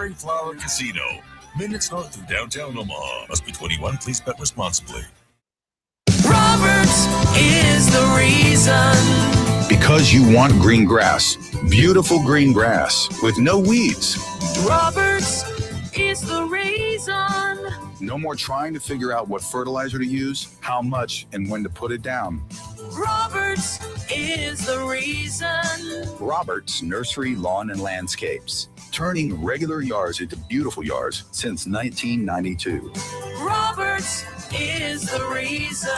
Prairie Flower Casino, minutes north of downtown Omaha. Must be 21. Please bet responsibly. Roberts is the reason. Because you want green grass. Beautiful green grass with no weeds. Roberts is the reason. No more trying to figure out what fertilizer to use, how much, and when to put it down. Roberts is the reason. Roberts Nursery Lawn and Landscapes. Turning regular yards into beautiful yards since 1992. Roberts is the reason.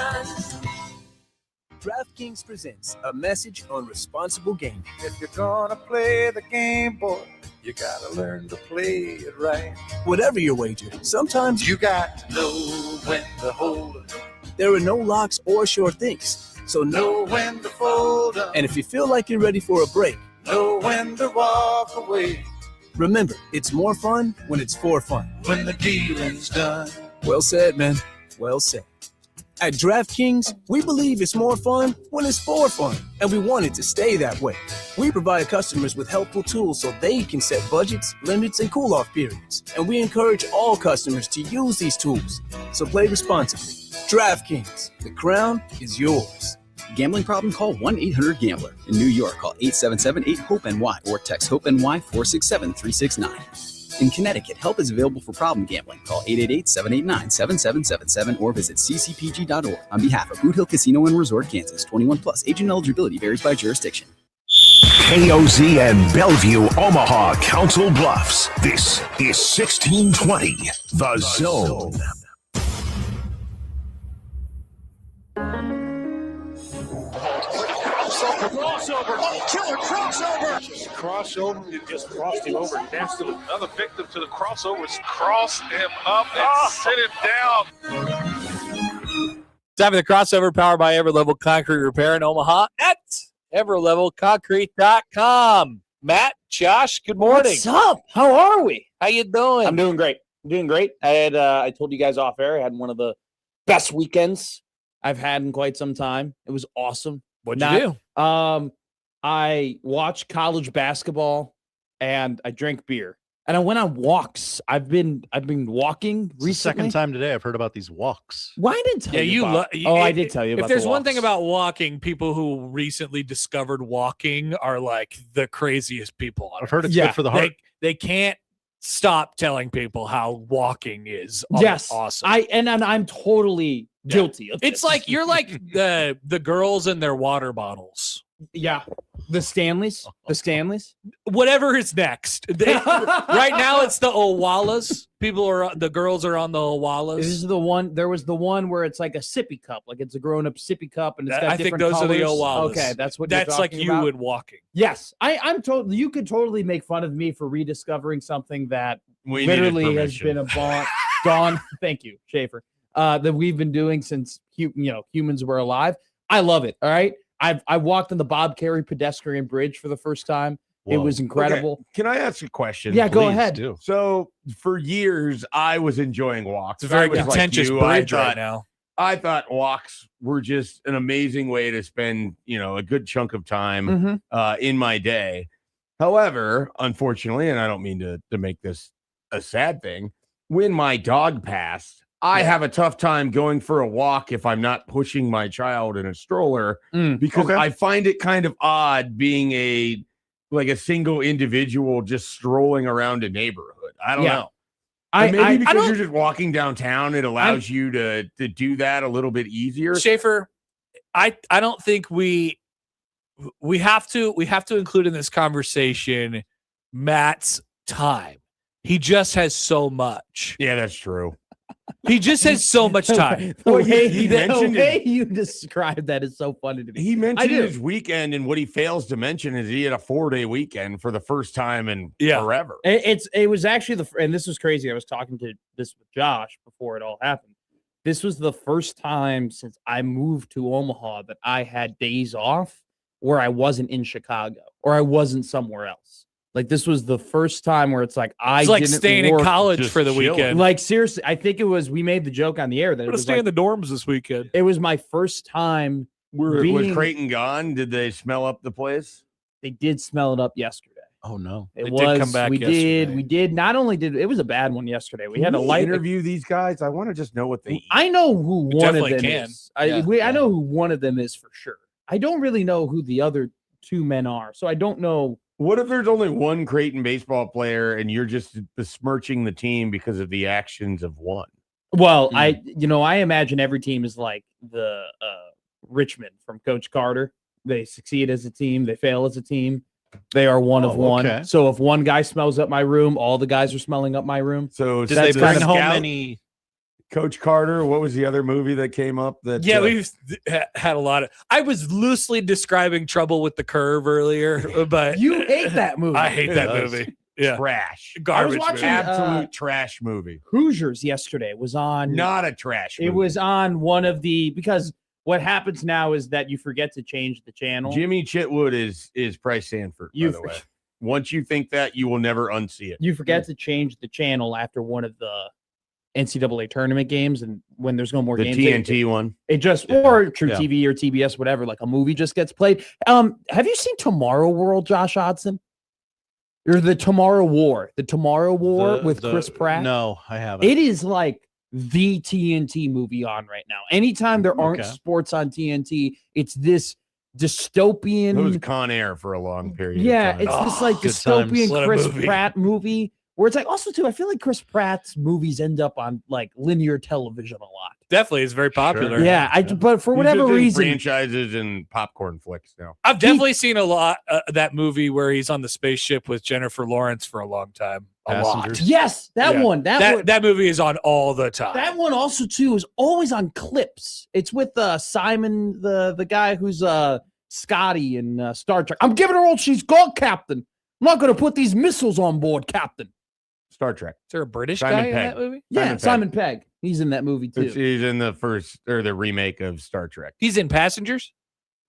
DraftKings presents a message on responsible gaming. If you're gonna play the game, boy, you gotta learn to play it right. Whatever your wager, sometimes You got to know when to hold 'em, there are no locks or sure things. So know when to fold 'em, And if you feel like you're ready for a break, know when to walk away. remember, it's more fun when it's for fun. When the dealing's done. Well said, man. Well said. At DraftKings, we believe it's more fun when it's for fun, and we want it to stay that way. We provide customers with helpful tools so they can set budgets, limits, and cool-off periods, and we encourage all customers to use these tools. So play responsibly. DraftKings, the crown is yours. Gambling problem? Call 1-800-GAMBLER. In New York, call 877-8-HOPE-NY or text HOPE-NY 467-369. In Connecticut, help is available for problem gambling. Call 888-789-7777 or visit ccpg.org. On behalf of Boot Hill Casino and Resort, Kansas, 21 plus. Agent eligibility varies by jurisdiction. KOZ and Bellevue, Omaha, Council Bluffs. This is 1620, The Zone. Crossover. Oh, killer crossover. Just crossover and just crossed him over. Danced to another victim to the crossovers. Crossed him up and sit it down. Time for the crossover, powered by Everlevel Concrete Repair in Omaha at everlevelconcrete.com. Matt, Josh, good morning. What's up? How are we? How you doing? I'm doing great. I told you guys off air, I had one of the best weekends I've had in quite some time. It was awesome. What'd you do? I watched college basketball and I drank beer and I went on walks. I've been walking recently. Second time today I've heard about these walks. Why didn't tell you? I did tell you about. If there's the one thing walks. about walking, people who recently discovered walking are like the craziest people. I've heard it's good for the heart. They can't stop telling people how walking is awesome. I'm totally guilty of it's this. like you're like the girls in their water bottles. Yeah. The Stanleys. Whatever is next. Right now it's the Owalas. The girls are on the Owalas. This is the one. There was the one where it's like a sippy cup, like it's a grown-up sippy cup, and it's got I think different those colors. are the Owalas. Okay, that's what that's you're like talking you about? and walking. Yes, I'm totally. You could totally make fun of me for rediscovering something that We literally has permission. been gone. Thank you, Schaefer. That we've been doing since humans were alive. I love it. All right, I walked on the Bob Carey pedestrian bridge for the first time. Whoa. It was incredible. Okay. Can I ask a question? Yeah, go Please ahead. do. So for years, I was enjoying walks. It's a very I was contentious like you. bridge right now. I thought walks were just an amazing way to spend, a good chunk of time Mm-hmm. in my day. However, unfortunately, and I don't mean to make this a sad thing, when my dog passed, I have a tough time going for a walk if I'm not pushing my child in a stroller because I find it kind of odd being a single individual just strolling around a neighborhood. I don't know. Maybe because you're just walking downtown, it allows you to do that a little bit easier. Schaefer, I don't think we have to include in this conversation Matt's time. He just has so much. Yeah, that's true. He just has so much time. The way you described that is so funny to me. He mentioned his weekend, and what he fails to mention is he had a 4-day weekend for the first time in forever. It was actually and this was crazy. I was talking to this with Josh before it all happened. This was the first time since I moved to Omaha that I had days off where I wasn't in Chicago or I wasn't somewhere else. Like, this was the first time where it's like it's like staying in college for the weekend. Like, seriously, I think it was, we made the joke on the air that it was stay in the dorms this weekend. It was my first time. Was Creighton gone? Did they smell up the place? They did smell it up yesterday. Oh no, It It was. did come back we yesterday. did. Not only did it was a bad one yesterday. We Can had a light interview these guys. I want to just know what they eat. I know who We one of definitely them can. is. Yeah. I know who one of them is for sure. I don't really know who the other two men are, so I don't know. What if there's only one Creighton baseball player and you're just besmirching the team because of the actions of one? Well, I imagine every team is like the Richmond from Coach Carter. They succeed as a team, they fail as a team. They are one of one. Okay. So if one guy smells up my room, all the guys are smelling up my room. So Did they bring Scout, home any? Coach Carter? What was the other movie that came up? That Yeah, we've had a lot of. I was loosely describing Trouble with the Curve earlier, but You hate that movie. I hate that Yes. movie. Yeah, trash, garbage. watching- movie. absolute trash movie. Hoosiers yesterday was on. Not a trash movie. It was on one of the because what happens now is that you forget to change the channel. Jimmy Chitwood is Price Sanford, by the way. Once you think that, you will never unsee it. You forget to change the channel after one of the NCAA tournament games, and when there's no more The games, TNT one. it just or True TV or TBS, whatever, like a movie just gets played. Have you seen Tomorrow World, Josh Hodson? Or the Tomorrow War with Chris Pratt? No, I haven't. It is like the TNT movie on right now. Anytime there aren't Okay. sports on TNT, it's this dystopian. It was Con Air for a long period. Yeah, of time. it's this like good dystopian times. What a Chris movie. Pratt movie where it's like also too. I feel like Chris Pratt's movies end up on like linear television a lot. Definitely is very popular. Yeah, but for He's whatever just in reason, franchises and popcorn flicks now. I've definitely seen a lot that movie where he's on the spaceship with Jennifer Lawrence for a long time. A Passengers. lot. yes, that Yeah. one, That movie is on all the time. that one also too is always on clips. It's with Simon, the guy who's Scotty in Star Trek. I'm giving her all she's got, Captain. I'm not going to put these missiles on board, Captain. Star Trek. Is there a British Simon guy in Pegg. that movie? Yeah, Simon Pegg. He's in that movie too. He's in the first or the remake of Star Trek. He's in Passengers?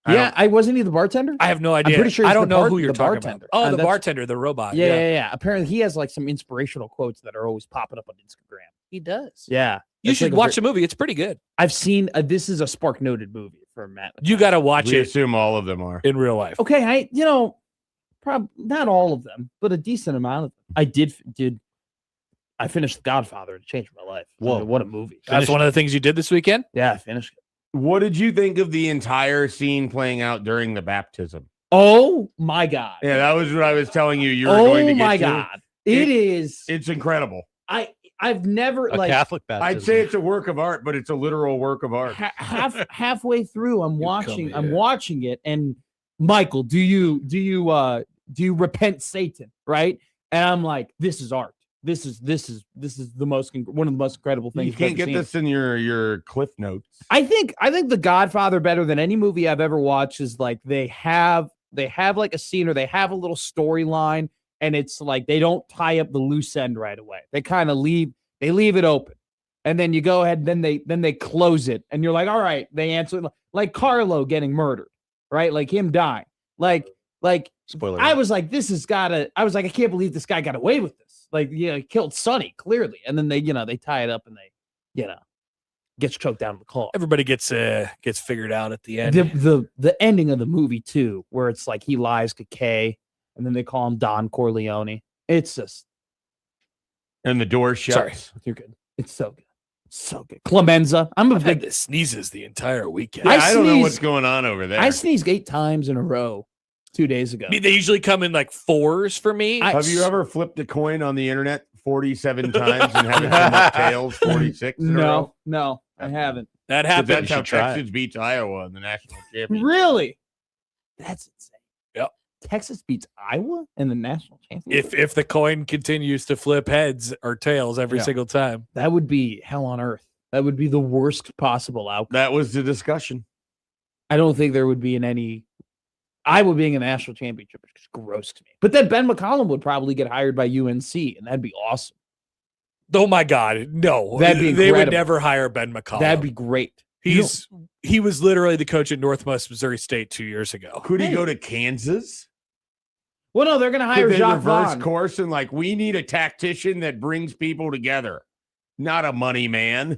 I wasn't he the bartender? I have no idea. I'm pretty sure I he's don't the know who you're talking bartender. about. Oh, the That's- bartender, the robot. Yeah. Apparently, he has like some inspirational quotes that are always popping up on Instagram. He does. Yeah, You That's should like a watch the movie. It's pretty good. I've seen. This is a Spark Noted movie for Matt. You got to watch We it assume all of them are. in real life. Okay, probably not all of them, but a decent amount of them. I finished The Godfather. It changed my life. Whoa. I mean, what a movie! That's one of the things you did this weekend? Yeah, I finished it. What did you think of the entire scene playing out during the baptism? Oh my god! Yeah, that was what I was telling you. You were going to Oh get my to. god! It's It's incredible. I've never A like Catholic baptism. I'd say it's a work of art, but it's a literal work of art. halfway through. I'm here. watching it, and Michael, do you repent, Satan? Right? And I'm like, this is art. This is the most one of the most incredible things. You I've can't ever get seen. this in your cliff notes. I think The Godfather better than any movie I've ever watched is like they have like a scene or they have a little storyline, and it's like they don't tie up the loose end right away. They kind of leave it open, and then you go ahead, then they close it, and you're like, all right, they answer like Carlo getting murdered, right? Like him dying, like Spoiler. I was like, I was like, I can't believe this guy got away with this. Like, he killed Sonny clearly, and then they tie it up and they gets choked down in the car. Everybody gets figured out at the end. The ending of the movie too, where it's like he lies to Kay, and then they call him Don Corleone. It's just And the door shuts. Sorry. you're good. It's so good, so good. Clemenza. I'm a I've had big. the sneezes the entire weekend. Yeah, I I don't know sneezed- what's going on over there. I sneezed 8 times in a row 2 days ago. I mean, they usually come in like fours for me. Have you ever flipped a coin on the internet 47 times and had it come up tails 46 in a row? No, I haven't. that 'Cause happened. That's how should try it. Texas beats Iowa in the national championship. Really? That's insane. Yep. Texas beats Iowa in the national championship. If the coin continues to flip heads or tails every Yeah. single time. That would be hell on earth. That would be the worst possible outcome. That was the discussion. I don't think there would be in any Iowa being a national championship. It's just gross to me. But then Ben McCollum would probably get hired by UNC, and that'd be awesome. Oh my God, no! That'd be they would incredible. never hire Ben McCollum. That'd be great. He was literally the coach at Northwest Missouri State 2 years ago. Could he go to Kansas? Well, no, they're going to hire Could they Jacques reverse Vaughn. course and like we need a tactician that brings people together, not a money man.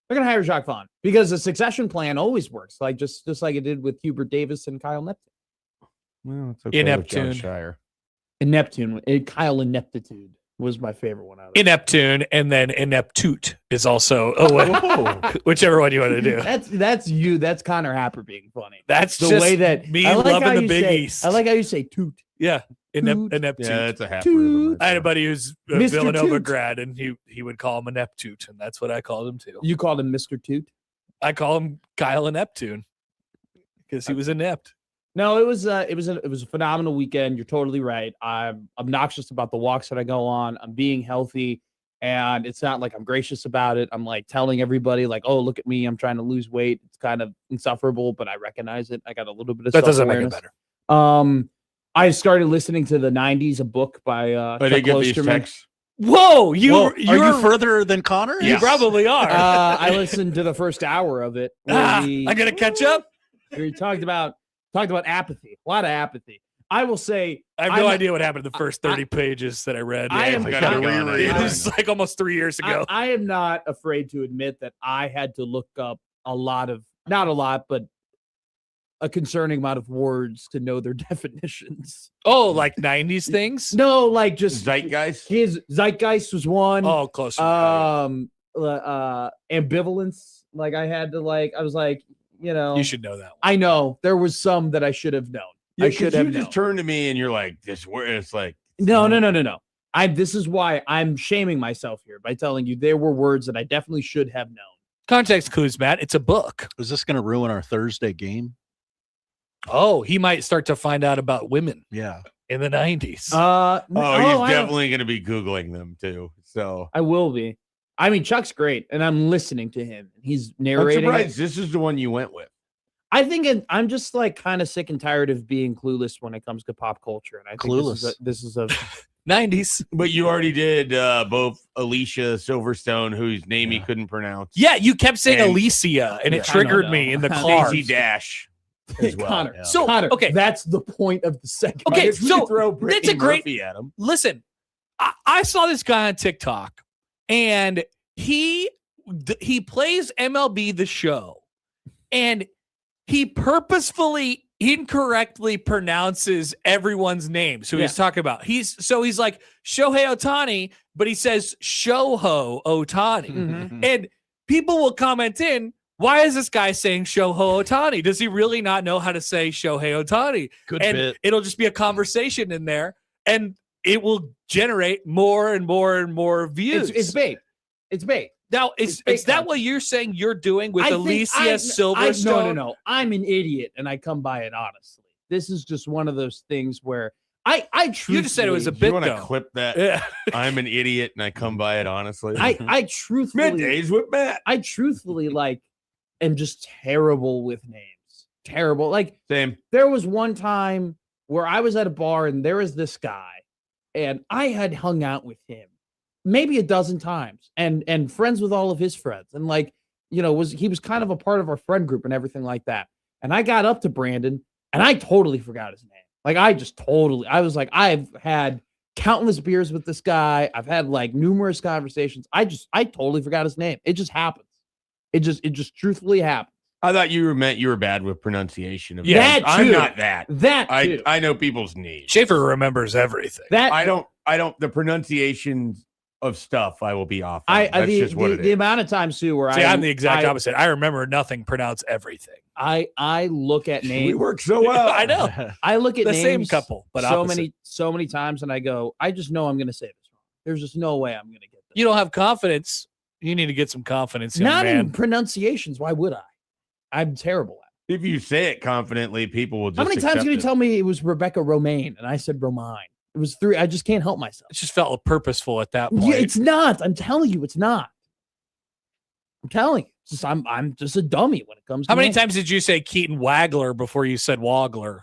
They're going to hire Jacques Vaughn because the succession plan always works, like just like it did with Hubert Davis and Kyle Neptune. Well, it's In with John Neptune. Shire. Neptune. Kyle Ineptitude was my favorite one out of it. Neptune, and then Ineptute is also whichever one you want to do. That's you. That's Connor Happer being funny. That's the just way that me I like loving how the you Big say, East. I like how you say toot. Yeah, Ineptute. Yeah, that's a half. I had a buddy who's a Mr. Villanova Toot. grad, and he would call him Ineptute, and that's what I called him too. You called him Mr. Toot? I call him Kyle Ineptune because he was inept. No, it was a phenomenal weekend. You're totally right. I'm obnoxious about the walks that I go on. I'm being healthy, and it's not like I'm gracious about it. I'm like telling everybody, like, "Oh, look at me! I'm trying to lose weight." It's kind of insufferable, but I recognize it. I got a little bit of That doesn't make it self-awareness. better. I started listening to the '90s, a book by I didn't Chuck get these Klosterman. texts. Whoa, Are you further than Connor? You probably are. I listened to the first hour of it. I gotta catch up. We talked about apathy, a lot of apathy. I will say, I have no idea what happened in the first 30 pages that I read. I am gotta reread It it. was like almost 3 years ago. I am not afraid to admit that I had to look up not a lot, but a concerning amount of words to know their definitions. Oh, like 90s things? No, like just Zeitgeist. His zeitgeist was one. Oh, close. Ambivalence. Like I had to I was like, You should know that one. I know there was some that I should have known. I should have You known. just turn to me and you're like, this word. It's like, No. This is why I'm shaming myself here by telling you there were words that I definitely should have known. Context clues, Matt. It's a book. Is this going to ruin our Thursday game? Oh, he might start to find out about women Yeah. in the 90s. he's I definitely going to be Googling them too. So I will be. I mean, Chuck's great, and I'm listening to him. He's I'm narrating. surprised this is the one you went with. I think I'm just kind of sick and tired of being clueless when it comes to pop culture, and I think this is a 90s. But you already did both Alicia Silverstone, whose name he couldn't pronounce. Yeah, you kept saying And- Alicia, and it Yeah, triggered I know. me in the car. Daisy Dash as well. Connor. Yeah. So, Connor, okay. that's the point of the segment. Okay, If we so throw that's Brittany a great. Murphy at him. Listen, I saw this guy on TikTok, and he plays MLB The Show, and he purposefully incorrectly pronounces everyone's name. So he's talking about he's like Shohei Ohtani, but he says Shoho Ohtani, Mhm. and people will comment in. Why is this guy saying Shohei Ohtani? Does he really not know how to say Shohei Ohtani? Good And bit. it'll just be a conversation in there, and it will generate more and more and more views. It's bait. It's bait. Now, is that what you're saying you're doing with Alicia Silverstone? No. I'm an idiot, and I come by it honestly. This is just one of those things where I truthfully, You just said it was a You bit, want to though. clip that? Yeah. I'm an idiot and I come by it honestly. I truthfully Middays with Matt. I truthfully am just terrible with names. Terrible. Like Same. there was one time where I was at a bar and there was this guy, and I had hung out with him maybe a dozen times and friends with all of his friends. And he was kind of a part of our friend group and everything like that. And I got up to Brandon and I totally forgot his name. I was like, I've had countless beers with this guy. I've had numerous conversations. I totally forgot his name. It just happens. It just truthfully happens. I thought you were bad with pronunciation. Yeah, names. I'm too. not that. That too. I know people's names. Schaefer remembers everything. I don't. The pronunciations of stuff I will be off. On. That's just what it the is. amount of times too where I'm the exact opposite. I remember nothing, pronounce everything. I look at names. We work so well. I know. I look at The names same couple, but opposite. so many times, and I go, I just know I'm going to say this wrong. There's just no way I'm going to get this. You don't have confidence. You need to get some confidence, young Not man. in pronunciations. Why would I? I'm terrible at If you say it confidently, people will just. it. How many times accept can you it. tell me it was Rebecca Romaine and I said Romine? It was 3. I just can't help myself. It just felt purposeful at that point. Yeah, it's not. I'm telling you, it's not. I'm telling you. It's just, I'm just a dummy when it comes to How many names. times did you say Keaton Wagler before you said Wagler?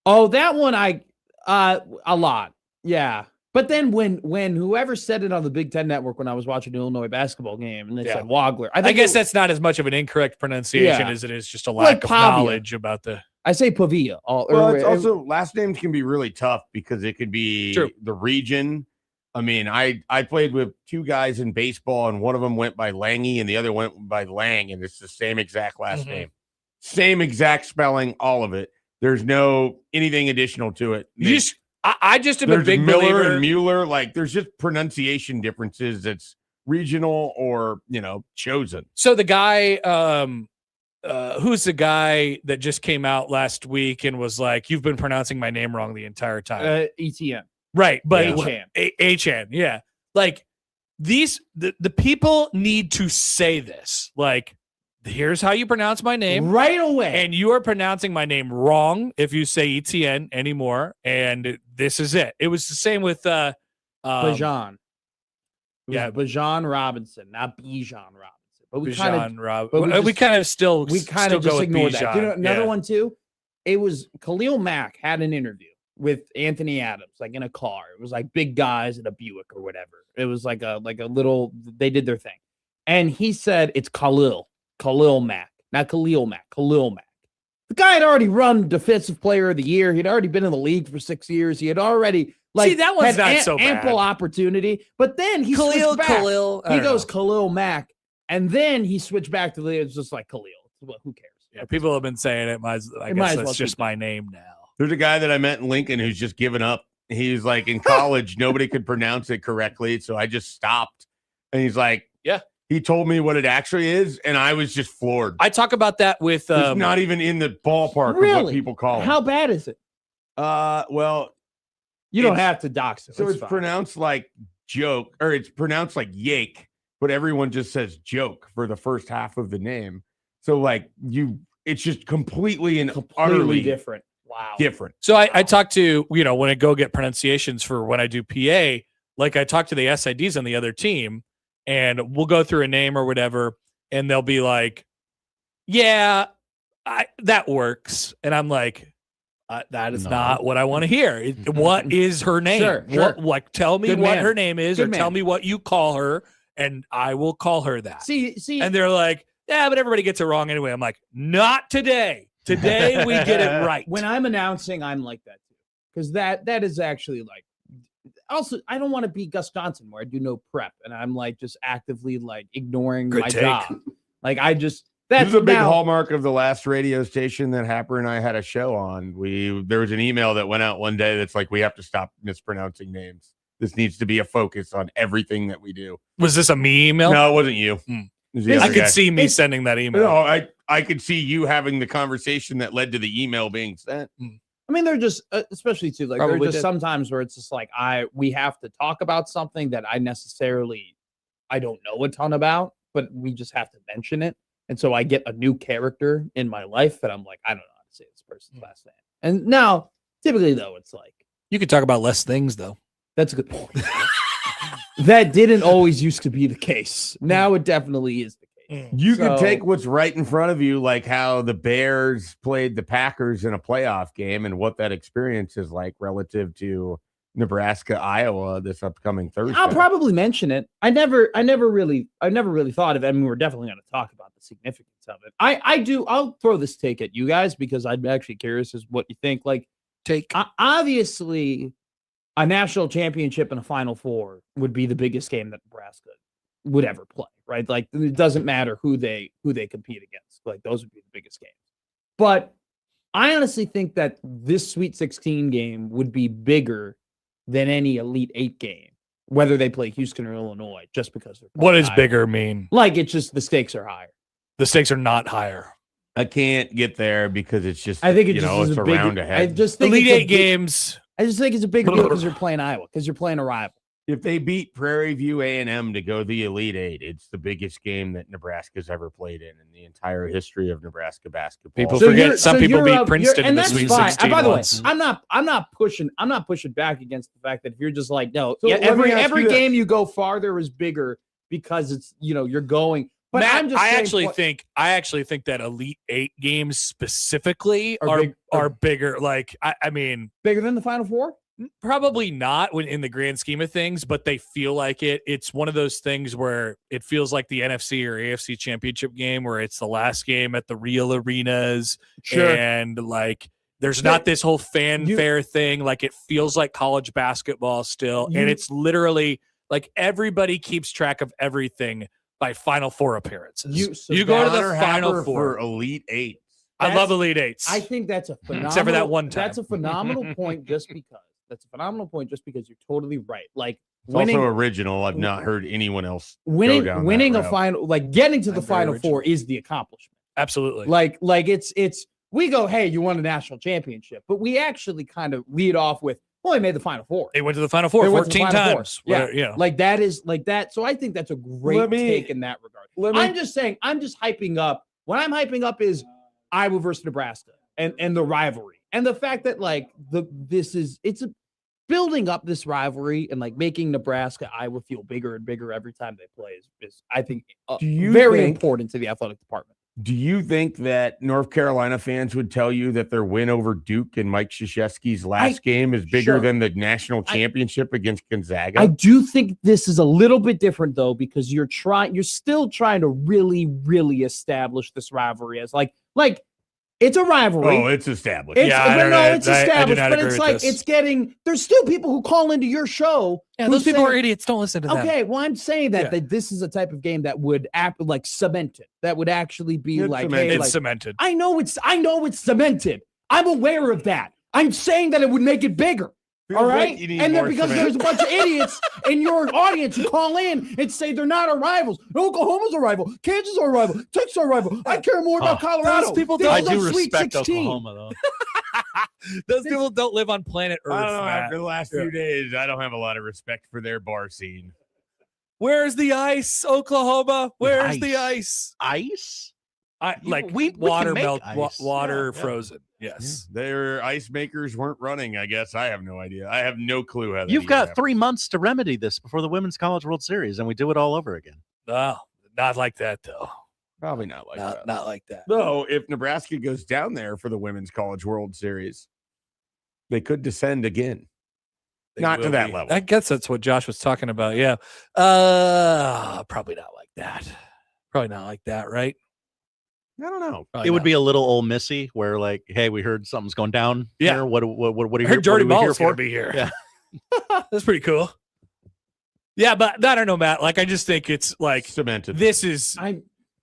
Oh, that one a lot. Yeah. But then when whoever said it on the Big Ten Network when I was watching the Illinois basketball game and they said Wagler, I guess that's not as much of an incorrect pronunciation Yeah. as it is just a lack of Pavia. knowledge about the. I say Pavia. Well, it's also last names can be really tough because it could be True. the region. I mean, I played with 2 guys in baseball, and one of them went by Langy, and the other went by Lang, and it's the same exact last Mhm. name, same exact spelling, all of it. There's no anything additional to it. I just am There's a big Miller believer. and Mueller. Like, there's just pronunciation differences. That's regional or chosen. So the guy, who's the guy that just came out last week and was like, "You've been pronouncing my name wrong the entire time." ETN. Right, but Achan. yeah. Like the people need to say this. Like, here's how you pronounce my name right away, and you are pronouncing my name wrong if you say ETN anymore. And this is it. It was the same with Bijan. Yeah, Bijan Robinson, not Bijan Robinson. But we kind of still just go ignored with that. Bijan. You know, another one too. It was Khalil Mack had an interview with Anthony Adams, like in a car. It was like big guys in a Buick or whatever. It was like a little. They did their thing, and he said it's Khalil Mack, not Khalil Mack. Khalil Mack. The guy had already run Defensive Player of the Year. He'd already been in the league for 6 years. He had already that one's had not so bad. Ample opportunity, but then he switched back. He goes Khalil Mack, and then he switched back to it's just like Khalil. Well, who cares? Yeah, people have been saying it. I guess that's just my name now. There's a guy that I met in Lincoln who's just given up. He's like, in college, nobody could pronounce it correctly, so I just stopped. And he's like, yeah. He told me what it actually is, and I was just floored. I talk about that with it's not even in the ballpark of what people call it. How bad is it? Well, you don't have to dox it. So it's pronounced like joke, or it's pronounced like yake, but everyone just says joke for the first half of the name. So like it's just completely and utterly different. Wow. Different. So I talk to, when I go get pronunciations for when I do PA, like I talk to the SIDs on the other team, and we'll go through a name or whatever, and they'll be like, yeah, that works. And I'm like, that is not what I want to hear. What is her name? Sure. Tell me what her name is, or tell me what you call her, and I will call her that. See, and they're like, yeah, but everybody gets it wrong anyway. I'm like, not today. Today we get it right. When I'm announcing, I'm like that too, because that is actually like. Also, I don't want to be Gus Johnson where I do no prep and I'm like just actively like ignoring my job. Like that's this is a big hallmark of the last radio station that Happer and I had a show on. There was an email that went out one day that's like, we have to stop mispronouncing names. This needs to be a focus on everything that we do. Was this a me email? No, it wasn't you. I could see me sending that email. No, I could see you having the conversation that led to the email being sent. I mean, they're just, especially too, like there's just sometimes where it's just like we have to talk about something that I don't know a ton about, but we just have to mention it. And so I get a new character in my life that I'm like, I don't know how to say this person's last name. And now, typically though, it's like you could talk about less things though. That's a good point. That didn't always used to be the case. Now it definitely is the case. You could take what's right in front of you, like how the Bears played the Packers in a playoff game and what that experience is like relative to Nebraska, Iowa this upcoming Thursday. I'll probably mention it. I never really thought of it. I mean, we're definitely going to talk about the significance of it. I'll throw this take at you guys because I'm actually curious as what you think. Like, obviously, a national championship and a Final Four would be the biggest game that Nebraska would ever play, right? Like, it doesn't matter who they compete against. Like, those would be the biggest games. But I honestly think that this Sweet 16 game would be bigger than any Elite 8 game, whether they play Houston or Illinois, just because they're. What does bigger mean? Like, it's just the stakes are higher. The stakes are not higher. I can't get there because it's just, I think it's a round ahead. I just think Elite 8 games. I just think it's a bigger deal because you're playing Iowa, because you're playing a rival. If they beat Prairie View A&M to go the Elite 8, it's the biggest game that Nebraska's ever played in the entire history of Nebraska basketball. People forget some people beat Princeton in the Sweet 16 by the way, once. I'm not pushing back against the fact that if you're just like, no, every game you go farther is bigger because it's, you're going. But Matt, I actually think that Elite 8 games specifically are bigger. Like, I mean, bigger than the Final Four? Probably not in the grand scheme of things, but they feel like it. It's one of those things where it feels like the NFC or AFC championship game where it's the last game at the real arenas. Sure. And like, there's not this whole fanfare thing. Like, it feels like college basketball still. And it's literally like everybody keeps track of everything by Final Four appearances. You go to the Final Four. For Elite 8. I love Elite 8s. I think that's a phenomenal. Except for that one time. That's a phenomenal point just because That's a phenomenal point just because you're totally right. Like It's also original. I've not heard anyone else winning that a route. final, like getting to the I'm very Final original. Four is the accomplishment. Absolutely. Like it's we go, hey, you won a national championship, but we actually kind of lead off with, well, they made the Final Four. They went to the Final Four They went to the 14 Final Four. times. Yeah. Whatever, you know. Like that is like that. So I think that's a great take in that regard. I'm just saying, I'm just hyping up. What I'm hyping up is Iowa versus Nebraska and the rivalry. And the fact that like it's building up this rivalry and like making Nebraska, Iowa feel bigger and bigger every time they play is I think very important to the athletic department. Do you think that North Carolina fans would tell you that their win over Duke and Mike Krzyzewski's last game is bigger than the national championship against Gonzaga? I do think this is a little bit different though, because you're still trying to really, really establish this rivalry as like it's a rivalry. Oh, it's established. It's established, but it's like it's getting. There's still people who call into your show. Yeah, those people are idiots. Don't listen to them. Okay, well, I'm saying that this is a type of game that would like cement it. That would actually be It's like, cemented. hey, It's like, cemented. I know it's cemented. I'm aware of that. I'm saying that it would make it bigger. Feels All like right. you need And then more because cement. there's a bunch of idiots in your audience who call in and say they're not our rivals. Oklahoma's a rival. Kansas is our rival. Texas is our rival. I care more about Colorado. Those people This I is a do Sweet respect 16. Oklahoma, though. Those people don't live on planet Earth. I don't know. Matt. After the last few days, I don't have a lot of respect for their bar scene. Where's the ice, Oklahoma? Where's the ice? Ice? Like we water can make melt, ice. water Yeah. frozen. Yes. Their ice makers weren't running, I guess. I have no idea. I have no clue how that You've even got happened. 3 months to remedy this before the Women's College World Series, and we do it all over again. No, not like that though. Probably not like that. Not like that. Though, if Nebraska goes down there for the Women's College World Series, they could descend again. They Not to will that be. level. I guess that's what Josh was talking about. Yeah. Probably not like that. Probably not like that, right? I don't know. Probably It would not. be a little Ole Missy where, like, hey, we heard something's going down. Yeah. Here. What are I you heard Jordy what are we here Ball's going for? to be here. Yeah. That's pretty cool. Yeah, but I don't know, Matt. Like, I just think it's like Cemented. this is I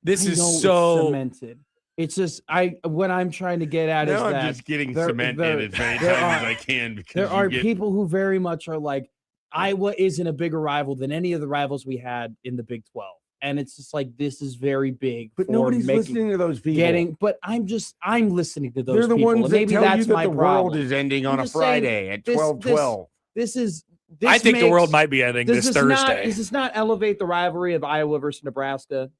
know so it's cemented. It's just what I'm trying to get at is Now I'm that just getting there- cement there- in as many there times as are- I can because there you are get- people who very much are like, Iowa isn't a bigger rival than any of the rivals we had in the Big 12. And it's just like, this is very big. But for nobody's making- listening to those people. But I'm listening to those They're the people. ones and that maybe tell that's you that my the world problem. is ending I'm on a just saying, Friday at 12:12. This I think the world makes- might be ending does this not- Thursday. does this not elevate the rivalry of Iowa versus Nebraska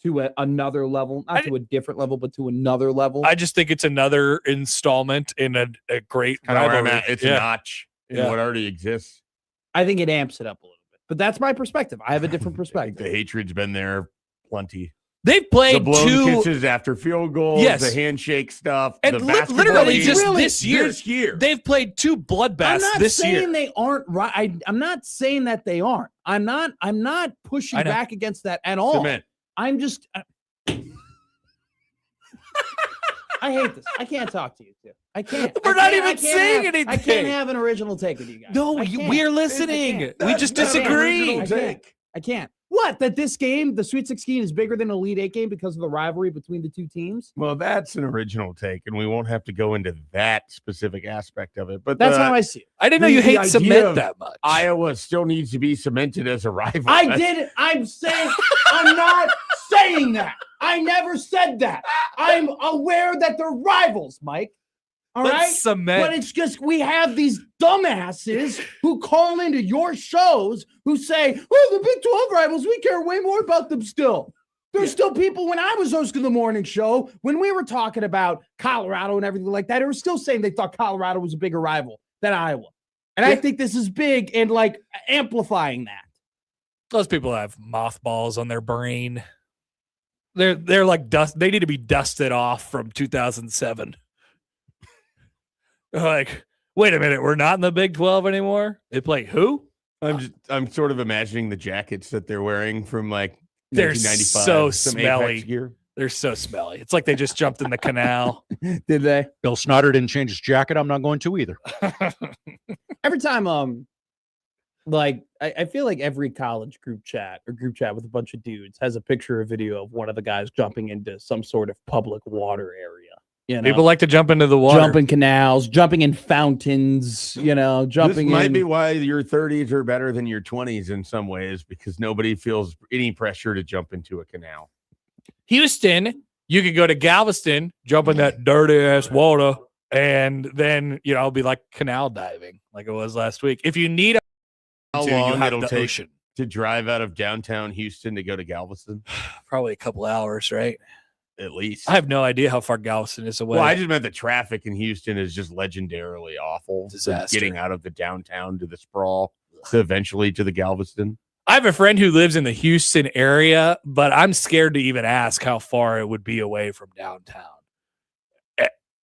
to another level? Not to a different level, but to another level. I just think it's another installment in a great Kind of where I'm rivalry. at. It's Yeah. a notch in Yeah. what already exists. I think it amps it up a little bit. But that's my perspective. I have a different I think perspective. the hatred's been there plenty. They've The played blown two. kisses after field goals, Yes. the handshake stuff, And the basketball literally games. just this year. This year. They've played two I'm bloodbaths not this saying year. they aren't right. I'm not saying that they aren't. I'm not pushing I know. back against that at all. Cement. I'm just I hate this. I can't talk to you two. I can't. We're I not can't- even I can't saying have- I anything. can't have an original take with you guys. No, I can't. we're I listening. can't. We just That's not an disagree. original take. I can't. What? That this game, the Sweet 16, is bigger than Elite 8 game because of the rivalry between the two teams? Well, that's an original take, and we won't have to go into that specific aspect of it. But That's how I see it. I didn't know you the hate idea cement of that much. Iowa still needs to be cemented as a rival. I That's- did. I'm saying I'm not saying that. I never said that. I'm aware that they're rivals, Mike. All Let's right. cement. But it's just we have these dumbasses who call into your shows who say, "Oh, the Big 12 rivals, we care way more about them still." There's still people when I was hosting the morning show, when we were talking about Colorado and everything like that, they were still saying they thought Colorado was a bigger rival than Iowa. And I think this is big and like amplifying that. Those people have mothballs on their brain. They're like dust. They need to be dusted off from 2007. Like, wait a minute, we're not in the Big 12 anymore. They play who? I'm sort of imagining the jackets that they're wearing from like They're 1995. so some smelly. Apex gear. They're so smelly. It's like they just jumped in the canal. Did they? Bill Snyder didn't change his jacket. I'm not going to either. Every time, like I feel like every college group chat with a bunch of dudes has a picture or video of one of the guys jumping into some sort of public water area. You know, People like to jump into the water. jumping canals, jumping in fountains, jumping This might in. be why your 30s are better than your 20s in some ways, because nobody feels any pressure to jump into a canal. Houston, you could go to Galveston, jump in that dirty ass water, and then be like canal diving, like it was last week. If you need How you long have it'll the take ocean. to drive out of downtown Houston to go to Galveston? Probably a couple hours, right? At least. I have no idea how far Galveston is away. Well, I just meant the traffic in Houston is just legendarily awful. Disaster. Getting out of the downtown to the sprawl to eventually to the Galveston. I have a friend who lives in the Houston area, but I'm scared to even ask how far it would be away from downtown.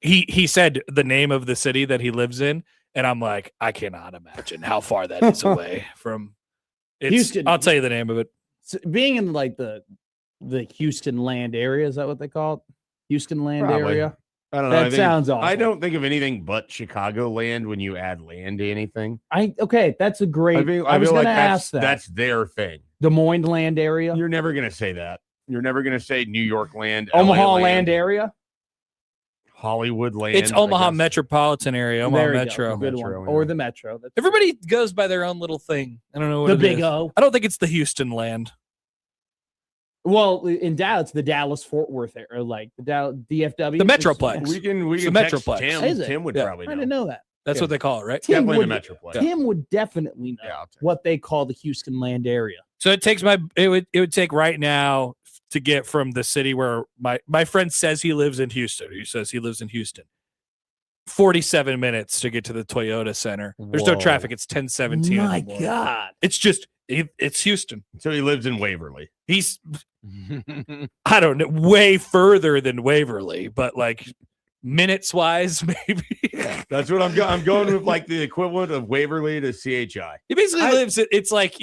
He said the name of the city that he lives in, and I'm like, I cannot imagine how far that is away from Houston. I'll tell you the name of it. So being in like the Houston land area, is that what they call it? Houston land Probably. area. I don't know. That sounds awful. I don't think of anything but Chicagoland when you add land to anything. Okay, that's a great. I was feel going like to ask that. That's their thing. Des Moines land area. You're never going to say that. You're never going to say New York land, Omaha LA land area. Hollywood land. It's Omaha metropolitan area, Omaha There we go. Metro. Good one. Or the Metro. That's Everybody goes by their own little thing. I don't know what the it big is. O. I don't think it's the Houston land. Well, in Dallas, the Dallas Fort Worth area, like the DFW, The Metroplex. We can the text Metroplex. Tim. Is it? Tim would Yeah. probably I know. didn't know that. That's what they call it, right? Tim Definitely would, the Metroplex. Tim would definitely know what they call the Houston land area. So it takes it would take right now to get from the city where my friend says he lives in Houston. He says he lives in Houston. 47 minutes to get to the Toyota Center. There's no Whoa. traffic. It's 10:17. My God. It's just it's Houston. So he lives in Waverly. He's I don't know, way further than Waverly, but like minutes wise, maybe. That's what I'm going. I'm going with like the equivalent of Waverly to CHI. He basically lives. It's like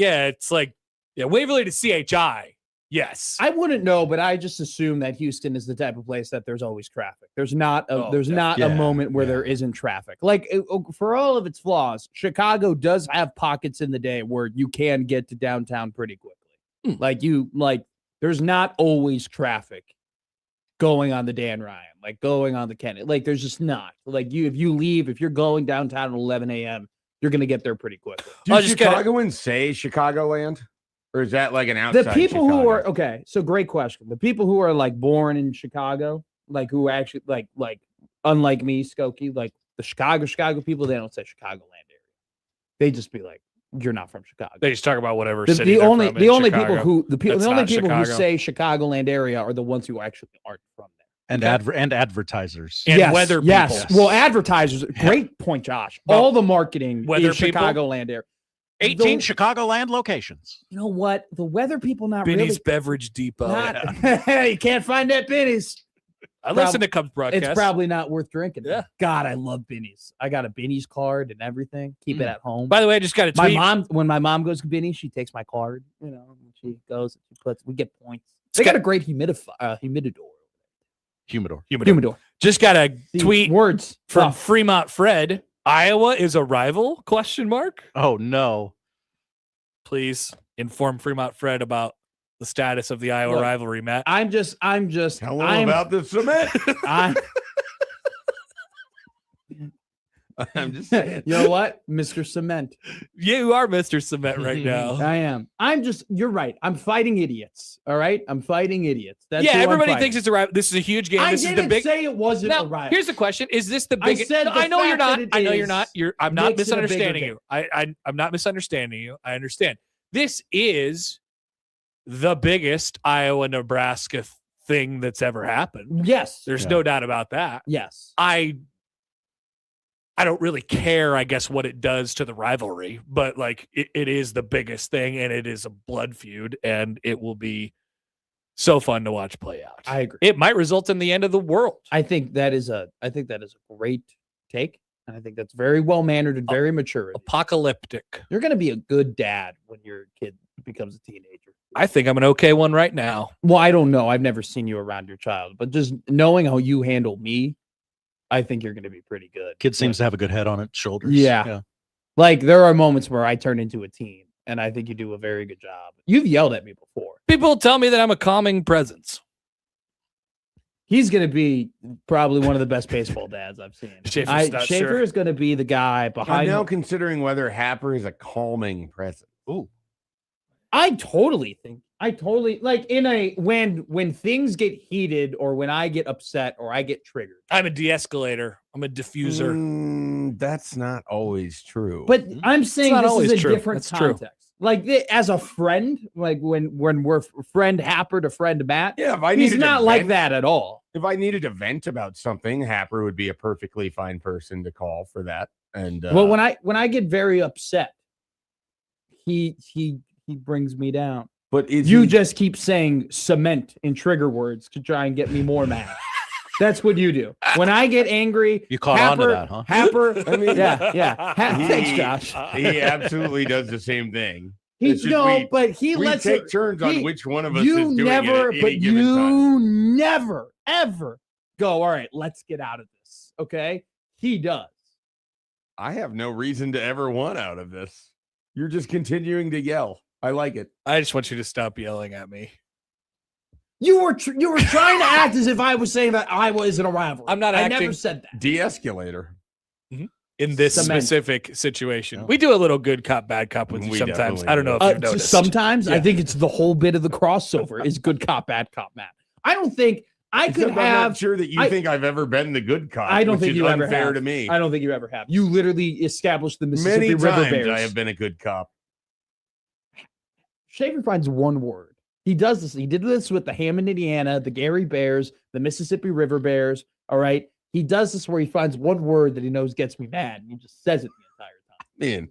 Waverly to CHI. Yes, I wouldn't know, but I just assume that Houston is the type of place that there's always traffic. There's not a moment where there isn't traffic. Like for all of its flaws, Chicago does have pockets in the day where you can get to downtown pretty quickly. There's not always traffic going on the Dan Ryan, like going on the Kennedy. Like there's just not. Like if you're going downtown at 11 a.m., you're gonna get there pretty quickly. Do Chicagoans say Chicagoland? Or is that like an outside? The people Chicago? who are okay, so great question. The people who are like born in Chicago, like who actually like unlike me, Skokie, like the Chicago people, they don't say Chicagoland area. They just be like, "You're not from Chicago." They just talk about whatever The city. only they're from in people Chicago. who the only not people who Chicago. say Chicagoland area are the ones who actually aren't from there. And advertisers. And weather people. Yes. Well, advertisers. Great point, Josh. Well, All the marketing weather is people? Chicagoland area. 18 Chicagoland locations. You know what? The weather people not Benny's really. Beverage Depot. You can't find that Benny's. I listen to Cubs broadcast. It's probably not worth drinking. Yeah. God, I love Benny's. I got a Benny's card and everything. Keep it at home. By the way, I just got a tweet. When my mom goes to Benny's, she takes my card. She goes, we get points. They got a great humidor. Just got a tweet words from Fremont Fred. Iowa is a rival? ? Oh no. Please inform Fremont Fred about the status of the Iowa rivalry, Matt. I'm just Tell him about the cement. I'm just saying. You know what? Mr. Cement. You are Mr. Cement right now. I am. You're right. I'm fighting idiots. All right. I'm fighting idiots. That's who I'm everybody fighting. thinks it's a rival. This is a huge game. I This didn't is the big. say it wasn't a rival. Here's the question: is this the I biggest? said No, the I know you're fact not. that it I know you're is not. I'm not makes it a bigger misunderstanding game. you. I'm not misunderstanding you. I understand. This is the biggest Iowa-Nebraska thing that's ever happened. Yes. There's no doubt about that. Yes. I don't really care, I guess, what it does to the rivalry, but like it is the biggest thing, and it is a blood feud, and it will be so fun to watch play out. I agree. It might result in the end of the world. I think that is a great take. And I think that's very well mannered and very mature. Apocalyptic. You're going to be a good dad when your kid becomes a teenager. I think I'm an okay one right now. Well, I don't know. I've never seen you around your child, but just knowing how you handle me, I think you're going to be pretty good. Kid seems to have a good head on its shoulders. Yeah. Like there are moments where I turn into a teen, and I think you do a very good job. You've yelled at me before. People tell me that I'm a calming presence. He's going to be probably one of the best baseball dads I've seen. Schaefer is going to be the guy behind. I'm now considering whether Happer is a calming presence. Ooh. I totally like when things get heated or when I get upset or I get triggered. I'm a de-escalator. I'm a diffuser. That's not always true. But I'm saying this is a different That's true. context. Like as a friend, like when we're friend Happer to friend Matt. Yeah, if I he's needed not to like vent- that at all. If I needed to vent about something, Happer would be a perfectly fine person to call for that. And Well, when I get very upset, he brings me down. But you just keep saying cement in trigger words to try and get me more mad. That's what you do. When I get angry, you caught on to that, huh? Happer, I mean, yeah. Thanks, Josh. He absolutely does the same thing. But he we lets take it, turns on which one of us you is doing never, it at but any given you time. never ever go. All right, let's get out of this. Okay, he does. I have no reason to ever want out of this. You're just continuing to yell. I like it. I just want you to stop yelling at me. You were trying to act as if I was saying that Iowa isn't a rivalry. I'm not acting. I never said that. De-escalator. In this Cement. specific situation, we do a little good cop, bad cop with you We sometimes. definitely I don't know if you've noticed. Sometimes I think it's the whole bit of the crossover is good cop, bad cop, Matt. I don't think I could Except I'm have. not sure that you think I've ever been the good cop. I don't which think is you ever unfair have. to me. I don't think you ever have. You literally established the Mississippi Many River times Bears. I have been a good cop. Schaefer finds one word. He does this. He did this with the Hammond, Indiana, the Gary Bears, the Mississippi River Bears. All right. He does this where he finds one word that he knows gets me mad. And he just says it the entire time. Man,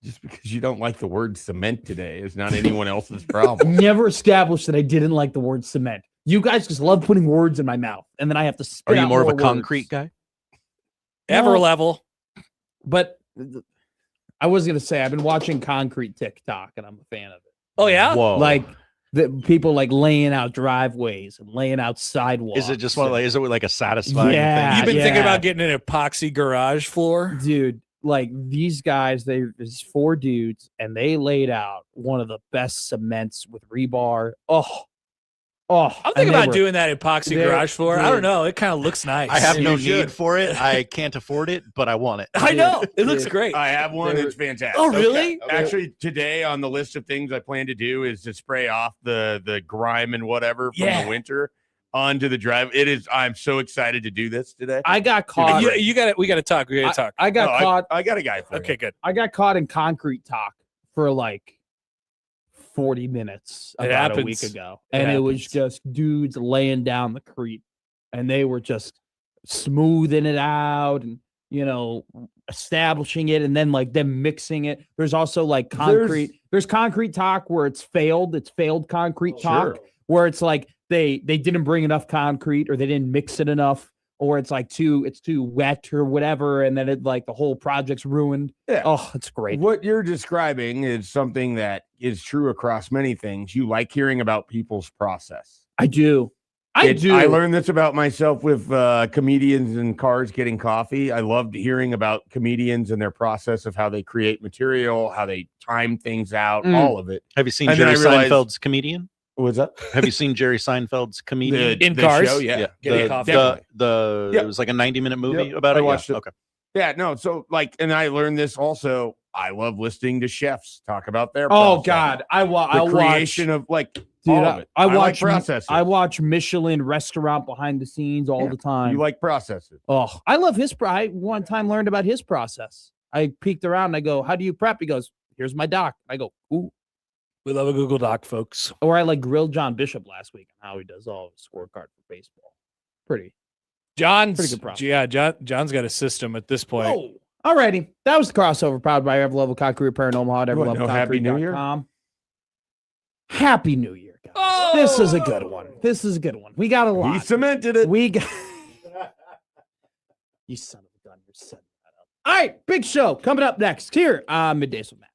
just because you don't like the word cement today is not anyone else's problem. Never established that I didn't like the word cement. You guys just love putting words in my mouth, and then I have to spit Are you out more of a words. concrete guy? Ever level. But I was going to say, I've been watching Concrete TikTok, and I'm a fan of it. Oh, yeah? Whoa. Like the people like laying out driveways and laying out sidewalks. Is it just one like, is it like a satisfying thing? You've been thinking about getting an epoxy garage floor? Dude, like these guys, there's 4 dudes, and they laid out one of the best cements with rebar. I'm thinking about doing that epoxy garage floor. I don't know. It kind of looks nice. I have no need for it. I can't afford it, but I want it. I know. It looks great. I have one. It's fantastic. Oh, really? Actually, today on the list of things I plan to do is to spray off the grime and whatever from the winter onto the drive. It is. I'm so excited to do this today. I got caught. You got it. We got to talk. We got to talk. I got caught. I got a guy for Okay, you. good. I got caught in Concrete Talk for like 40 minutes It about a happens. week ago. It And it was happens. just dudes laying down the creek, and they were just smoothing it out and, establishing it and then like them mixing it. There's also like concrete. There's Concrete Talk where it's failed concrete talk where it's like they didn't bring enough concrete or they didn't mix it enough. Or it's too wet or whatever, and then it like the whole project's ruined. Yeah. Oh, it's great. What you're describing is something that is true across many things. You like hearing about people's process. I do. I learned this about myself with comedians and cars getting coffee. I loved hearing about comedians and their process of how they create material, how they time things out, all of it. Have you seen And then Jerry I realized- Seinfeld's Comedian? What's up? Have you seen Jerry Seinfeld's Comedian? In Cars? Show? Yeah. Getting coffee. It was like a 90-minute movie about I it. watched Yeah. it. Okay. Yeah, no. So and I learned this also. I love listening to chefs talk about their Oh process. God, I the creation of all of it. I like watch processes. I watch Michelin restaurant behind the scenes all the time. You like processes. Oh, I love his. I one time learned about his process. I peeked around and I go, "How do you prep?" He goes, "Here's my doc." I go, "Ooh." We love a Google Doc, folks. Or I like grilled John Bishop last week on how he does all of his scorecard for baseball. Pretty good process. Yeah, John's got a system at this point. Oh, alrighty. That was the crossover powered by Every Level Concrete Repair in Omaha at Happy New Year? everylevelconcrete.com. Happy New Year, guys. This is a good one. We got a lot. He cemented it. We got you son of a gun. You're setting that up. All right, big show coming up next here on Middays with Matt.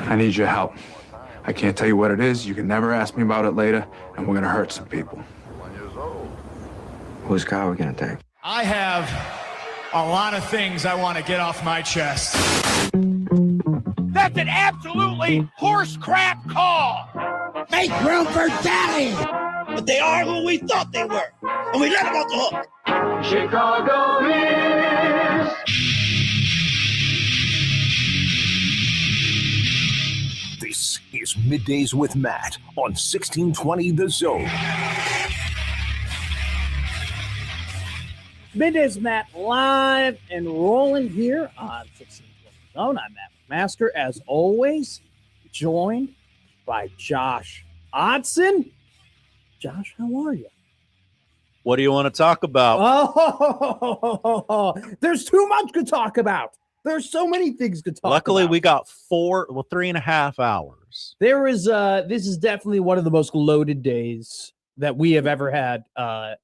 I need your help. I can't tell you what it is. You can never ask me about it later, and we're gonna hurt some people. Whose car are we gonna take? I have a lot of things I want to get off my chest. That's an absolutely horse crap call. Make room for Daddy! But they are who we thought they were, and we let them off the hook. Chicago is. This is Middays with Matt on 1620 The Zone. Middays Matt live and rolling here on 1620 The Zone. I'm Matt Master, as always, joined by Josh Odson. Josh, how are you? What do you want to talk about? Oh, there's too much to talk about. There's so many things to talk Luckily, about. we got 3.5 hours. This is definitely one of the most loaded days that we have ever had.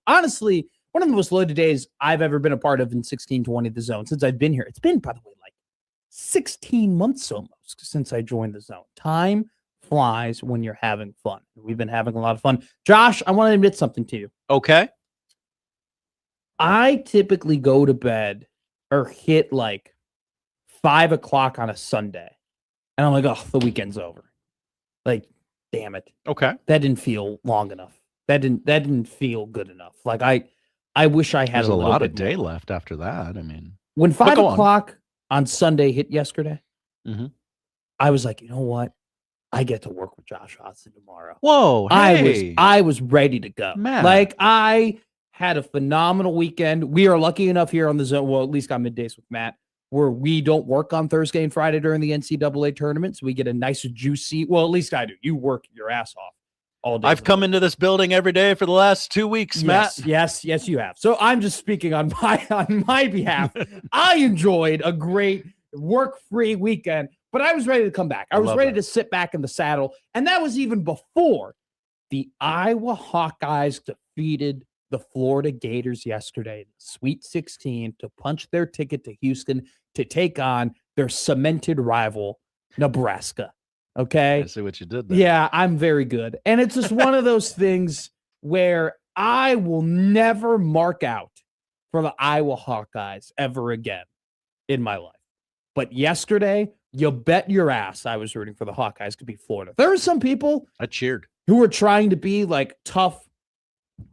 Honestly, one of the most loaded days I've ever been a part of in 1620 The Zone since I've been here. It's been, by the way, like 16 months almost since I joined The Zone. Time flies when you're having fun. We've been having a lot of fun. Josh, I want to admit something to you. Okay. I typically go to bed or hit like 5 o'clock on a Sunday. And I'm like, oh, the weekend's over. Like, damn it. Okay. That didn't feel long enough. That didn't feel good enough. Like I wish I had There's a little lot bit of day more left after that. I mean, when 5 go on. o'clock on Sunday hit yesterday, Mhm. I was like, you know what? I get to work with Josh Hodson tomorrow. Whoa, hey. I was ready to go. Man. Like, I had a phenomenal weekend. We are lucky enough here on the Zone, well, at least on Middays with Matt, where we don't work on Thursday and Friday during the NCAA tournament. So we get a nice juicy, well, at least I do. You work your ass off all day. I've come into this building every day for the last 2 weeks, Matt. Yes, you have. So I'm just speaking on my behalf. I enjoyed a great work-free weekend, but I was ready to come back. I was ready to sit back in the saddle, and that was even before the Iowa Hawkeyes defeated the Florida Gators yesterday in the Sweet 16 to punch their ticket to Houston to take on their cemented rival, Nebraska. Okay? I see what you did there. Yeah, I'm very good. And it's just one of those things where I will never mark out for the Iowa Hawkeyes ever again in my life. But yesterday, you bet your ass I was rooting for the Hawkeyes to beat Florida. There are some people I cheered who were trying to be like tough,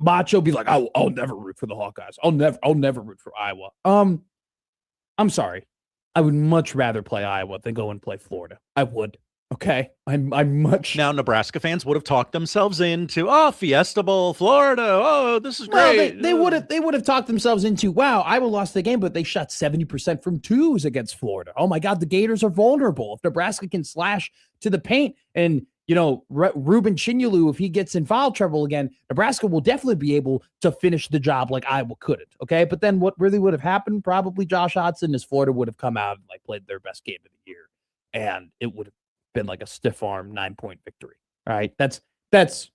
macho, be like, I'll never root for the Hawkeyes. I'll never root for Iowa. I'm sorry. I would much rather play Iowa than go and play Florida. I would. Okay. I'm much. Now, Nebraska fans would have talked themselves into, Fiesta Bowl, Florida. Oh, this is great. Well, they would have talked themselves into, wow, Iowa lost the game, but they shot 70% from twos against Florida. Oh my God, the Gators are vulnerable. If Nebraska can slash to the paint and, Ruben Chinyelu, if he gets in foul trouble again, Nebraska will definitely be able to finish the job like Iowa couldn't. Okay. But then what really would have happened? Probably Josh Hodson is Florida would have come out and played their best game of the year. And it would have been like a stiff arm 9-point victory. All right. That's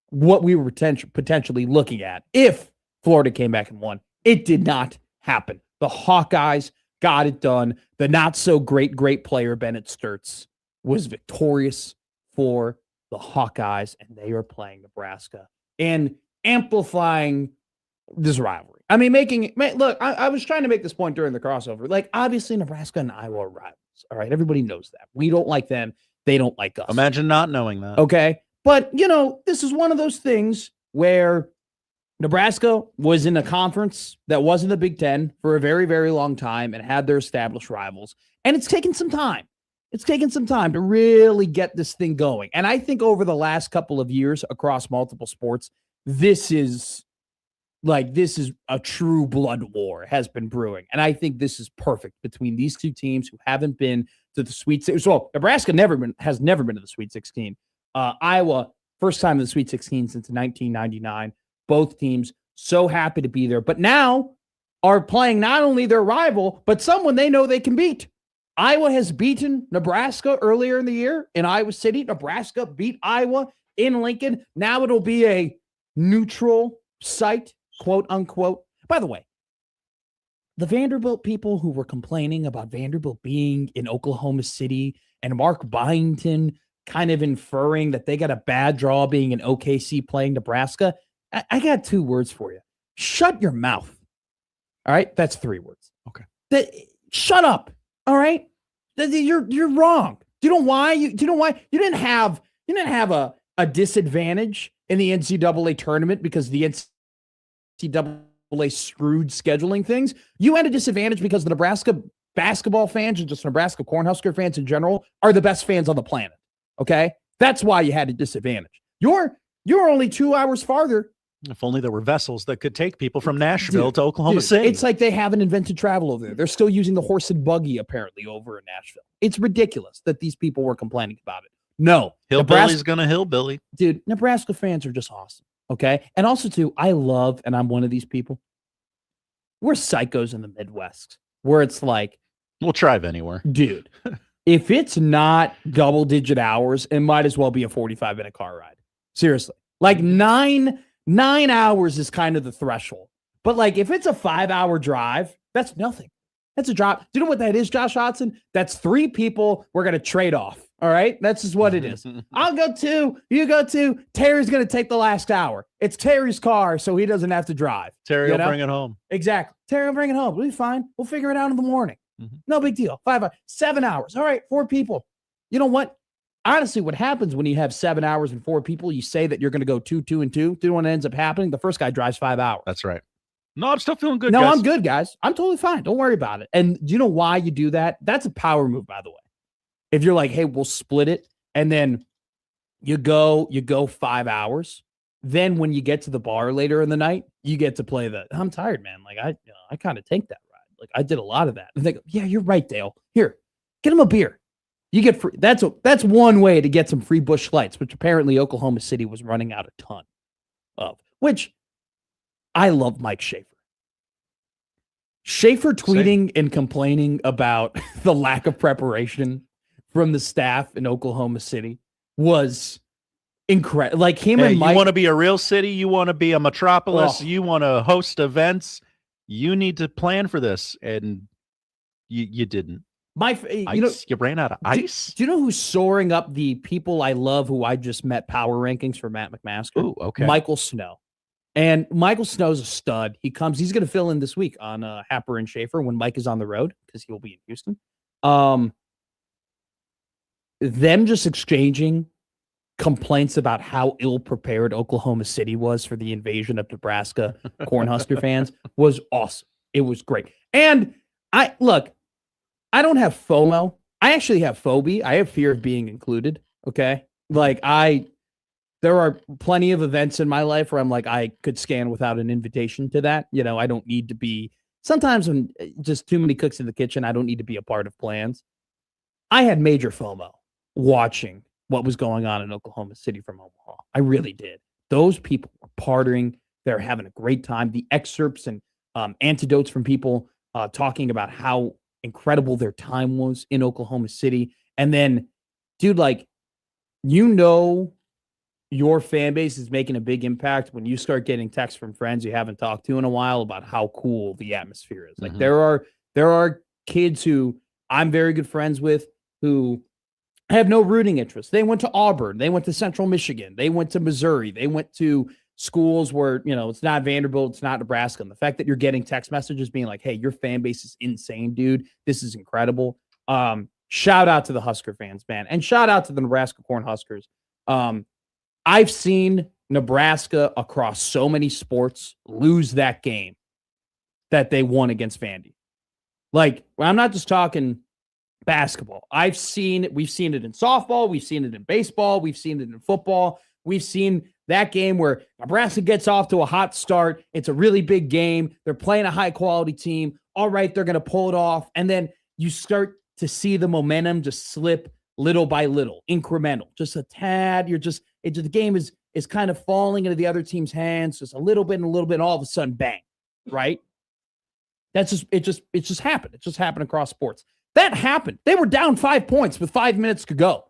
what we were potentially looking at if Florida came back and won. It did not happen. The Hawkeyes got it done. The not so great player Bennett Sturtz was victorious for the Hawkeyes, and they are playing Nebraska and amplifying this rivalry. I mean, look, I was trying to make this point during the crossover. Like, obviously, Nebraska and Iowa are rivals. All right. Everybody knows that. We don't like them. They don't like us. Imagine not knowing that. Okay. But, this is one of those things where Nebraska was in a conference that wasn't the Big Ten for a very, very long time and had their established rivals. And it's taken some time. It's taken some time to really get this thing going. And I think over the last couple of years across multiple sports, this is a true blood war has been brewing. And I think this is perfect between these two teams who haven't been to the Sweet 16. Well, Nebraska has never been to the Sweet 16. Iowa, first time in the Sweet 16 since 1999. Both teams so happy to be there, but now are playing not only their rival, but someone they know they can beat. Iowa has beaten Nebraska earlier in the year in Iowa City. Nebraska beat Iowa in Lincoln. Now it'll be a neutral site, quote unquote. By the way, the Vanderbilt people who were complaining about Vanderbilt being in Oklahoma City and Mark Byington kind of inferring that they got a bad draw being in OKC playing Nebraska. I got 2 words for you. Shut your mouth. All right? That's 3 words. Okay. Shut up. All right? You're wrong. Do you know why? You didn't have a disadvantage in the NCAA tournament because the NCAA screwed scheduling things. You had a disadvantage because the Nebraska basketball fans and just Nebraska Cornhusker fans in general are the best fans on the planet. Okay? That's why you had a disadvantage. You're only 2 hours farther. If only there were vessels that could take people from Nashville to Oklahoma City. It's like they haven't invented travel over there. They're still using the horse and buggy, apparently, over in Nashville. It's ridiculous that these people were complaining about it. No. Hillbilly's going to hillbilly. Dude, Nebraska fans are just awesome. Okay? And also, too, I love, and I'm one of these people, we're psychos in the Midwest, where it's like, we'll drive anywhere. Dude, if it's not double-digit hours, it might as well be a 45-minute car ride. Seriously. Like 9 hours is kind of the threshold. But like if it's a 5-hour drive, that's nothing. That's a drop. Do you know what that is, Josh Hodson? That's 3 people we're going to trade off. All right? That's just what it is. I'll go 2. You go 2. Terry's going to take the last hour. It's Terry's car, so he doesn't have to drive. Terry will bring it home. Exactly. Terry will bring it home. We'll be fine. We'll figure it out in the morning. No big deal. 5 hours. 7 hours. All right, 4 people. You know what? Honestly, what happens when you have 7 hours and 4 people, you say that you're going to go 2, 2, and 2. Do you know what ends up happening? The first guy drives 5 hours. That's right. No, I'm still feeling good, No, guys. I'm good, guys. I'm totally fine. Don't worry about it. And do you know why you do that? That's a power move, by the way. If you're like, hey, we'll split it, and then you go 5 hours. Then when you get to the bar later in the night, you get to play I'm tired, man. Like I kind of take that ride. Like I did a lot of that. And they go, yeah, you're right, Dale. Here, get him a beer. You get free. That's one way to get some free Busch Lights, which apparently Oklahoma City was running out a ton of. Which I love Mike Schaefer. Schaefer tweeting and complaining about the lack of preparation from the staff in Oklahoma City was incredible. Like him and Mike. You want to be a real city? You want to be a metropolis? You want to host events? You need to plan for this, and you didn't. You ran out of ice. Do you know who's soaring up the people I love who I just met power rankings for Matt McMaster? Oh, okay. Michael Snow. And Michael Snow's a stud. He's going to fill in this week on Happer and Schaefer when Mike is on the road because he'll be in Houston. Them just exchanging complaints about how ill-prepared Oklahoma City was for the invasion of Nebraska Cornhusker fans was awesome. It was great. And I don't have FOMO. I actually have phobia. I have fear of being included. Okay. Like there are plenty of events in my life where I'm like, I could scan without an invitation to that. You know, I don't need to be, sometimes when just too many cooks in the kitchen, I don't need to be a part of plans. I had major FOMO watching what was going on in Oklahoma City from Omaha. I really did. Those people were partying. They're having a great time. The excerpts and anecdotes from people talking about how incredible their time was in Oklahoma City. And then, dude, like, your fan base is making a big impact when you start getting texts from friends you haven't talked to in a while about how cool the atmosphere is. Like there are kids who I'm very good friends with who have no rooting interest. They went to Auburn. They went to Central Michigan. They went to Missouri. They went to schools where, it's not Vanderbilt, it's not Nebraska. And the fact that you're getting text messages being like, hey, your fan base is insane, dude. This is incredible. Shout out to the Husker fans, man. And shout out to the Nebraska Cornhuskers. I've seen Nebraska across so many sports lose that game that they won against Vandy. Like, I'm not just talking basketball. We've seen it in softball. We've seen it in baseball. We've seen it in football. We've seen that game where Nebraska gets off to a hot start. It's a really big game. They're playing a high-quality team. All right, they're going to pull it off. And then you start to see the momentum just slip little by little, incremental, just a tad. The game is kind of falling into the other team's hands, just a little bit, and all of a sudden, bang, right? It just happened. It just happened across sports. That happened. They were down 5 points with 5 minutes to go.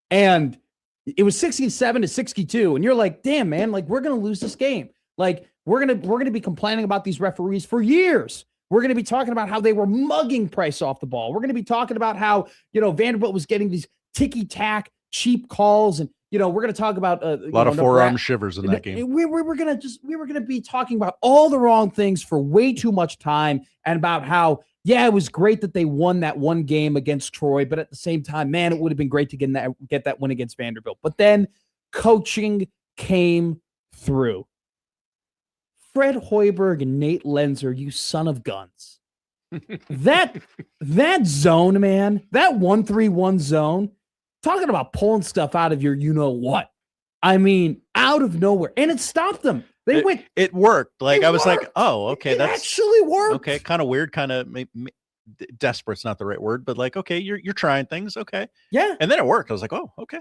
And it was 67-62. And you're like, damn, man, like we're going to lose this game. Like we're going to be complaining about these referees for years. We're going to be talking about how they were mugging Price off the ball. We're going to be talking about how, Vanderbilt was getting these ticky-tack, cheap calls. And, we're going to talk about a lot of forearm shivers in that game. We were going to be talking about all the wrong things for way too much time, and about how, it was great that they won that one game against Troy, but at the same time, man, it would have been great to get that win against Vanderbilt. But then coaching came through. Fred Hoiberg and Nate Lenzer, you son of guns. that zone, man, that 1-3-1 zone, talking about pulling stuff out of your what. I mean, out of nowhere. And it stopped them. It worked. Like, I was like, oh, okay. That actually worked. Okay, kind of weird, kind of desperate's not the right word, but like, okay, you're trying things. Okay. Yeah. And then it worked. I was like, oh, okay.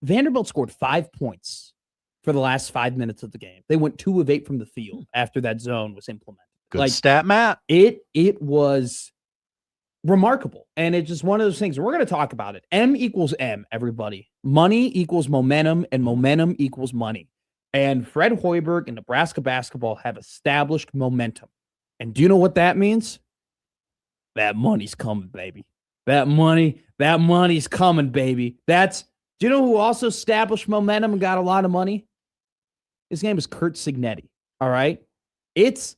Vanderbilt scored 5 points for the last 5 minutes of the game. They went 2 of 8 from the field after that zone was implemented. Good stat, Matt. It was remarkable. And it's just one of those things. We're going to talk about it. M equals M, everybody. Money equals momentum, and momentum equals money. And Fred Hoiberg and Nebraska basketball have established momentum. And do you know what that means? That money's coming, baby. That money's coming, baby. Do you know who also established momentum and got a lot of money? His name is Curt Cignetti. All right.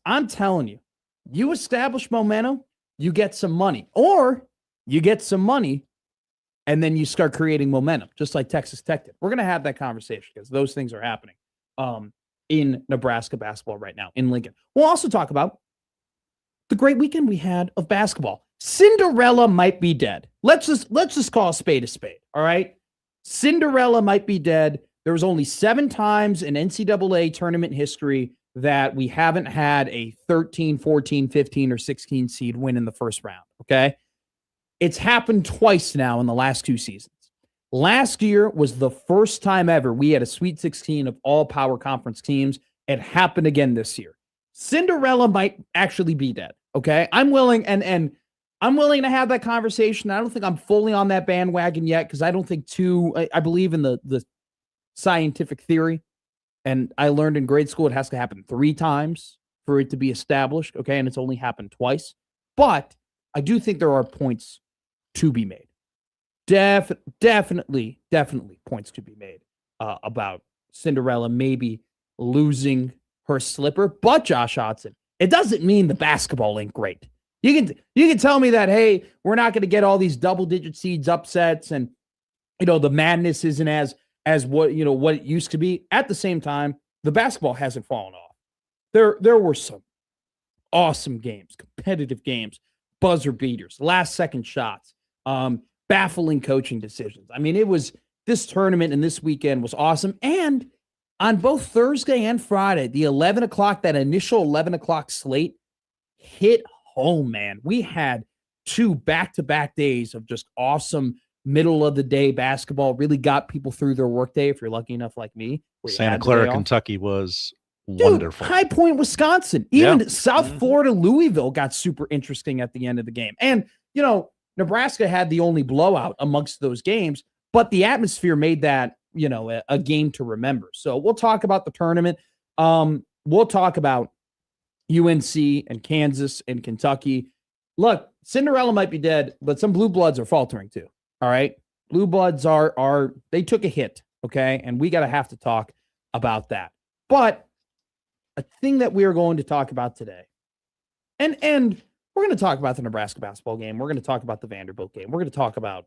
I'm telling you, you establish momentum, you get some money, or you get some money and then you start creating momentum, just like Texas Tech did. We're going to have that conversation because those things are happening in Nebraska basketball right now in Lincoln. We'll also talk about the great weekend we had of basketball. Cinderella might be dead. Let's just call a spade a spade. All right. Cinderella might be dead. There was only 7 times in NCAA tournament history that we haven't had a 13, 14, 15, or 16 seed win in the first round. Okay. It's happened twice now in the last 2 seasons. Last year was the first time ever we had a Sweet 16 of all power conference teams. It happened again this year. Cinderella might actually be dead. Okay. I'm willing and I'm willing to have that conversation. I don't think I'm fully on that bandwagon yet because I don't think I believe in the scientific theory. And I learned in grade school it has to happen 3 times for it to be established. Okay. And it's only happened twice. But I do think there are points to be made. Definitely points to be made about Cinderella maybe losing her slipper. But Josh Hodson, it doesn't mean the basketball ain't great. You can tell me that, hey, we're not going to get all these double-digit seeds upsets and, the madness isn't as what it used to be. At the same time, the basketball hasn't fallen off. There were some awesome games, competitive games, buzzer beaters, last-second shots, baffling coaching decisions. I mean, this tournament and this weekend was awesome. And on both Thursday and Friday, the 11 o'clock, that initial 11 o'clock slate hit home, man. We had 2 back-to-back days of just awesome middle-of-the-day basketball. Really got people through their workday, if you're lucky enough like me. Santa Clara, Kentucky was wonderful. High Point, Wisconsin. Even South Florida, Louisville got super interesting at the end of the game. And, Nebraska had the only blowout amongst those games, but the atmosphere made that, a game to remember. So we'll talk about the tournament. We'll talk about UNC and Kansas and Kentucky. Look, Cinderella might be dead, but some blue bloods are faltering too. All right. Blue bloods they took a hit. Okay. And we have to talk about that. But a thing that we are going to talk about today, and we're going to talk about the Nebraska basketball game. We're going to talk about the Vanderbilt game. We're going to talk about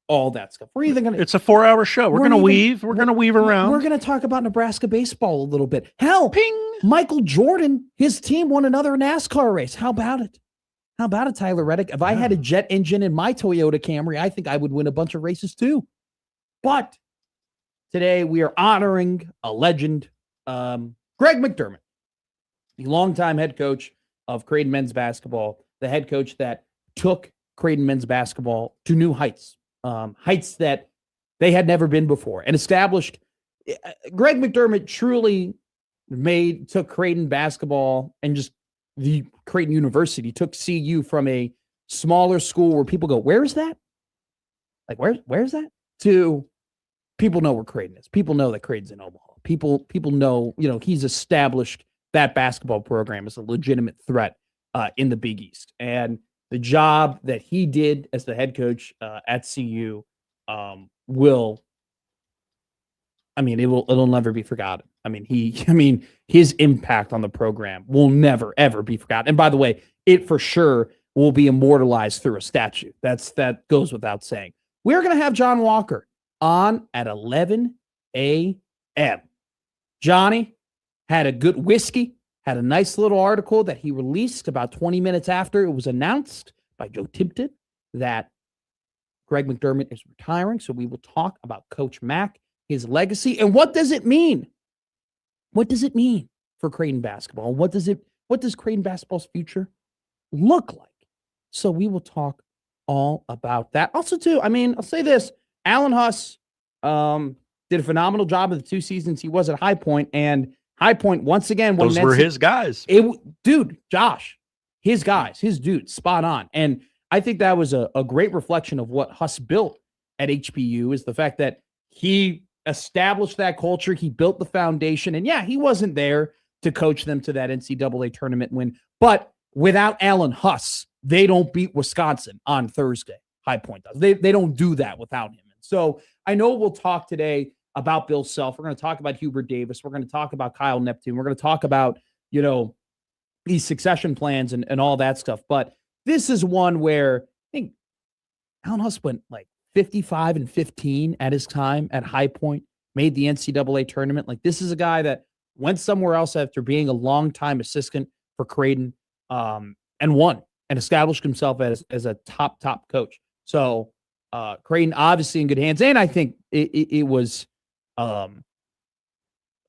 all that stuff. It's a 4-hour show. We're going to weave around. We're going to talk about Nebraska baseball a little bit. Hell, Michael Jordan, his team won another NASCAR race. How about it? How about it, Tyler Reddick? If I had a jet engine in my Toyota Camry, I think I would win a bunch of races too. But today we are honoring a legend, Greg McDermott, the longtime head coach of Creighton men's basketball, the head coach that took Creighton men's basketball to new heights, heights that they had never been before, and established. Greg McDermott truly took Creighton basketball and just the Creighton University, took CU from a smaller school where people go, where is that? Like, where's that? To people know where Creighton is. People know that Creighton's in Omaha. People know, he's established that basketball program as a legitimate threat in the Big East. And the job that he did as the head coach at CU it'll never be forgotten. His impact on the program will never, ever be forgotten. And by the way, it for sure will be immortalized through a statue. That goes without saying. We're going to have John Walker on at 11 a.m. Johnny had a good whiskey, had a nice little article that he released about 20 minutes after it was announced by Joe Tipton that Greg McDermott is retiring. So we will talk about Coach Mack, his legacy, and what does it mean? What does it mean for Creighton basketball? What does Creighton basketball's future look like? So we will talk all about that. Also, too, I'll say this. Alan Huss did a phenomenal job of the 2 seasons he was at High Point, and High Point, once again, those were his guys. Josh, his guys, his dudes, spot on. And I think that was a great reflection of what Huss built at HBU, is the fact that he established that culture. He built the foundation. And yeah, he wasn't there to coach them to that NCAA tournament win. But without Alan Huss, they don't beat Wisconsin on Thursday. High Point does. They don't do that without him. And so I know we'll talk today about Bill Self. We're going to talk about Hubert Davis. We're going to talk about Kyle Neptune. We're going to talk about, these succession plans and all that stuff. But this is one where I think Alan Huss went like 55-15 at his time at High Point, made the NCAA tournament. Like, this is a guy that went somewhere else after being a longtime assistant for Creighton and won and established himself as a top coach. So Creighton obviously in good hands. And I think it was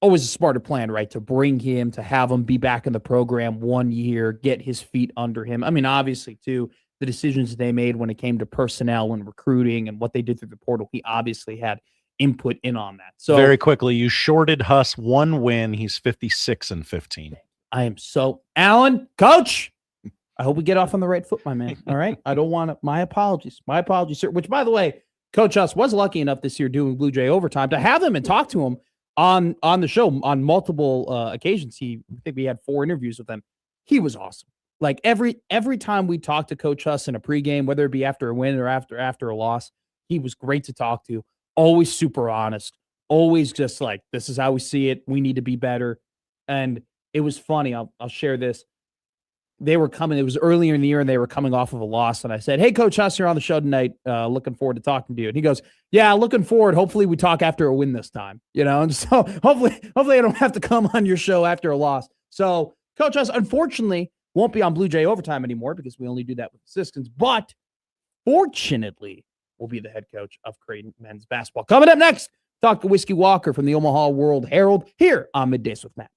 always a smarter plan, right? To bring him, to have him be back in the program 1 year, get his feet under him. Obviously, too, the decisions they made when it came to personnel and recruiting and what they did through the portal, he obviously had input in on that. So very quickly, you shorted Huss 1 win. He's 56-15. I am so Alan, coach. I hope we get off on the right foot, my man. All right. I don't want to. My apologies, sir. Which, by the way, Coach Huss was lucky enough this year doing Blue Jay overtime to have him and talk to him on the show on multiple occasions. I think we had 4 interviews with him. He was awesome. Like every time we talked to Coach Huss in a pregame, whether it be after a win or after a loss, he was great to talk to. Always super honest. Always just like, this is how we see it. We need to be better. And it was funny. I'll share this. They were coming. It was earlier in the year, and they were coming off of a loss. And I said, "Hey, Coach Huss, you're on the show tonight. Looking forward to talking to you." And he goes, "Yeah, looking forward. Hopefully, we talk after a win this time. And so hopefully, I don't have to come on your show after a loss." So, Coach Huss, unfortunately, won't be on Blue Jay overtime anymore because we only do that with assistants. But fortunately, will be the head coach of Creighton men's basketball. Coming up next, talk to Whiskey Walker from the Omaha World Herald here on Middays with Matt.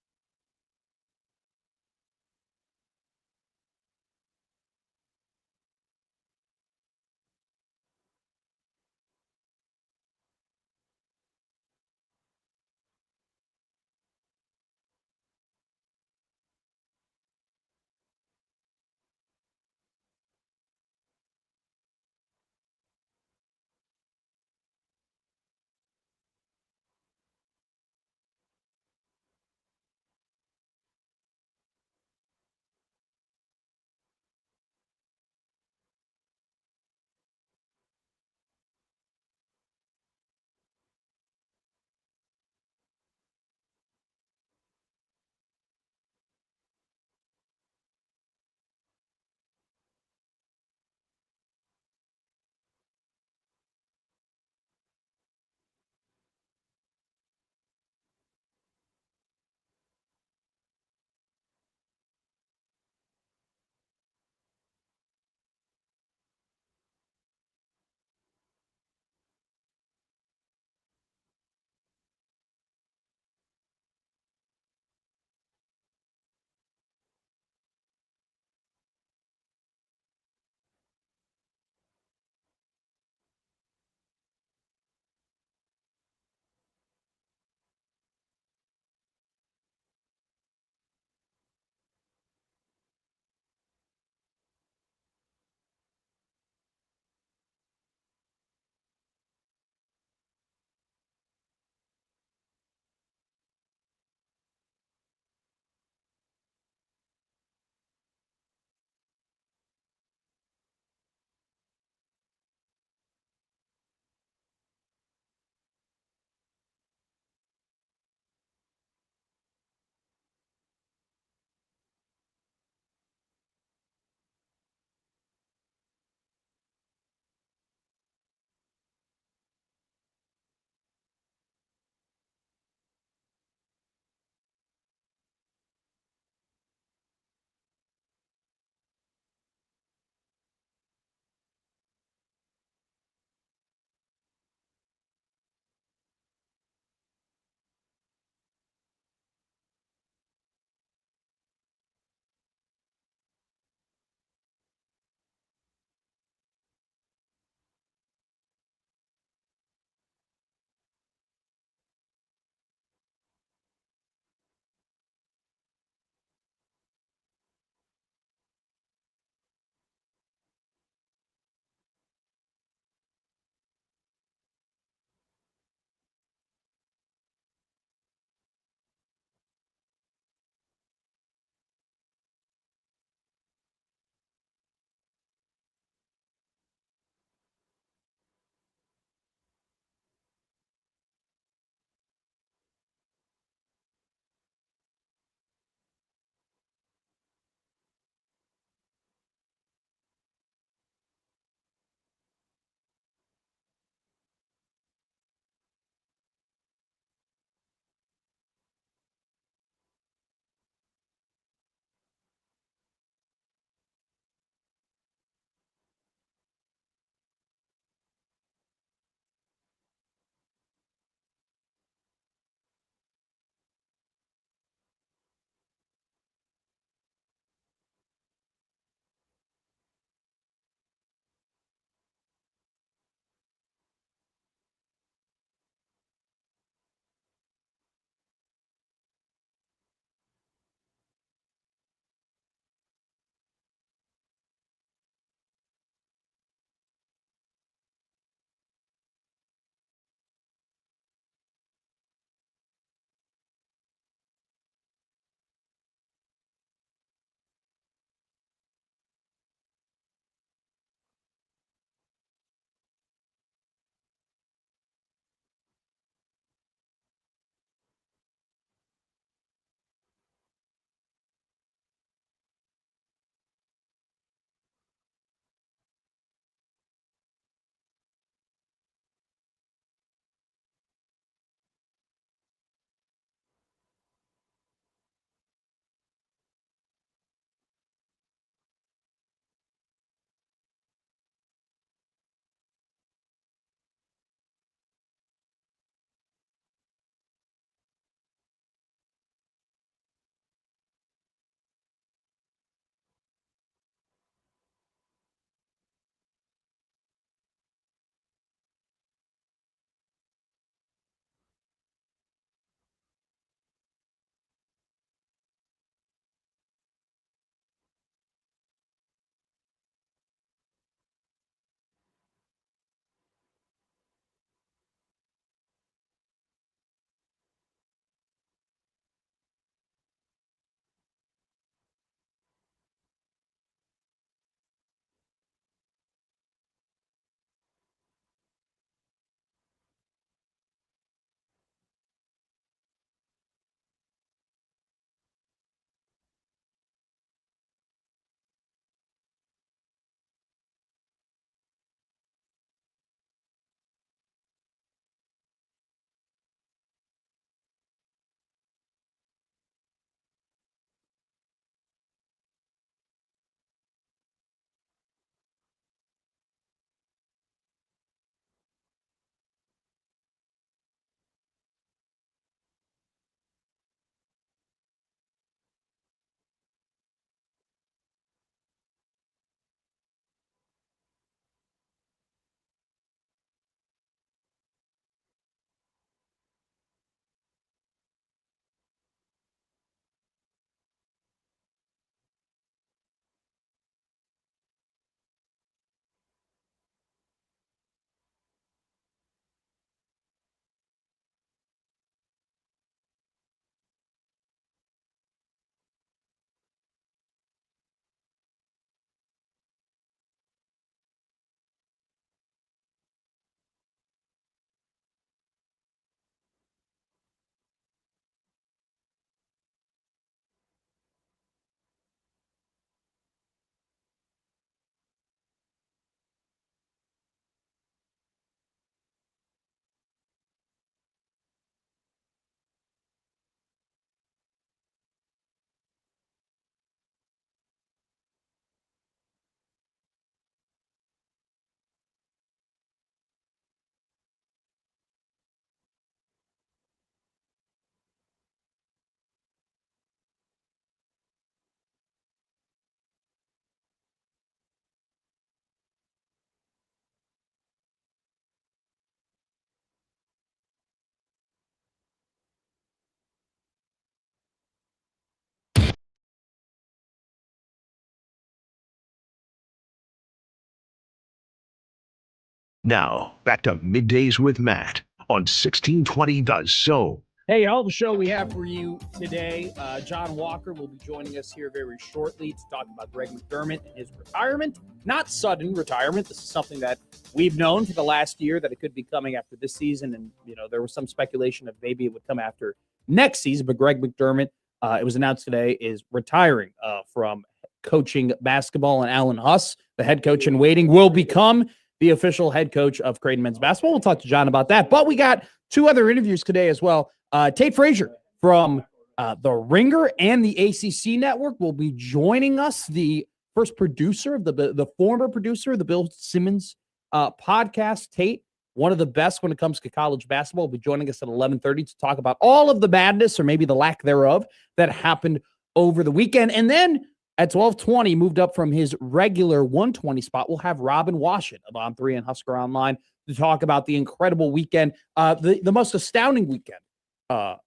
Now, back to Middays with Matt on 1620 The Zone. Hey, all the show we have for you today. John Walker will be joining us here very shortly to talk about Greg McDermott and his retirement. Not sudden retirement. This is something that we've known for the last year that it could be coming after this season. And, there was some speculation that maybe it would come after next season. But Greg McDermott, it was announced today, is retiring from coaching basketball. And Alan Huss, the head coach in waiting, will become the official head coach of Creighton men's basketball. We'll talk to John about that. But we got two other interviews today as well. Tate Frazier from The Ringer and the ACC Network will be joining us. The first producer of the former producer of the Bill Simmons podcast. Tate, one of the best when it comes to college basketball, will be joining us at 11:30 to talk about all of the madness, or maybe the lack thereof, that happened over the weekend. And then at 12:20, moved up from his regular 1:20 spot, we'll have Robin Washut of On 3 and Husker Online to talk about the incredible weekend, the most astounding weekend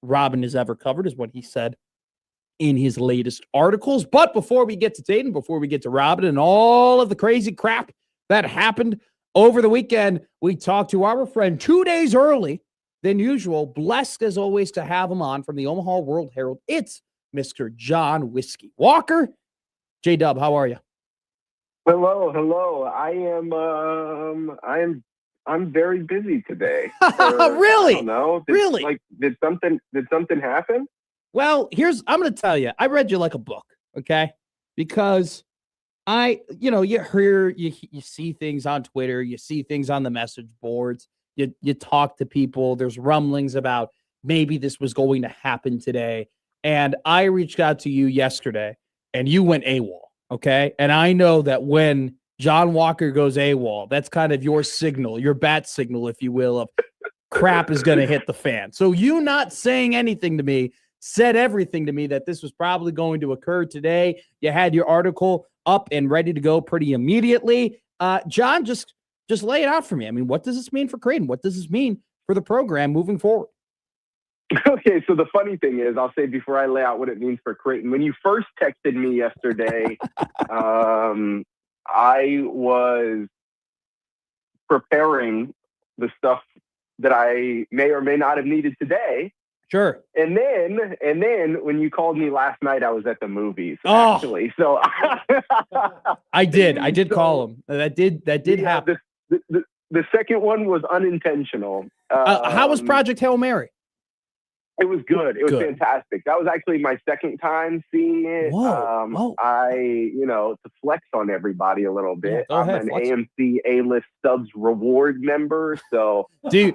Robin has ever covered, is what he said in his latest articles. But before we get to Tate and before we get to Robin and all of the crazy crap that happened over the weekend, we talked to our friend 2 days early than usual. Blessed as always to have him on from the Omaha World Herald. It's Mr. John Whiskey Walker. J-Dub, how are you? Hello. I'm very busy today. Really? I don't know. Really? Did something happen? Well, I'm going to tell you. I read you like a book, okay? Because you see things on Twitter, you see things on the message boards, you talk to people. There's rumblings about maybe this was going to happen today. And I reached out to you yesterday, and you went AWOL, okay? And I know that when John Walker goes AWOL, that's kind of your signal, your bat signal, if you will, of crap is going to hit the fan. So you not saying anything to me said everything to me that this was probably going to occur today. You had your article up and ready to go pretty immediately. John, just lay it out for me. I mean, what does this mean for Creighton? What does this mean for the program moving forward? Okay, so the funny thing is, I'll say before I lay out what it means for Creighton, when you first texted me yesterday, I was preparing the stuff that I may or may not have needed today. Sure. And then when you called me last night, I was at the movies, actually. So I did call him. That did happen. The second one was unintentional. How was Project Hail Mary? It was good. It was fantastic. That was actually my second time seeing it. Whoa. To flex on everybody a little bit. Yeah, I'm an AMC A-list subs reward member. So do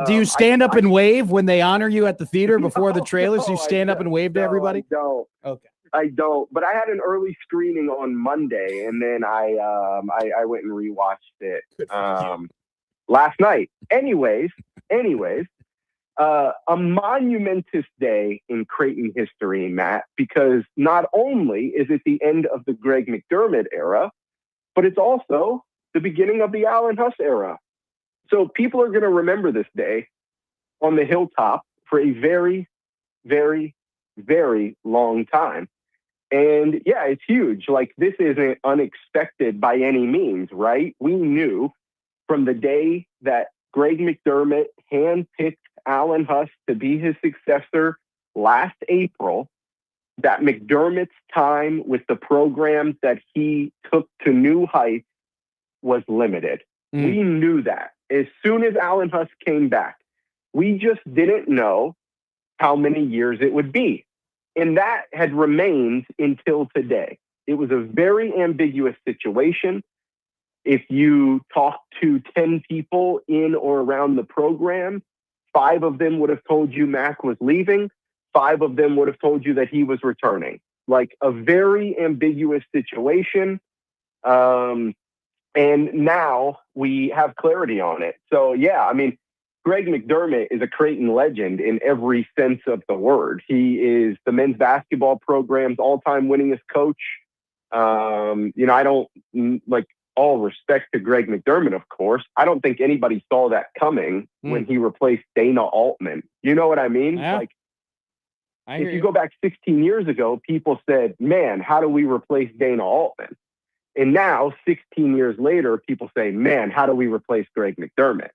you stand up and wave when they honor you at the theater before the trailers? Do you stand up and wave to everybody? I don't. Okay. I don't. But I had an early screening on Monday, and then I went and rewatched it last night. Anyways. A monumentous day in Creighton history, Matt, because not only is it the end of the Greg McDermott era, but it's also the beginning of the Alan Huss era. So people are going to remember this day on the hilltop for a very, very, very long time. And yeah, it's huge. Like, this isn't unexpected by any means, right? We knew from the day that Greg McDermott handpicked Alan Huss to be his successor last April that McDermott's time with the programs that he took to new heights was limited. We knew that as soon as Alan Huss came back. We just didn't know how many years it would be. And that had remained until today. It was a very ambiguous situation. If you talk to 10 people in or around the program, 5 of them would have told you Mac was leaving. 5 of them would have told you that he was returning. Like, a very ambiguous situation. And now we have clarity on it. So, yeah, I mean, Greg McDermott is a Creighton legend in every sense of the word. He is the men's basketball program's all-time winningest coach. I don't, all respect to Greg McDermott, of course. I don't think anybody saw that coming when he replaced Dana Altman. You know what I mean? Yeah. If you go back 16 years ago, people said, man, how do we replace Dana Altman? And now, 16 years later, people say, man, how do we replace Greg McDermott?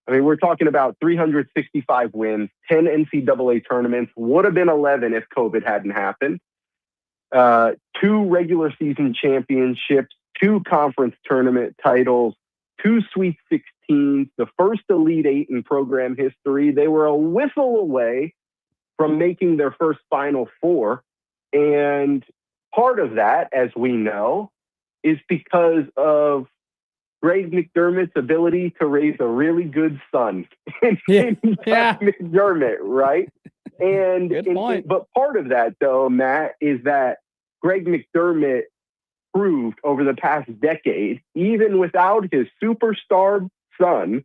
I mean, we're talking about 365 wins, 10 NCAA tournaments, would have been 11 if COVID hadn't happened, 2 regular season championships, 2 conference tournament titles, 2 Sweet 16s, the first Elite 8 in program history. They were a whistle away from making their first Final Four. And part of that, as we know, is because of Greg McDermott's ability to raise a really good son in McDermott, right? And, but part of that, though, Matt, is that Greg McDermott proved over the past decade, even without his superstar son,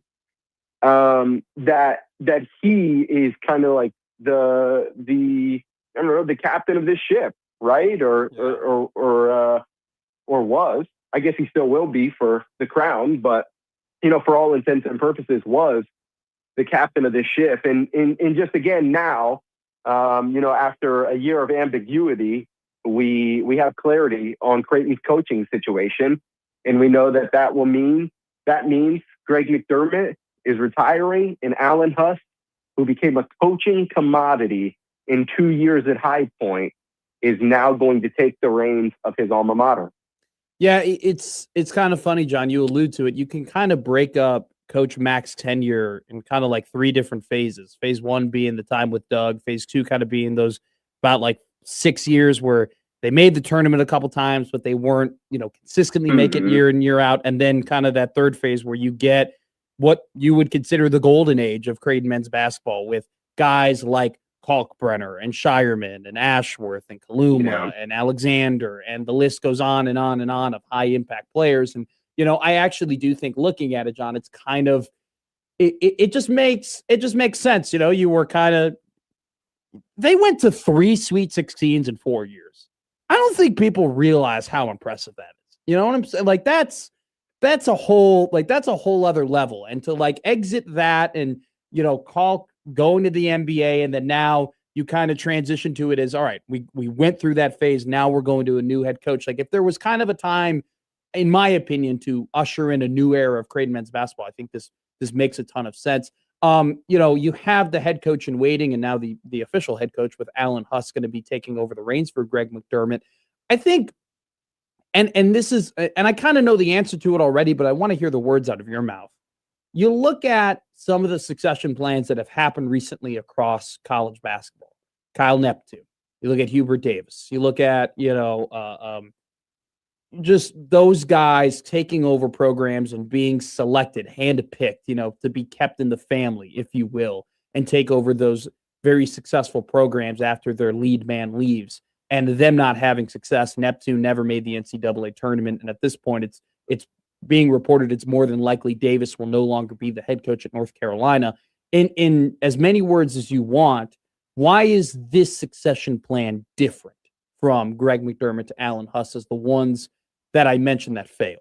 that he is kind of like the I don't know, the captain of this ship, right? Or was. I guess he still will be for the crown, but for all intents and purposes, was the captain of this ship. And just again now, after a year of ambiguity, we have clarity on Creighton's coaching situation, and we know that means Greg McDermott is retiring, and Alan Huss, who became a coaching commodity in 2 years at High Point, is now going to take the reins of his alma mater. Yeah, it's kind of funny, John. You allude to it. You can kind of break up Coach Mac's tenure in kind of like 3 different phases. Phase 1 being the time with Doug. Phase 2 kind of being those about like 6 years where they made the tournament a couple times, but they weren't, consistently make it year in, year out. And then kind of that third phase where you get what you would consider the golden age of Creighton men's basketball with guys like Kalkbrenner and Shireman and Ashworth and Kaluma and Alexander, and the list goes on and on and on of high impact players. And, I actually do think, looking at it, John, it's kind of, it just makes sense. You were kind of, they went to 3 Sweet 16s in 4 years. I don't think people realize how impressive that is. You know what I'm saying? Like that's a whole other level. And to like exit that and, call going to the NBA, and then now you kind of transition to it as, all right, we went through that phase. Now we're going to a new head coach. Like if there was kind of a time, in my opinion, to usher in a new era of Creighton men's basketball, I think this makes a ton of sense. You have the head coach in waiting, and now the official head coach with Alan Huss going to be taking over the reins for Greg McDermott. I think, and this is, and I kind of know the answer to it already, but I want to hear the words out of your mouth. You look at some of the succession plans that have happened recently across college basketball. Kyle Neptune. You look at Hubert Davis. You look at, just those guys taking over programs and being selected, handpicked, to be kept in the family, if you will, and take over those very successful programs after their lead man leaves, and them not having success. Neptune never made the NCAA tournament, and at this point, it's being reported it's more than likely Davis will no longer be the head coach at North Carolina. In as many words as you want, why is this succession plan different from Greg McDermott to Alan Huss as the ones that I mentioned that failed?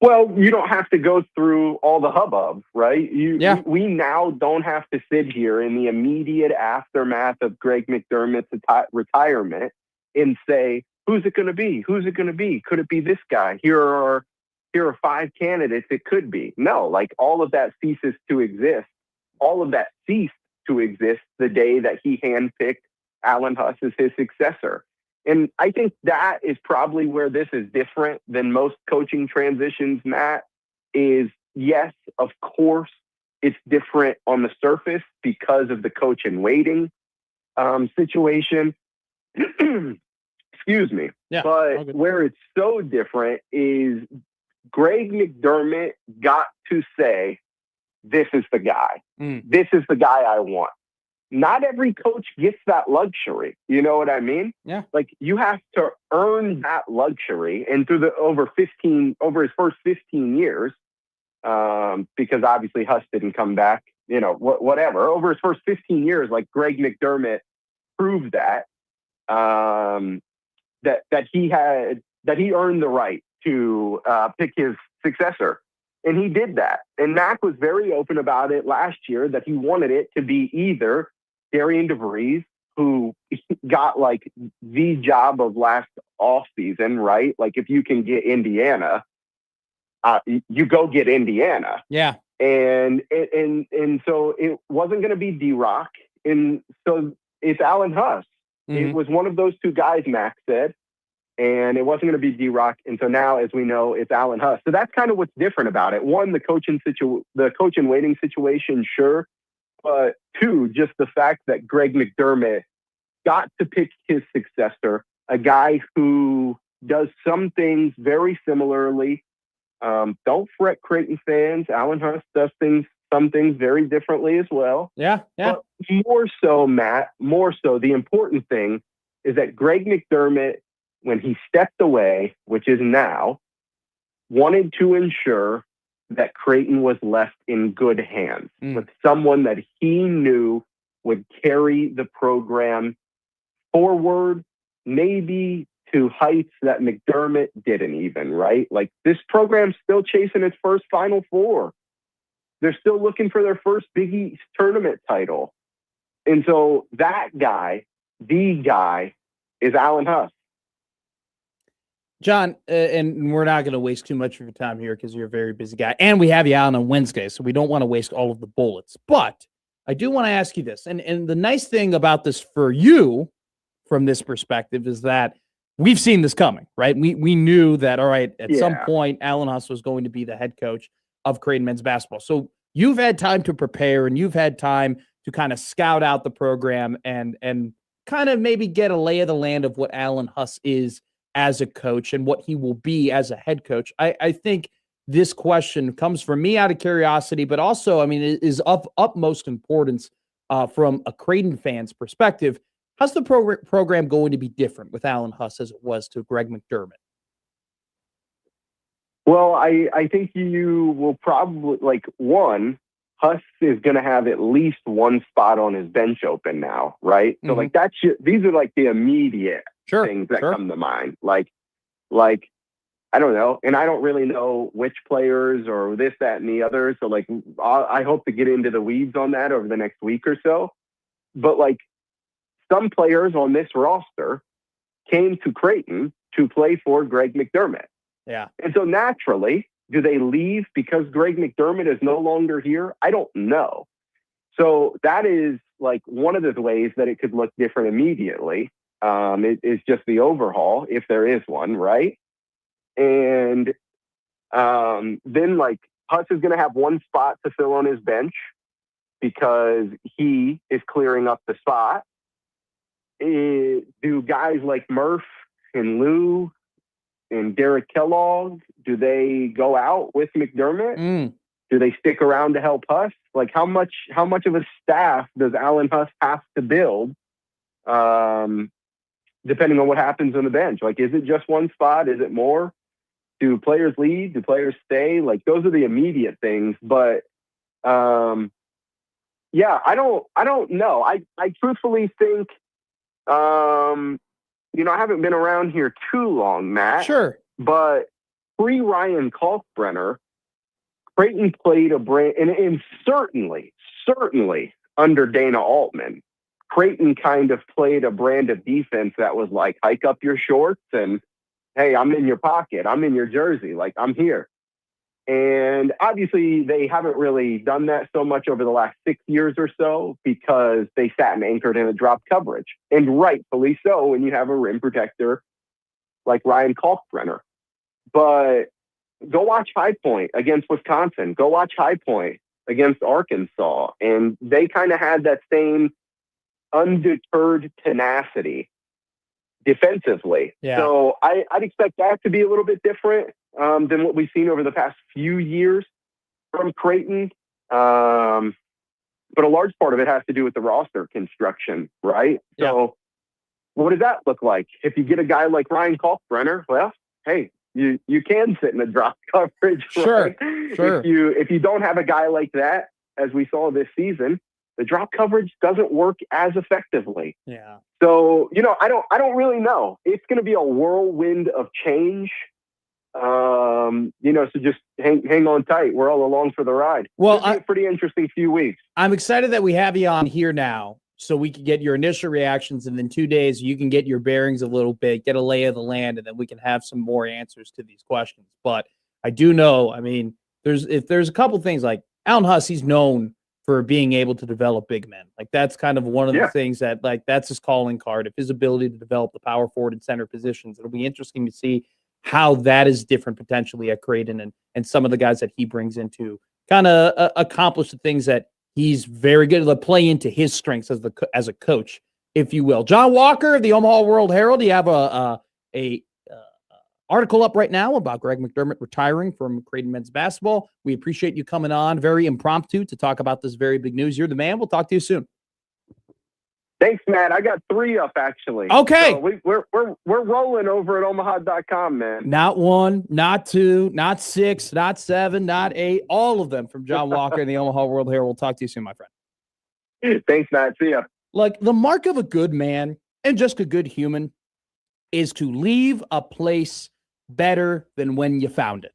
Well, you don't have to go through all the hubbub, right? We now don't have to sit here in the immediate aftermath of Greg McDermott's retirement and say, who's it going to be? Who's it going to be? Could it be this guy? Here are 5 candidates it could be. No, like all of that ceases to exist. All of that ceased to exist the day that he handpicked Alan Huss as his successor. And I think that is probably where this is different than most coaching transitions, Matt, is yes, of course, it's different on the surface because of the coach in waiting situation. Excuse me. Yeah, but where it's so different is Greg McDermott got to say, this is the guy. This is the guy I want. Not every coach gets that luxury. You know what I mean? Yeah. Like you have to earn that luxury. And through over his first 15 years, because obviously Huss didn't come back, whatever. Over his first 15 years, like Greg McDermott proved that he earned the right to pick his successor. And he did that. And Mac was very open about it last year that he wanted it to be either Darian DeVries who got like the job of last off season, right? Like if you can get Indiana, you go get Indiana. Yeah. And so it wasn't going to be D-Rock. And so it's Alan Huss. It was one of those two guys, Max said, and it wasn't going to be D-Rock. And so now, as we know, it's Alan Huss. So that's kind of what's different about it. One, the coach and waiting situation, sure. But two, just the fact that Greg McDermott got to pick his successor, a guy who does some things very similarly. Don't fret, Creighton fans. Alan Huss does some things very differently as well. Yeah. But more so, Matt, the important thing is that Greg McDermott, when he stepped away, which is now, wanted to ensure that Creighton was left in good hands with someone that he knew would carry the program forward, maybe to heights that McDermott didn't even, right? Like this program's still chasing its first Final Four. They're still looking for their first Big East tournament title. And so that guy, the guy, is Alan Huss. John, and we're not going to waste too much of your time here because you're a very busy guy. And we have you out on Wednesday, so we don't want to waste all of the bullets. But I do want to ask you this. And the nice thing about this for you from this perspective is that we've seen this coming, right? We knew that, all right, at some point, Alan Huss was going to be the head coach of Creighton men's basketball. So you've had time to prepare and you've had time to kind of scout out the program and kind of maybe get a lay of the land of what Alan Huss is as a coach and what he will be as a head coach. I think this question comes from me out of curiosity, but also, I mean, it is of utmost importance from a Creighton fan's perspective. How's the program going to be different with Alan Huss as it was to Greg McDermott? Well, I think you will probably, Huss is going to have at least one spot on his bench open now, right? So, these are like the immediate things that come to mind. Like, I don't know, and I don't really know which players or this, that, and the other. So, I hope to get into the weeds on that over the next week or so. But, some players on this roster came to Creighton to play for Greg McDermott. Yeah. And so naturally, do they leave because Greg McDermott is no longer here? I don't know. So that is one of the ways that it could look different immediately. It is just the overhaul, if there is one, right? And then Huss is going to have one spot to fill on his bench because he is clearing up the spot. Do guys like Murph and Lou and Derek Kellogg, do they go out with McDermott? Do they stick around to help Huss? How much of a staff does Alan Huss have to build? Depending on what happens on the bench. Is it just one spot? Is it more? Do players leave? Do players stay? Those are the immediate things. But I don't know. I truthfully think I haven't been around here too long, Matt. Sure. But pre-Ryan Kalkbrenner, Creighton played a brand, and certainly under Dana Altman, Creighton kind of played a brand of defense that was hike up your shorts and, hey, I'm in your pocket. I'm in your jersey. I'm here. And obviously they haven't really done that so much over the last 6 years or so because they sat and anchored in a drop coverage. And rightfully so when you have a rim protector like Ryan Kalkbrenner. But go watch High Point against Wisconsin. Go watch High Point against Arkansas. And they kind of had that same undeterred tenacity defensively. Yeah. So I'd expect that to be a little bit different than what we've seen over the past few years from Creighton. But a large part of it has to do with the roster construction, right? Yeah. So what does that look like? If you get a guy like Ryan Kalkbrenner, well, hey, you can sit in the drop coverage. Sure. Right? Sure. If you don't have a guy like that, as we saw this season, the drop coverage doesn't work as effectively. Yeah. So, I don't really know. It's going to be a whirlwind of change. So just hang on tight. We're all along for the ride. Well, It's a pretty interesting few weeks. I'm excited that we have you on here now so we can get your initial reactions, and then 2 days you can get your bearings a little bit, get a lay of the land, and then we can have some more answers to these questions. But I do know, I mean, there's a couple things like Alan Huss, he's known for being able to develop big men. Like that's kind of one of the things that like that's his calling card, of his ability to develop the power forward and center positions. It'll be interesting to see how that is different potentially at Creighton and some of the guys that he brings into kind of accomplish the things that he's very good at, play into his strengths as a coach, if you will. John Walker of the Omaha World Herald, you have a article up right now about Greg McDermott retiring from Creighton men's basketball. We appreciate you coming on, very impromptu, to talk about this very big news. You're the man. We'll talk to you soon. Thanks, Matt. I got 3 up, actually. Okay. So we're rolling over at omaha.com, man. Not 1, not 2, not 6, not 7, not 8. All of them from John Walker and the Omaha World Herald. We'll talk to you soon, my friend. Thanks, Matt. See ya. Like, the mark of a good man and just a good human is to leave a place better than when you found it.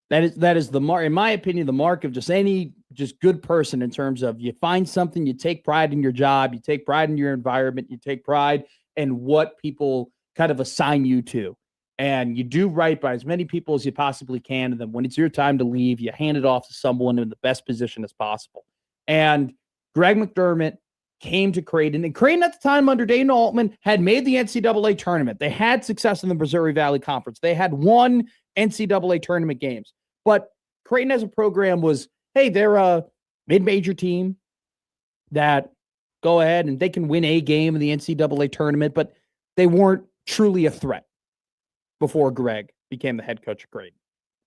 That is the mark, in my opinion, the mark of just any good person, in terms of you find something, you take pride in your job, you take pride in your environment, you take pride in what people kind of assign you to, and you do right by as many people as you possibly can. And then when it's your time to leave, you hand it off to someone in the best position as possible. And Greg McDermott came to Creighton, and Creighton at the time under Dana Altman had made the NCAA tournament. They had success in the Missouri Valley Conference. They had won NCAA tournament games. But Creighton as a program was, hey, they're a mid-major team that go ahead and they can win a game in the NCAA tournament, but they weren't truly a threat before Greg became the head coach of Creighton.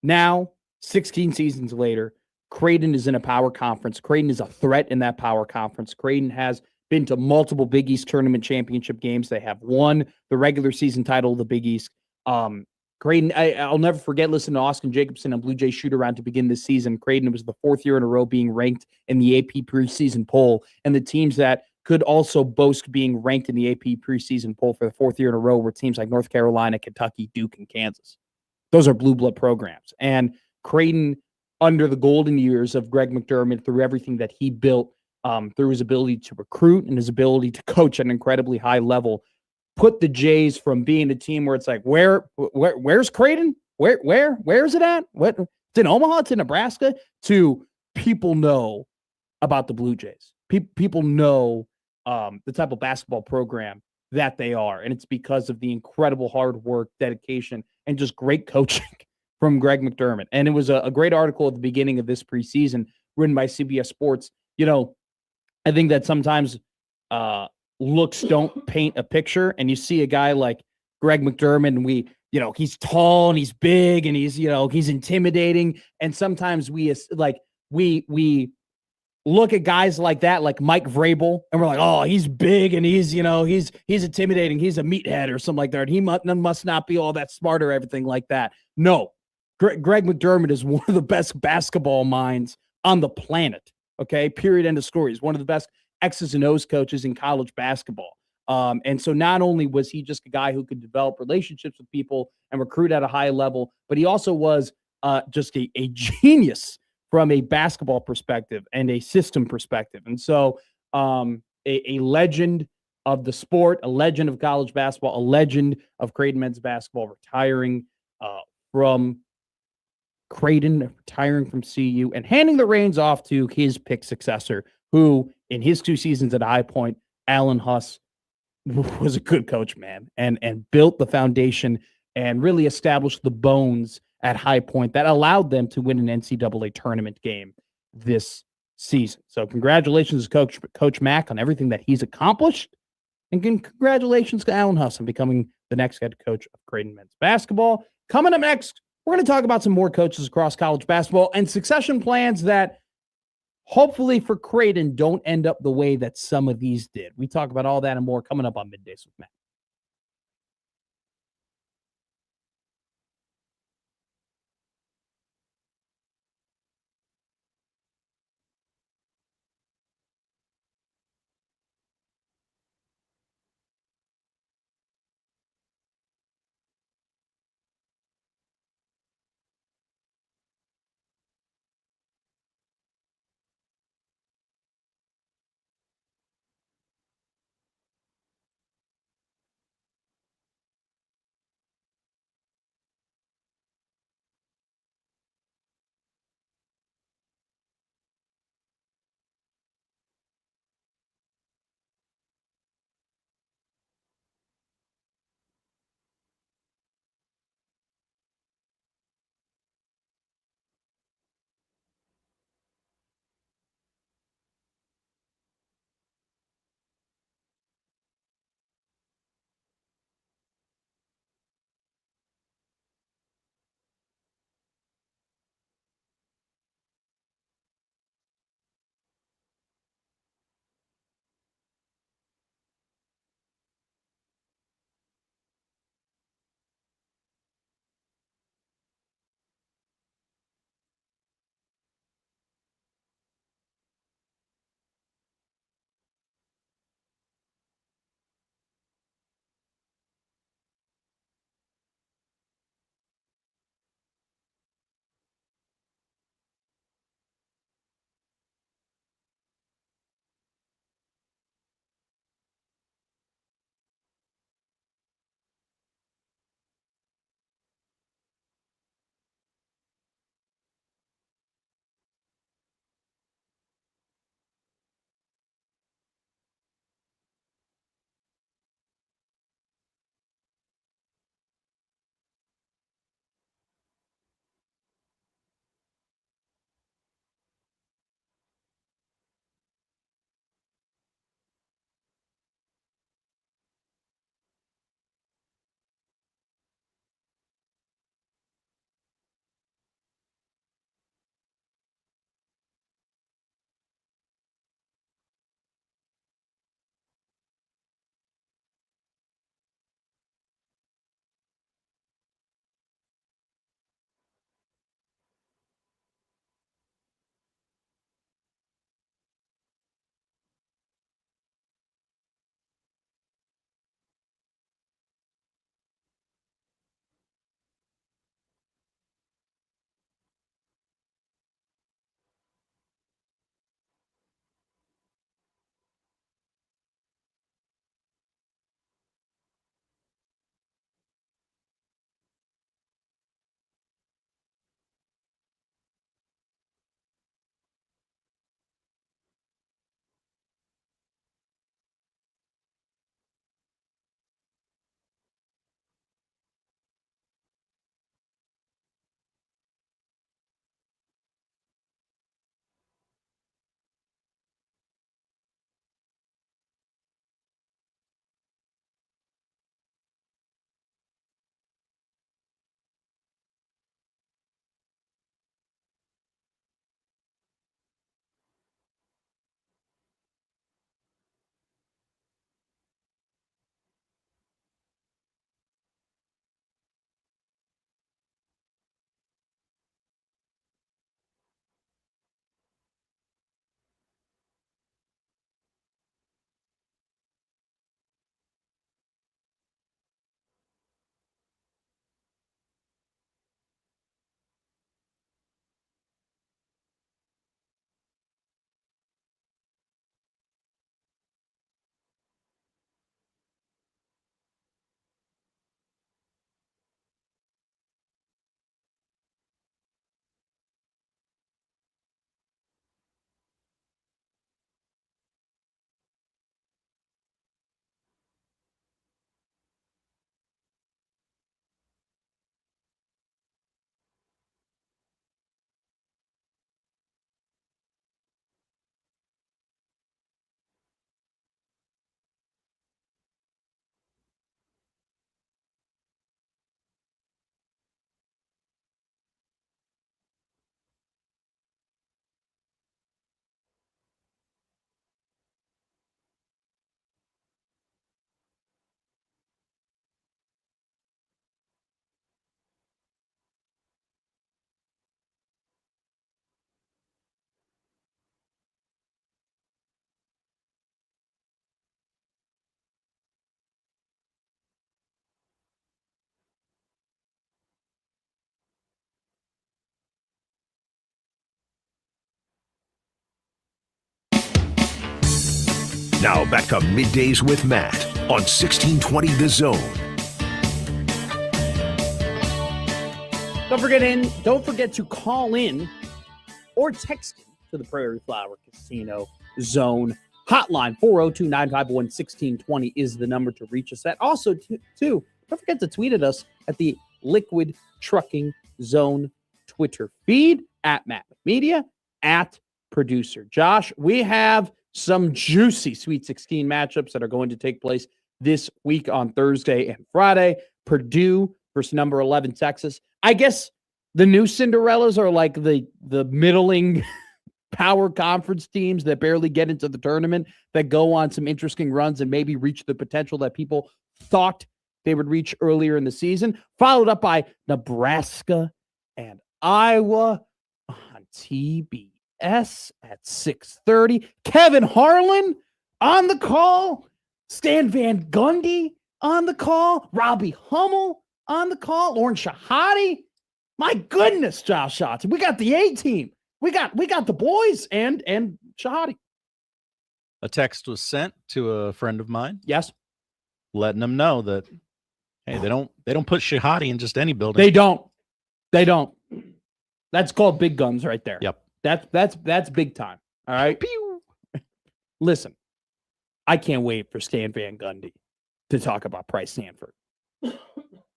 Now, 16 seasons later, Creighton is in a power conference. Creighton is a threat in that power conference. Creighton has been to multiple Big East tournament championship games. They have won the regular season title of the Big East. Creighton, I'll never forget listening to Austin Jacobson on Blue Jay Shoot Around to begin this season. Creighton was the 4th year in a row being ranked in the AP preseason poll, and the teams that could also boast being ranked in the AP preseason poll for the 4th year in a row were teams like North Carolina, Kentucky, Duke, and Kansas. Those are blue blood programs. And Creighton, under the golden years of Greg McDermott, through everything that he built, through his ability to recruit and his ability to coach at an incredibly high level, put the Jays from being a team where it's like, where's Creighton? Where is it at? It's in Omaha, it's in Nebraska, to people know about the Blue Jays. People know the type of basketball program that they are. And it's because of the incredible hard work, dedication, and just great coaching from Greg McDermott. And it was a great article at the beginning of this preseason written by CBS Sports. You know, I think that sometimes looks don't paint a picture, and you see a guy like Greg McDermott, and he's tall and he's big and he's intimidating. And sometimes we look at guys like that, like Mike Vrabel, and we're like, oh, he's big and he's intimidating. He's a meathead or something like that. He must not be all that smart or everything like that. No, Greg McDermott is one of the best basketball minds on the planet. Okay, period, end of story. He's one of the best X's and O's coaches in college basketball. And so not only was he just a guy who could develop relationships with people and recruit at a high level, but he also was just a genius from a basketball perspective and a system perspective. And so a legend of the sport, a legend of college basketball, a legend of Creighton men's basketball, retiring from Creighton, retiring from CU, and handing the reins off to his pick successor, who in his 2 seasons at High Point, Alan Huss, was a good coach, man, and built the foundation and really established the bones at High Point that allowed them to win an NCAA tournament game this season. So congratulations to Coach Mack on everything that he's accomplished, and congratulations to Alan Huss on becoming the next head coach of Creighton men's basketball. Coming up next, we're going to talk about some more coaches across college basketball and succession plans that hopefully for Creighton don't end up the way that some of these did. We talk about all that and more coming up on Middays with Matt. Now back to Middays with Matt on 1620 The Zone. Don't forget to call in or text in to the Prairie Flower Casino Zone hotline. 402-951-1620 is the number to reach us at. Also, don't forget to tweet at us at the Liquid Trucking Zone Twitter feed, at Matt Media, at Producer Josh. We have some juicy Sweet 16 matchups that are going to take place this week on Thursday and Friday. Purdue versus number 11 Texas. I guess the new Cinderellas are like the middling power conference teams that barely get into the tournament, that go on some interesting runs and maybe reach the potential that people thought they would reach earlier in the season, followed up by Nebraska and Iowa on TBS at 6:30. Kevin Harlan on the call. Stan Van Gundy on the call. Robbie Hummel on the call. Lauren Shahadi. My goodness, Josh Schatz. We got the A-team. We got the boys and Shahadi. A text was sent to a friend of mine. Yes. Letting them know that, hey, they don't put Shahadi in just any building. They don't. That's called big guns right there. Yep. That's big time. All right. Pew. Listen, I can't wait for Stan Van Gundy to talk about Price Sanford.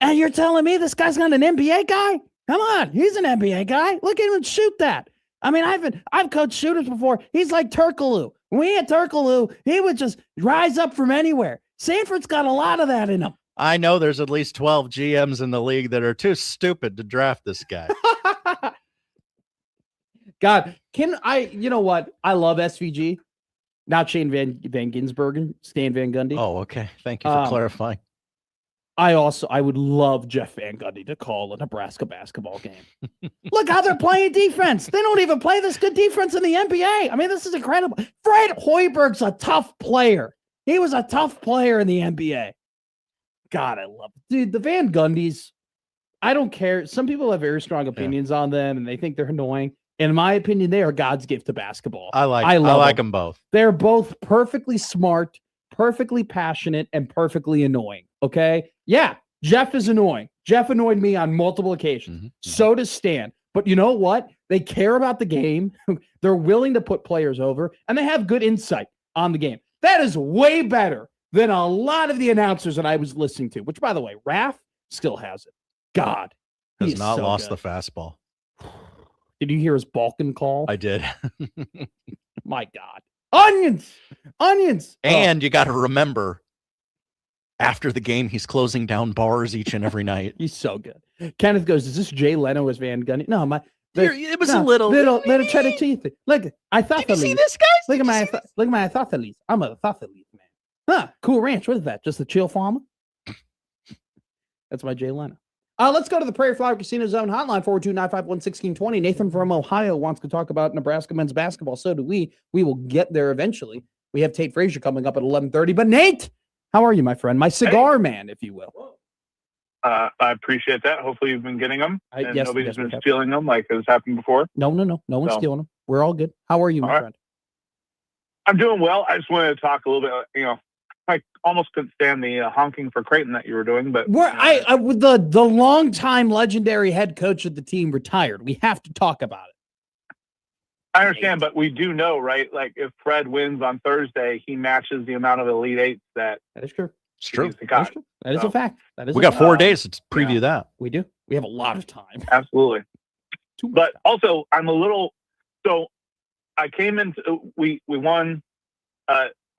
And you're telling me this guy's not an NBA guy? Come on, he's an NBA guy. Look at him shoot that. I mean, I've coached shooters before. He's like Turkoglu. When we had Turkoglu, he would just rise up from anywhere. Sanford's got a lot of that in him. I know there's at least 12 GMs in the league that are too stupid to draft this guy. God, you know what? I love SVG. Not Shane Van Ginsbergen, Stan Van Gundy. Oh, okay. Thank you for clarifying. I would love Jeff Van Gundy to call a Nebraska basketball game. Look how they're playing defense. They don't even play this good defense in the NBA. I mean, this is incredible. Fred Hoiberg's a tough player. He was a tough player in the NBA. God, I love it. Dude, the Van Gundys, I don't care. Some people have very strong opinions on them, and they think they're annoying. In my opinion, they are God's gift to basketball. I like them both. They're both perfectly smart, perfectly passionate, and perfectly annoying. Okay? Yeah, Jeff is annoying. Jeff annoyed me on multiple occasions. Mm-hmm. So does Stan. But you know what? They care about the game. They're willing to put players over, and they have good insight on the game. That is way better than a lot of the announcers that I was listening to, which, by the way, Raph still has it. God. Has not lost the fastball. Did you hear his Balkan call? I did. My God. Onions. And you got to remember, after the game, he's closing down bars each and every night. He's so good. Kenneth goes, is this Jay Leno as Van Gundy? No, it was a little cheddar teeth. Look, I thought. Did you see this, guys? Look at my Athathalis. I'm a Athathalis, man. Huh? Cool Ranch. What is that? Just a chill farmer? That's my Jay Leno. Let's go to the Prairie Flower Casino Zone hotline, 429511620. Nathan from Ohio wants to talk about Nebraska men's basketball. So do we. We will get there eventually. We have Tate Frazier coming up at 11:30. But Nate, how are you, my friend? My cigar man, if you will. I appreciate that. Hopefully you've been getting them. And yes, nobody's been stealing them like has happened before. No one's stealing them. We're all good. How are you, my friend? I'm doing well. I just wanted to talk a little bit, I almost couldn't stand the honking for Creighton that you were doing, but the longtime legendary head coach of the team retired. We have to talk about it. I understand, but we do know, right? Like if Fred wins on Thursday, he matches the amount of Elite Eights that is true. It's true. That is a fact. We got 4 days to preview that. We do. We have a lot of time. Absolutely. But also, I'm a little. So I came into we won.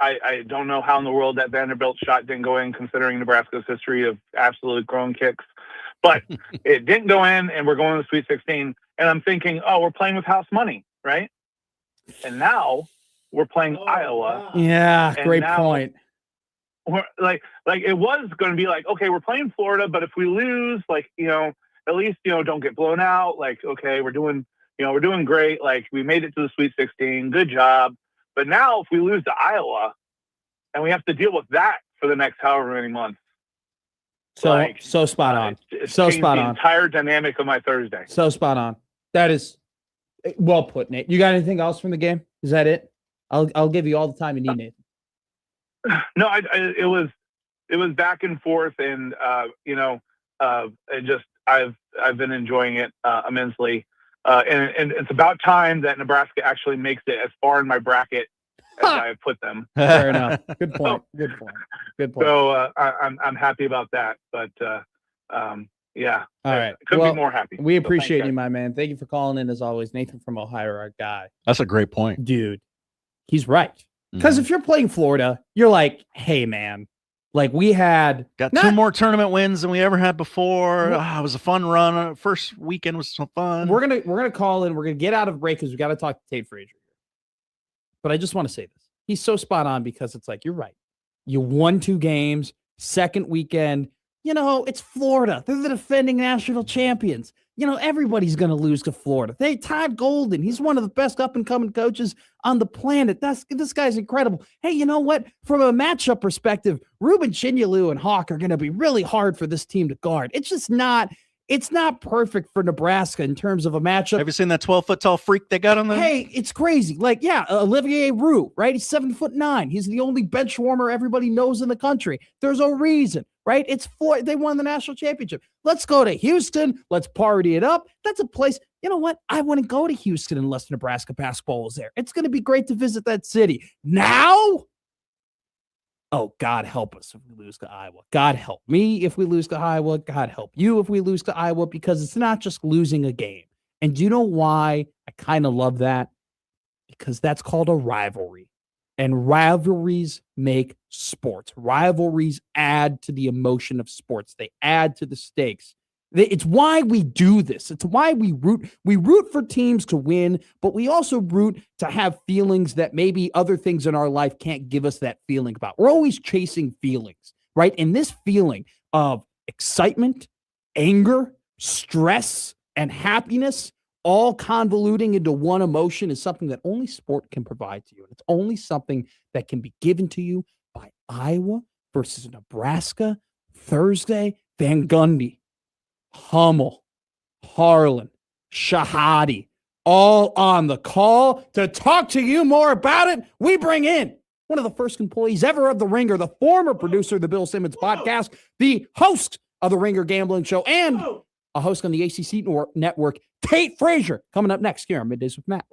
I don't know how in the world that Vanderbilt shot didn't go in, considering Nebraska's history of absolute grown kicks. But it didn't go in, and we're going to the Sweet 16. And I'm thinking, we're playing with house money, right? And now we're playing Iowa. Yeah, great point. We're like it was going to be like, okay, we're playing Florida, but if we lose, at least don't get blown out. Like, okay, we're doing great. Like we made it to the Sweet 16. Good job. But now if we lose to Iowa and we have to deal with that for the next however many months. So spot on. So spot on. The entire dynamic of my Thursday. So spot on. That is well put, Nate. You got anything else from the game? Is that it? I'll give you all the time you need, Nathan. No, it was back and forth, and I've been enjoying it immensely, and it's about time that Nebraska actually makes it as far in my bracket as I put them. Fair enough. Good point. Good point. Good point. So I'm happy about that, but yeah. All right. Couldn't be more happy. We appreciate you, my man. Thank you for calling in as always. Nathan from Ohio, our guy. That's a great point. Dude, he's right. Because if you're playing Florida, you're like, hey, man, like we had got 2 more tournament wins than we ever had before. It was a fun run. First weekend was so fun. We're gonna call in. We're gonna get out of break because we got to talk to Tate Frazier. But I just want to say this. He's so spot on because it's like, you're right. You won 2 games, second weekend. It's Florida. They're the defending national champions. Everybody's going to lose to Florida. Todd Golden, he's one of the best up-and-coming coaches on the planet. This guy's incredible. Hey, you know what? From a matchup perspective, Ruben Chinyelu and Hawk are going to be really hard for this team to guard. It's just not perfect for Nebraska in terms of a matchup. Have you seen that 12-foot tall freak they got on there? Hey, it's crazy. Olivier Roux, right? He's 7'9". He's the only bench warmer everybody knows in the country. There's a reason, right? They won the national championship. Let's go to Houston. Let's party it up. That's a place. You know what? I wouldn't go to Houston unless Nebraska basketball was there. It's going to be great to visit that city. Now, oh, God help us if we lose to Iowa. God help me if we lose to Iowa. God help you if we lose to Iowa, because it's not just losing a game. And do you know why I kind of love that? Because that's called a rivalry. And rivalries make sports. Rivalries add to the emotion of sports. They add to the stakes. It's why we do this. It's why we root. We root for teams to win, but we also root to have feelings that maybe other things in our life can't give us that feeling about. We're always chasing feelings, right? And this feeling of excitement, anger, stress, and happiness all convoluting into one emotion is something that only sport can provide to you. And it's only something that can be given to you by Iowa versus Nebraska, Thursday, Van Gundy, Hummel, Harlan, Shahadi, all on the call. To talk to you more about it, we bring in one of the first employees ever of The Ringer, the former producer of the Bill Simmons podcast, the host of the Ringer Gambling Show, and a host on the ACC network, Tate Frazier, coming up next here on Middays with Matt.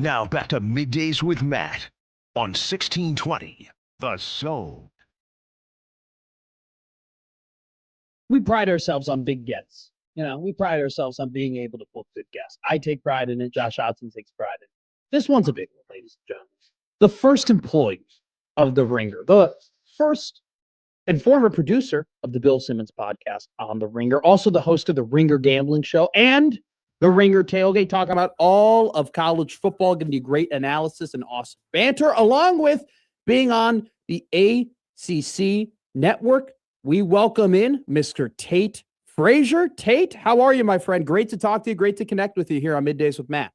Now back to Middays with Matt on 1620 The Soul. We pride ourselves on big gets. We pride ourselves on being able to book good guests. I take pride in it. Josh Hodson takes pride in it. This one's a big one, ladies and gentlemen. The first employee of The Ringer, the first and former producer of the Bill Simmons podcast on The Ringer, also the host of the Ringer Gambling Show and the Ringer Tailgate, talking about all of college football, giving you great analysis and awesome banter, along with being on the ACC network. We welcome in Mr. Tate Frazier. Tate, how are you, my friend? Great to talk to you. Great to connect with you here on Middays with Matt.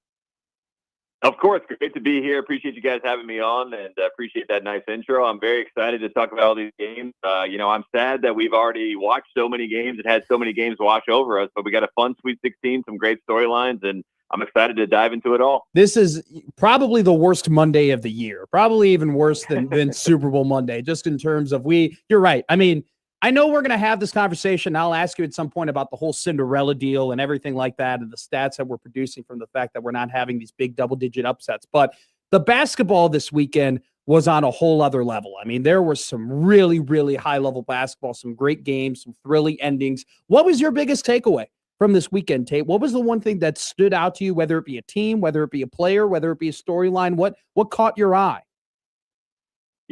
Of course. Great to be here. Appreciate you guys having me on and appreciate that nice intro. I'm very excited to talk about all these games. I'm sad that we've already watched so many games and had so many games wash over us, but we got a fun Sweet 16, some great storylines, and I'm excited to dive into it all. This is probably the worst Monday of the year, probably even worse than Super Bowl Monday, just in terms of you're right. I mean, I know we're going to have this conversation. I'll ask you at some point about the whole Cinderella deal and everything like that and the stats that we're producing from the fact that we're not having these big double-digit upsets. But the basketball this weekend was on a whole other level. I mean, there was some really, really high-level basketball, some great games, some thrilling endings. What was your biggest takeaway from this weekend, Tate? What was the one thing that stood out to you, whether it be a team, whether it be a player, whether it be a storyline? What caught your eye?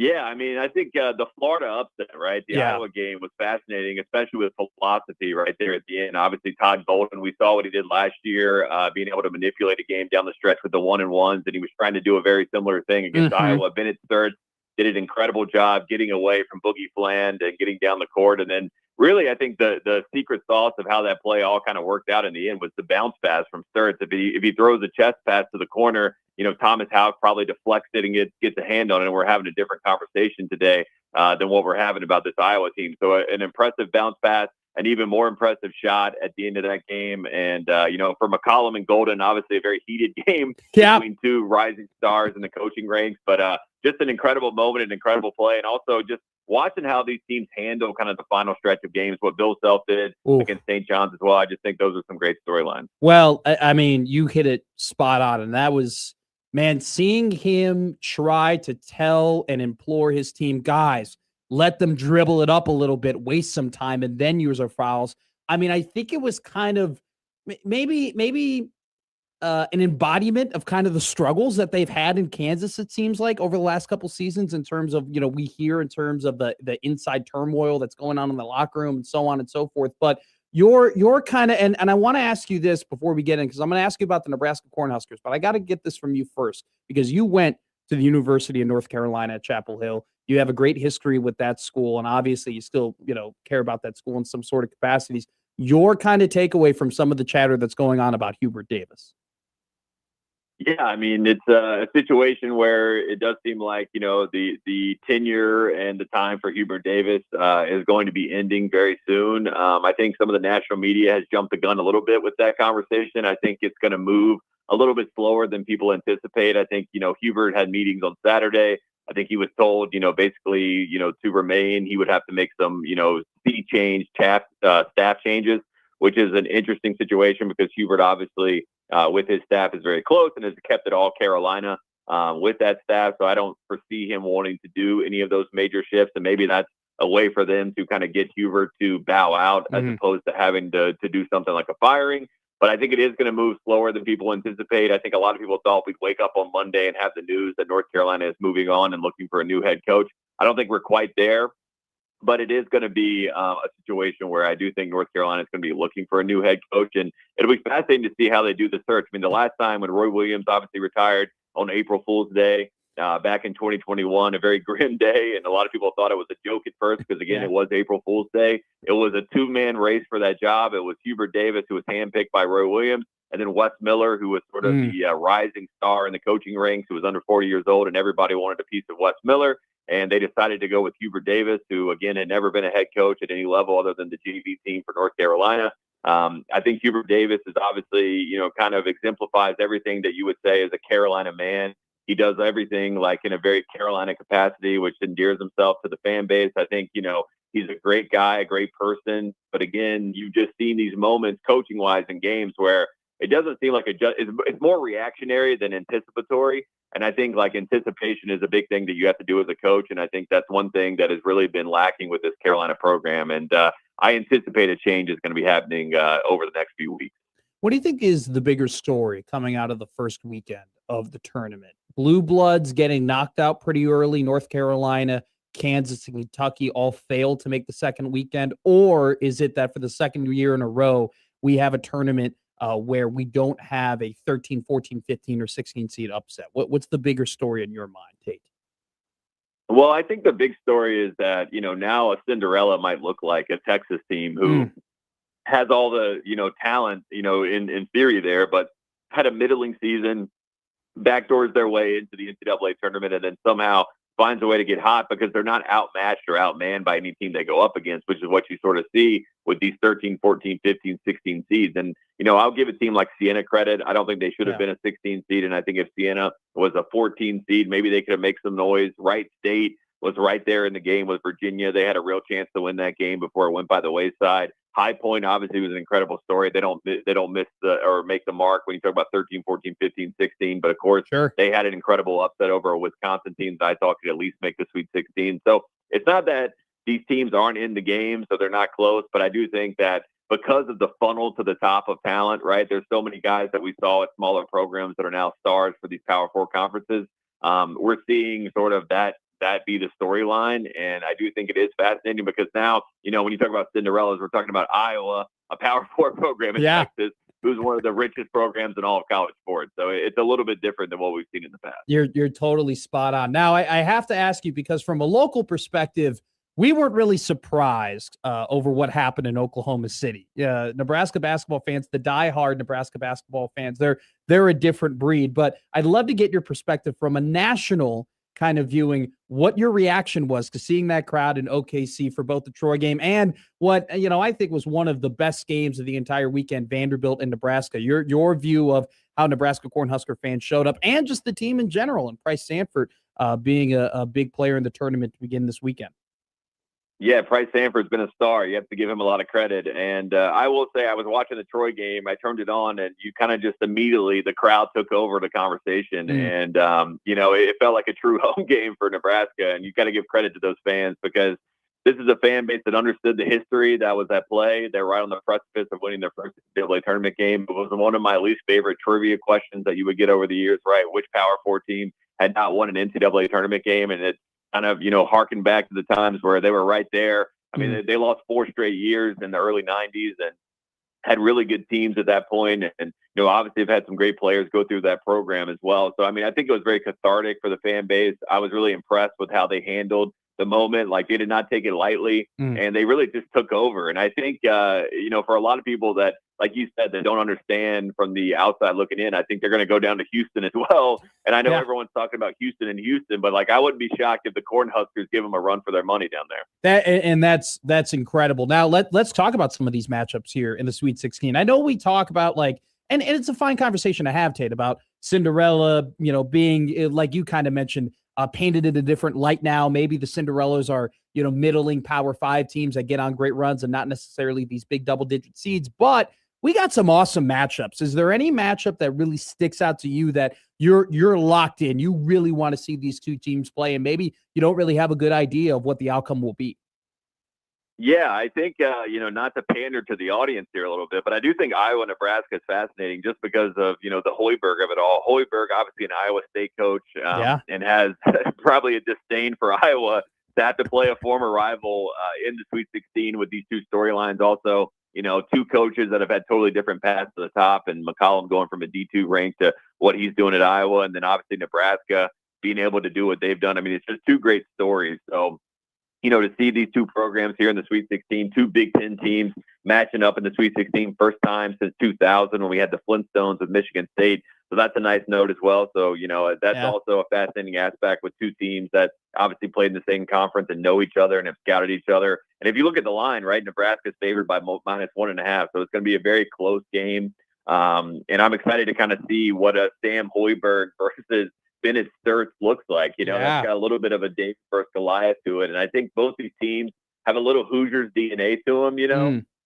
Yeah, I mean, I think the Florida upset, right? The Iowa game was fascinating, especially with philosophy right there at the end. Obviously, Todd Golden, we saw what he did last year, being able to manipulate a game down the stretch with the 1-and-1s, and he was trying to do a very similar thing against Iowa. Bennett Sturts did an incredible job getting away from Boogie Fland and getting down the court. And then really, I think the secret sauce of how that play all kind of worked out in the end was the bounce pass from Sturts. If he throws a chest pass to the corner, Thomas Houck probably deflects it and gets a hand on it, and we're having a different conversation today than what we're having about this Iowa team. So an impressive bounce pass, an even more impressive shot at the end of that game. And, for McCollum and Golden, obviously a very heated game between two rising stars in the coaching ranks, but just an incredible moment, an incredible play, and also just watching how these teams handle kind of the final stretch of games, what Bill Self did against St. John's as well. I just think those are some great storylines. Well, I mean, you hit it spot on, and that was – man, seeing him try to tell and implore his team, guys, let them dribble it up a little bit, waste some time, and then use our fouls. I mean, I think it was kind of maybe an embodiment of kind of the struggles that they've had in Kansas, it seems like, over the last couple seasons in terms of, we hear in terms of the inside turmoil that's going on in the locker room and so on and so forth. But you're kind of, and I want to ask you this before we get in, because I'm going to ask you about the Nebraska Cornhuskers, but I got to get this from you first, because you went to the University of North Carolina at Chapel Hill. You have a great history with that school, and obviously you still, care about that school in some sort of capacities. Your kind of takeaway from some of the chatter that's going on about Hubert Davis. Yeah, I mean, it's a situation where it does seem like, the tenure and the time for Hubert Davis is going to be ending very soon. I think some of the national media has jumped the gun a little bit with that conversation. I think it's going to move a little bit slower than people anticipate. I think, Hubert had meetings on Saturday. I think he was told, basically, to remain, he would have to make some, seat change, staff changes, which is an interesting situation because Hubert obviously with his staff is very close and has kept it all Carolina with that staff. So I don't foresee him wanting to do any of those major shifts. And maybe that's a way for them to kind of get Hubert to bow out as opposed to having to do something like a firing. But I think it is going to move slower than people anticipate. I think a lot of people thought we'd wake up on Monday and have the news that North Carolina is moving on and looking for a new head coach. I don't think we're quite there, but it is going to be a situation where I do think North Carolina is going to be looking for a new head coach. And it'll be fascinating to see how they do the search. I mean, the last time when Roy Williams obviously retired on April Fool's Day, back in 2021, a very grim day. And a lot of people thought it was a joke at first because, again, it was April Fool's Day. It was a two-man race for that job. It was Hubert Davis, who was handpicked by Roy Williams, and then Wes Miller, who was sort of the rising star in the coaching ranks, who was under 40 years old, and everybody wanted a piece of Wes Miller. And they decided to go with Hubert Davis, who, again, had never been a head coach at any level other than the JV team for North Carolina. I think Hubert Davis is obviously, kind of exemplifies everything that you would say is a Carolina man. He does everything like in a very Carolina capacity, which endears himself to the fan base. I think, he's a great guy, a great person. But again, you've just seen these moments coaching wise in games where it doesn't seem like it's more reactionary than anticipatory. And I think like anticipation is a big thing that you have to do as a coach. And I think that's one thing that has really been lacking with this Carolina program. And I anticipate a change is going to be happening over the next few weeks. What do you think is the bigger story coming out of the first weekend of the tournament? Blue Bloods getting knocked out pretty early. North Carolina, Kansas, and Kentucky all failed to make the second weekend. Or is it that for the second year in a row, we have a tournament where we don't have a 13, 14, 15, or 16 seed upset? What's the bigger story in your mind, Tate? Well, I think the big story is that, now a Cinderella might look like a Texas team who has all the, talent, in theory there, but had a middling season, backdoors their way into the NCAA tournament, and then somehow finds a way to get hot because they're not outmatched or outmanned by any team they go up against, which is what you sort of see with these 13, 14, 15, 16 seeds. And, I'll give a team like Siena credit. I don't think they should have been a 16 seed. And I think if Siena was a 14 seed, maybe they could have made some noise. Wright State was right there in the game with Virginia. They had a real chance to win that game before it went by the wayside. High Point obviously was an incredible story. They don't miss or make the mark when you talk about 13, 14, 15, 16. But of course, they had an incredible upset over a Wisconsin team that I thought could at least make the Sweet 16. So it's not that these teams aren't in the game, so they're not close. But I do think that because of the funnel to the top of talent, right? There's so many guys that we saw at smaller programs that are now stars for these Power Four conferences. We're seeing sort of that be the storyline. And I do think it is fascinating because now, when you talk about Cinderellas, we're talking about Iowa, a Power Four program in Texas, who's one of the richest programs in all of college sports. So it's a little bit different than what we've seen in the past. You're totally spot on. Now, I have to ask you, because from a local perspective, we weren't really surprised over what happened in Oklahoma City. Nebraska basketball fans, the diehard Nebraska basketball fans, they're a different breed. But I'd love to get your perspective from a national kind of viewing, what your reaction was to seeing that crowd in OKC for both the Troy game and what, I think was one of the best games of the entire weekend, Vanderbilt and Nebraska. Your view of how Nebraska Cornhusker fans showed up and just the team in general, and Price Sanford being a big player in the tournament to begin this weekend. Yeah, Price Sanford's been a star. You have to give him a lot of credit. And I will say I was watching the Troy game. I turned it on, and you kind of just immediately, the crowd took over the conversation. And, it felt like a true home game for Nebraska. And you got to give credit to those fans because this is a fan base that understood the history that was at play. They're right on the precipice of winning their first NCAA tournament game. It was one of my least favorite trivia questions that you would get over the years, right? Which Power Four team had not won an NCAA tournament game? And it's kind of, harken back to the times where they were right there. I mean, they lost 4 straight years in the early 90s and had really good teams at that point. And, obviously have had some great players go through that program as well. So, I mean, I think it was very cathartic for the fan base. I was really impressed with how they handled the moment. Like, they did not take it lightly, and they really just took over. And I think, for a lot of people that, like you said, that don't understand from the outside looking in, I think they're going to go down to Houston as well. And I know everyone's talking about Houston, but like, I wouldn't be shocked if the Cornhuskers give them a run for their money down there. That's incredible. Now let's talk about some of these matchups here in the Sweet 16. I know we talk about and it's a fine conversation to have, Tate, about Cinderella, being, like you kind of mentioned, painted in a different light now. Maybe the Cinderellas are, middling Power 5 teams that get on great runs and not necessarily these big double-digit seeds. But we got some awesome matchups. Is there any matchup that really sticks out to you that you're locked in? You really want to see these two teams play, and maybe you don't really have a good idea of what the outcome will be? Yeah, I think, not to pander to the audience here a little bit, but I do think Iowa-Nebraska is fascinating just because of, the Hoiberg of it all. Hoiberg, obviously an Iowa State coach, and has probably a disdain for Iowa to have to play a former rival in the Sweet 16 with these two storylines. Also, two coaches that have had totally different paths to the top, and McCollum going from a D2 rank to what he's doing at Iowa, and then obviously Nebraska being able to do what they've done. I mean, it's just two great stories. So, to see these two programs here in the Sweet 16, two Big Ten teams matching up in the Sweet 16, first time since 2000 when we had the Flintstones with Michigan State. So that's a nice note as well. So, that's also a fascinating aspect with two teams that obviously played in the same conference and know each other and have scouted each other. And if you look at the line, right, Nebraska's favored by -1.5. So it's going to be a very close game. And I'm excited to kind of see what a Sam Hoiberg versus Bennett Sturts looks like. It's got a little bit of a David versus Goliath to it. And I think both these teams have a little Hoosiers DNA to them,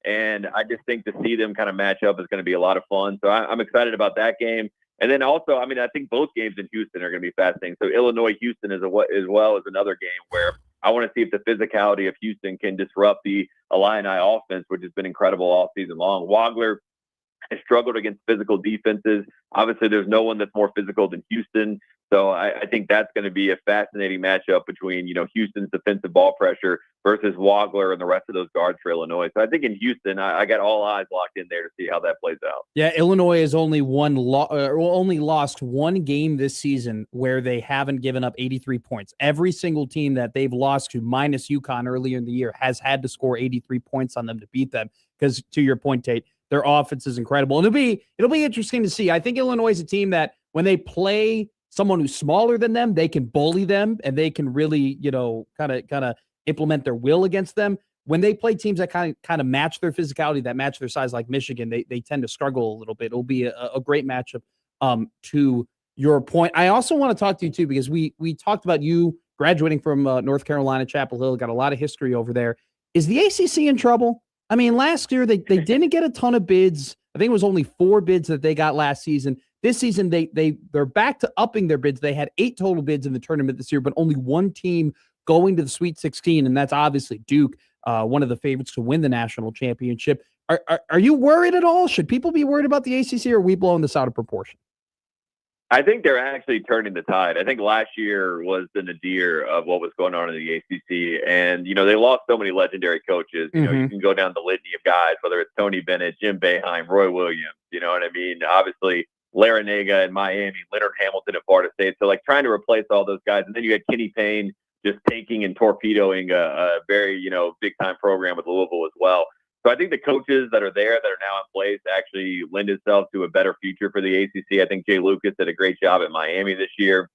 And I just think to see them kind of match up is going to be a lot of fun. So I'm excited about that game. And then also, I mean, I think both games in Houston are going to be fascinating. So Illinois-Houston as well as another game where I want to see if the physicality of Houston can disrupt the Illini offense, which has been incredible all season long. Wagler has struggled against physical defenses. Obviously, there's no one that's more physical than Houston. So I think that's going to be a fascinating matchup between, Houston's defensive ball pressure versus Wagler and the rest of those guards for Illinois. So I think in Houston, I got all eyes locked in there to see how that plays out. Yeah, Illinois has only lost one game this season where they haven't given up 83 points. Every single team that they've lost to, minus UConn earlier in the year, has had to score 83 points on them to beat them. Because to your point, Tate, their offense is incredible. And it'll be interesting to see. I think Illinois is a team that when they play someone who's smaller than them, they can bully them and they can really, kind of implement their will against them. When they play teams that kind of match their physicality, that match their size, like Michigan, they tend to struggle a little bit. It'll be a great matchup. To your point, I also want to talk to you too, because we talked about you graduating from North Carolina, Chapel Hill, got a lot of history over there. Is the ACC in trouble? I mean, last year they didn't get a ton of bids. I think it was only 4 bids that they got last season. This season, they're back to upping their bids. They had 8 total bids in the tournament this year, but only one team going to the Sweet 16, and that's obviously Duke, one of the favorites to win the national championship. Are you worried at all? Should people be worried about the ACC, or are we blowing this out of proportion? I think they're actually turning the tide. I think last year was the nadir of what was going on in the ACC. And, they lost so many legendary coaches. You can go down the litany of guys, whether it's Tony Bennett, Jim Boeheim, Roy Williams, you know what I mean? Obviously, Larinaga in Miami, Leonard Hamilton at Florida State. So, trying to replace all those guys. And then you had Kenny Payne just taking and torpedoing a very, big-time program with Louisville as well. So I think the coaches that are there that are now in place actually lend itself to a better future for the ACC. I think Jay Lucas did a great job at Miami this year.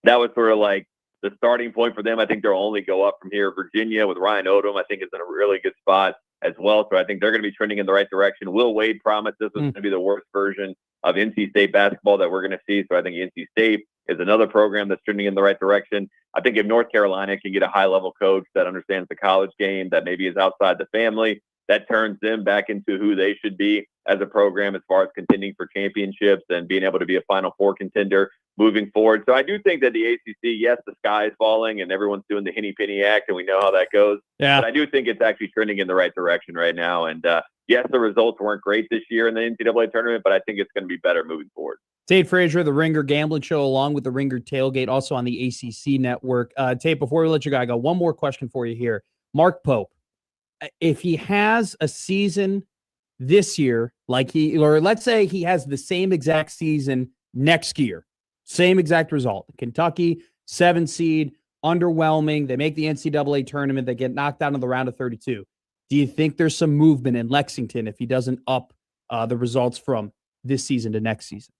That was sort of like the starting point for them. I think they'll only go up from here. Virginia with Ryan Odom, I think, is in a really good spot as well. So I think they're going to be trending in the right direction. Will Wade promised this was going to be the worst version of NC State basketball that we're going to see. So I think NC State is another program that's trending in the right direction. I think if North Carolina can get a high-level coach that understands the college game, that maybe is outside the family, that turns them back into who they should be as a program as far as contending for championships and being able to be a Final Four contender moving forward. So I do think that the ACC, yes, the sky is falling and everyone's doing the Henny Penny act, and we know how that goes. Yeah. But I do think it's actually trending in the right direction right now. And yes, the results weren't great this year in the NCAA tournament, but I think it's going to be better moving forward. Tate Frazier, the Ringer Gambling Show, along with the Ringer Tailgate, also on the ACC network. Tate, before we let you go, I got one more question for you here. Mark Pope. If he has a season this year, or let's say he has the same exact season next year, same exact result. Kentucky, 7 seed, underwhelming. They make the NCAA tournament. They get knocked out in the round of 32. Do you think there's some movement in Lexington if he doesn't up the results from this season to next season?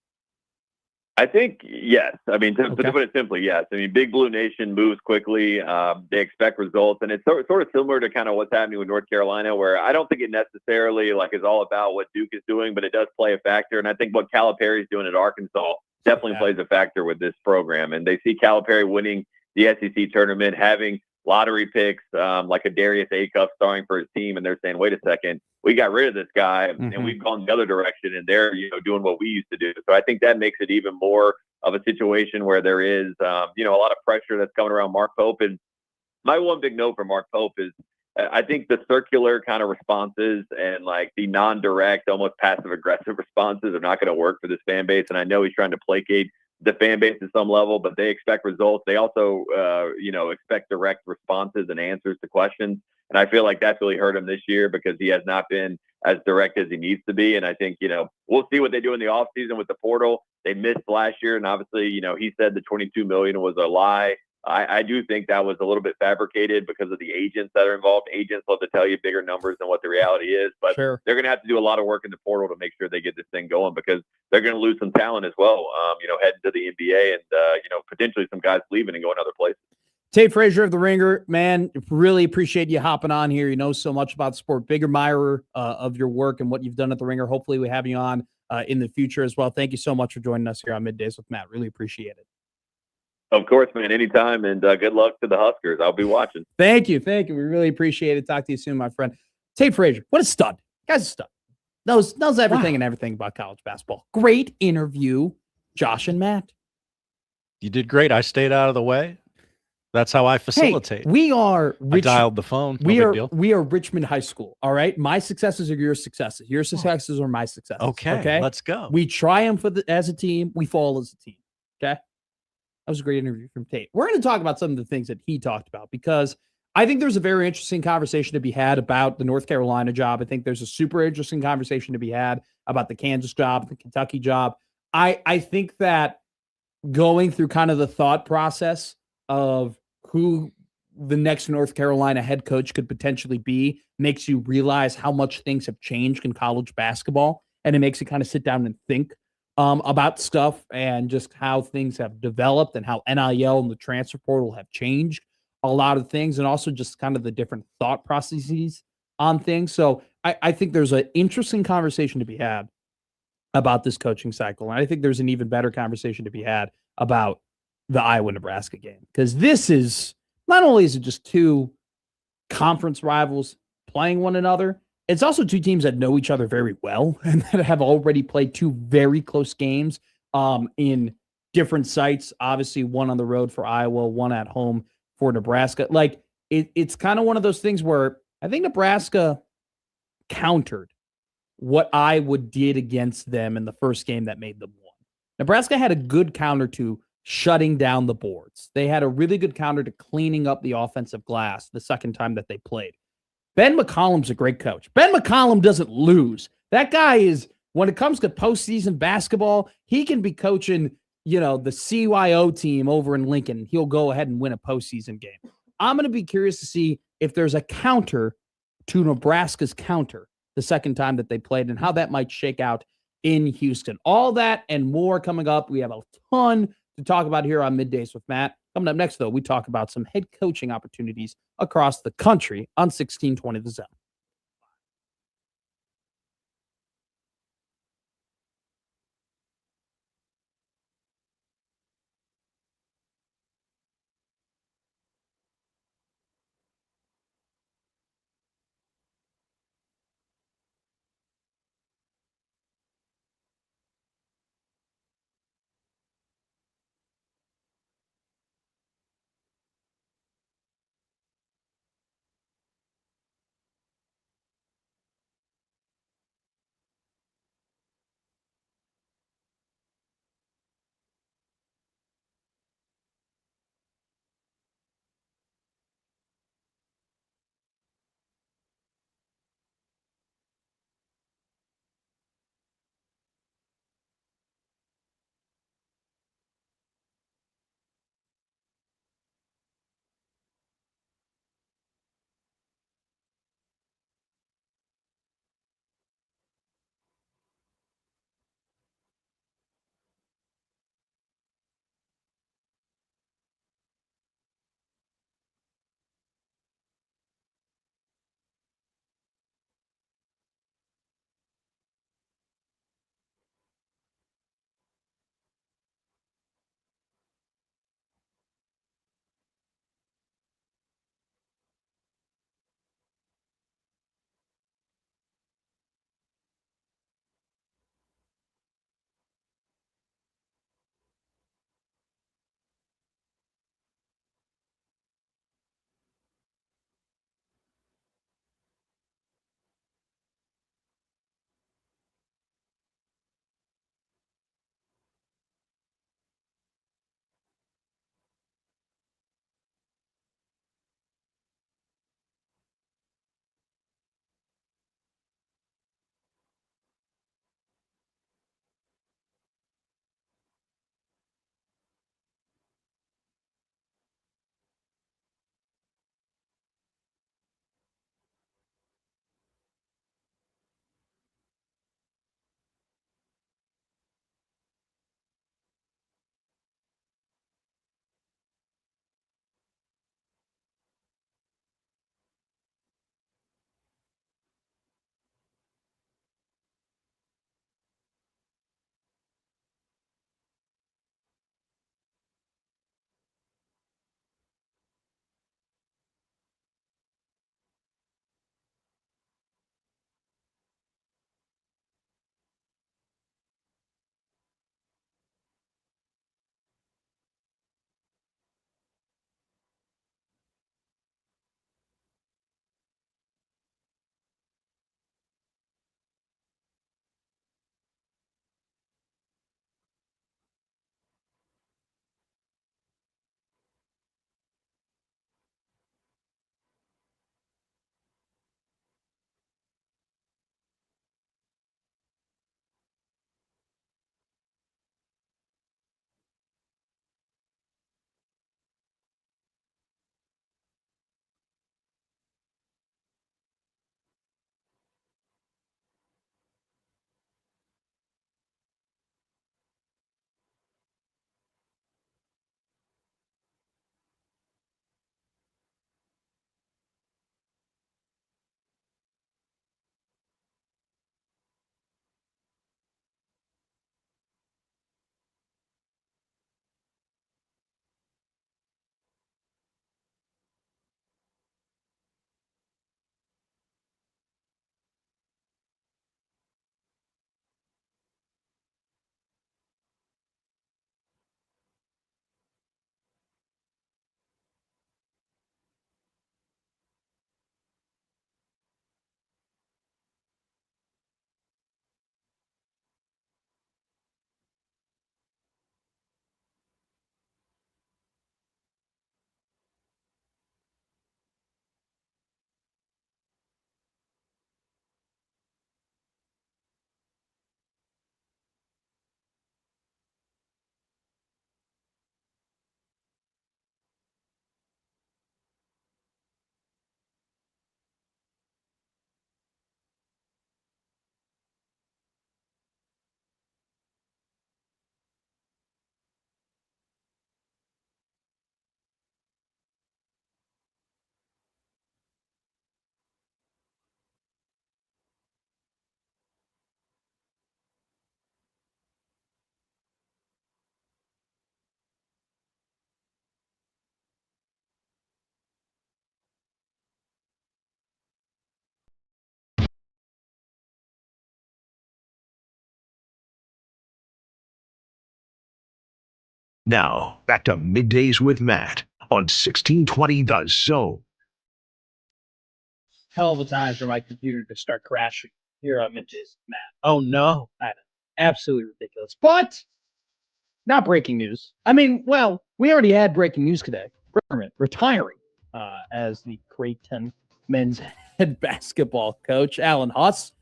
I think, yes. I mean, to put it simply, yes. I mean, Big Blue Nation moves quickly. They expect results. And it's sort of similar to kind of what's happening with North Carolina, where I don't think it necessarily is all about what Duke is doing, but it does play a factor. And I think what Calipari's doing at Arkansas definitely plays a factor with this program. And they see Calipari winning the SEC tournament, having lottery picks like a Darius Acuff starring for his team, and they're saying, wait a second, we got rid of this guy and we've gone the other direction, and they're doing what we used to do. So I think that makes it even more of a situation where there is a lot of pressure that's coming around Mark Pope. And my one big note for Mark Pope is I think the circular kind of responses and the non-direct, almost passive aggressive responses are not going to work for this fan base. And I know he's trying to placate the fan base at some level, but they expect results. They also, expect direct responses and answers to questions. And I feel like that's really hurt him this year because he has not been as direct as he needs to be. And I think, we'll see what they do in the offseason with the portal. They missed last year. And obviously, he said the $22 million was a lie. I do think that was a little bit fabricated because of the agents that are involved. Agents love to tell you bigger numbers than what the reality is, but They're going to have to do a lot of work in the portal to make sure they get this thing going because they're going to lose some talent as well, heading to the NBA and, potentially some guys leaving and going other places. Tate Frazier of The Ringer, man, really appreciate you hopping on here. You know so much about the sport. Big admirer of your work and what you've done at The Ringer. Hopefully we have you on in the future as well. Thank you so much for joining us here on Middays with Matt. Really appreciate it. Of course, man. Anytime, and good luck to the Huskers. I'll be watching. Thank you. We really appreciate it. Talk to you soon, my friend. Tate Frazier, what a stud. Guy's a stud. Knows everything and everything about college basketball. Great interview, Josh and Matt. You did great. I stayed out of the way. That's how I facilitate. Hey, we are I dialed the phone. We are Richmond High School. All right. My successes are your successes. Your successes are my successes. Okay. Let's go. We triumph as a team. We fall as a team. Okay. That was a great interview from Tate. We're going to talk about some of the things that he talked about because I think there's a very interesting conversation to be had about the North Carolina job. I think there's a super interesting conversation to be had about the Kansas job, the Kentucky job. I think that going through kind of the thought process of who the next North Carolina head coach could potentially be makes you realize how much things have changed in college basketball. And it makes you kind of sit down and think about stuff and just how things have developed and how NIL and the transfer portal have changed a lot of things, and also just kind of the different thought processes on things. So I think there's an interesting conversation to be had about this coaching cycle. And I think there's an even better conversation to be had about the Iowa-Nebraska game. Because this is, not only is it just two conference rivals playing one another, it's also two teams that know each other very well and that have already played two very close games in different sites. Obviously, one on the road for Iowa, one at home for Nebraska. Like, it's kind of one of those things where I think Nebraska countered what Iowa did against them in the first game that made them won. Nebraska had a good counter to shutting down the boards. They had a really good counter to cleaning up the offensive glass the second time that they played. Ben McCollum's a great coach. Ben McCollum doesn't lose. That guy is, when it comes to postseason basketball, he can be coaching, the CYO team over in Lincoln. He'll go ahead and win a postseason game. I'm going to be curious to see if there's a counter to Nebraska's counter the second time that they played and how that might shake out in Houston. All that and more coming up. We have a ton to talk about here on Middays with Matt. Coming up next, though, we talk about some head coaching opportunities across the country on 1620 The Zone. Now, back to Middays with Matt on 1620 The Zone. Hell of a time for my computer to start crashing here on Middays with Matt. Oh, no. I know. Absolutely ridiculous. But not breaking news. I mean, well, we already had breaking news today. Retiring as the Creighton men's head basketball coach. Alan Huss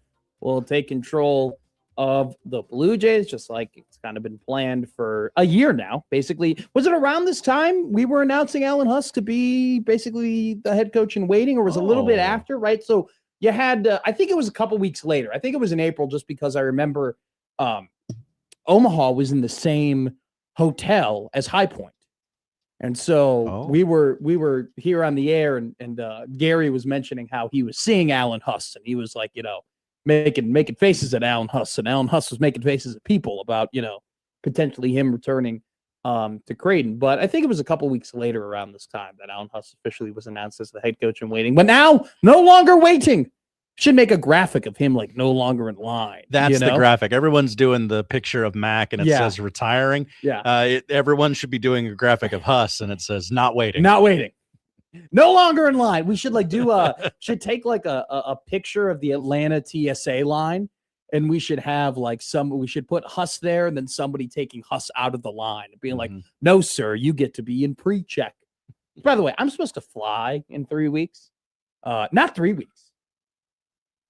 will take control of the Blue Jays, just like it's kind of been planned for a year now. Basically, was it around this time we were announcing Alan Huss to be basically the head coach in waiting, or was it a little bit after, right? So you had, I think it was a couple weeks later. I think it was in April, just because I remember Omaha was in the same hotel as High Point. And so we were here on the air, and Gary was mentioning how he was seeing Alan Huss, and he was like, making faces at Alan Huss, and Alan Huss was making faces at people about, potentially him returning to Creighton. But I think it was a couple weeks later around this time that Alan Huss officially was announced as the head coach in waiting. But now, no longer waiting. Should make a graphic of him like no longer in line. That's the graphic. Everyone's doing the picture of Mac and it says retiring. Yeah. Everyone should be doing a graphic of Huss and it says not waiting. Not waiting. No longer in line. We should should take like a picture of the Atlanta TSA line, and we should have we should put Huss there and then somebody taking Huss out of the line and being like, no, sir, you get to be in pre-check. By the way, I'm supposed to fly in 3 weeks. Not 3 weeks.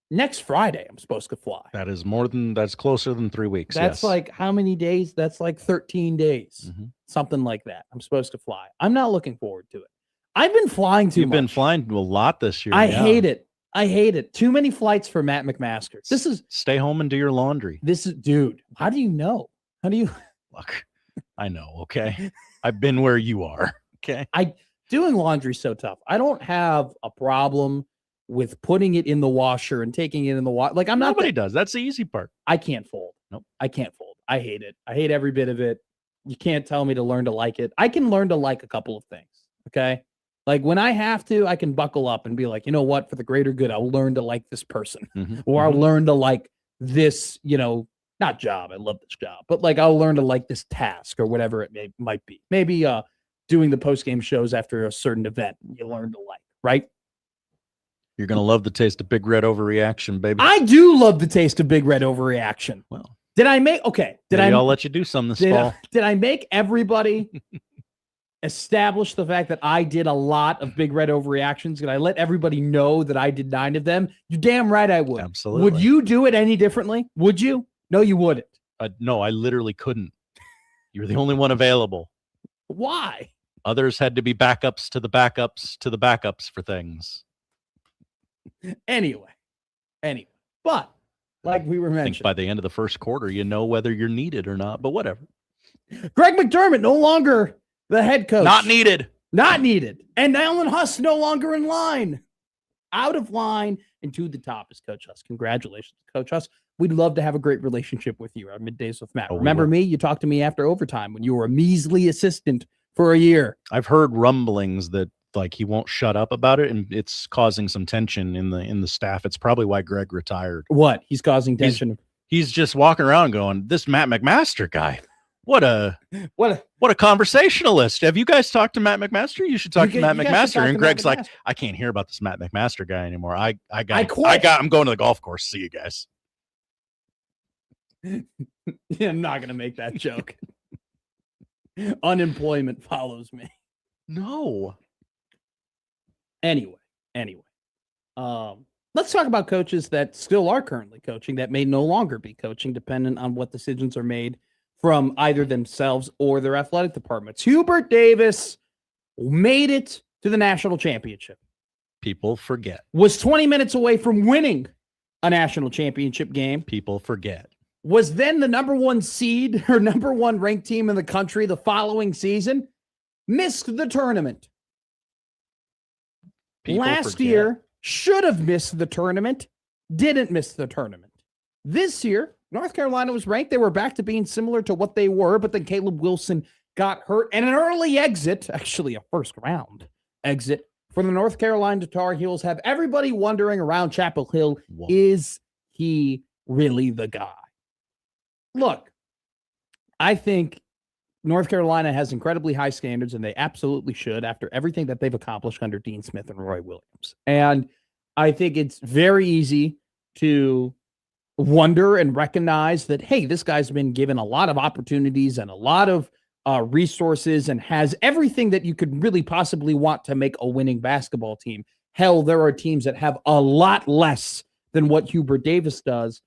Next Friday, I'm supposed to fly. That's closer than 3 weeks. That's like how many days? That's like 13 days, something like that. I'm supposed to fly. I'm not looking forward to it. I've been flying too much. You've been flying a lot this year. I hate it. I hate it. Too many flights for Matt McMaster. Stay home and do your laundry. Dude, how do you know? How do you look? I know. Okay. I've been where you are. Okay. Doing laundry so tough. I don't have a problem with putting it in the washer and taking it in the water. Like Nobody does. That's the easy part. I can't fold. Nope. I can't fold. I hate it. I hate every bit of it. You can't tell me to learn to like it. I can learn to like a couple of things. Okay. Like when I have to, I can buckle up and be like, you know what, for the greater good, I'll learn to like this person, or I'll learn to like this, not job. I love this job, but like, I'll learn to like this task or whatever it might be. Maybe doing the post-game shows after a certain event, you learn to like, right? You're going to love the taste of Big Red Overreaction, baby. I do love the taste of Big Red Overreaction. Well, I'll let you do some this fall. Did I make everybody establish the fact that I did a lot of Big Red Overreactions? Did I let everybody know that I did 9 of them? You're damn right I would. Absolutely. Would you do it any differently? Would you? No, you wouldn't. No, I literally couldn't. You were the only one available. Why? Others had to be backups to the backups to the backups for things. Anyway, but like we were mentioning, I think by the end of the first quarter, you know whether you're needed or not, but whatever. Greg McDermott no longer the head coach. Not needed. And Alan Huss no longer in line. Out of line and to the top is Coach Huss. Congratulations, Coach Huss. We'd love to have a great relationship with you. Our Middays with Matt. Remember me? You talked to me after overtime when you were a measly assistant for a year. I've heard rumblings that he won't shut up about it, and it's causing some tension in the staff. It's probably why Greg retired. What? He's causing tension. He's just walking around going, this Matt McMaster guy. What a conversationalist. Have you guys talked to Matt McMaster? You should talk to Matt McMaster. And Greg's like, I can't hear about this Matt McMaster guy anymore. I'm going to the golf course. See you guys. Yeah, I'm not going to make that joke. Unemployment follows me. No. Anyway. Let's talk about coaches that still are currently coaching that may no longer be coaching, dependent on what decisions are made from either themselves or their athletic departments. Hubert Davis made it to the national championship. People forget. Was 20 minutes away from winning a national championship game. People forget. Was then the number 1 seed or number 1 ranked team in the country the following season. Missed the tournament. Last year, should have missed the tournament. Didn't miss the tournament. This year, North Carolina was ranked. They were back to being similar to what they were, but then Caleb Wilson got hurt. And an early exit, actually a first round exit, for the North Carolina Tar Heels have everybody wondering around Chapel Hill, is he really the guy? Look, I think North Carolina has incredibly high standards, and they absolutely should after everything that they've accomplished under Dean Smith and Roy Williams. And I think it's very easy to wonder and recognize that, hey, this guy's been given a lot of opportunities and a lot of resources and has everything that you could really possibly want to make a winning basketball team. Hell, there are teams that have a lot less than what Hubert Davis does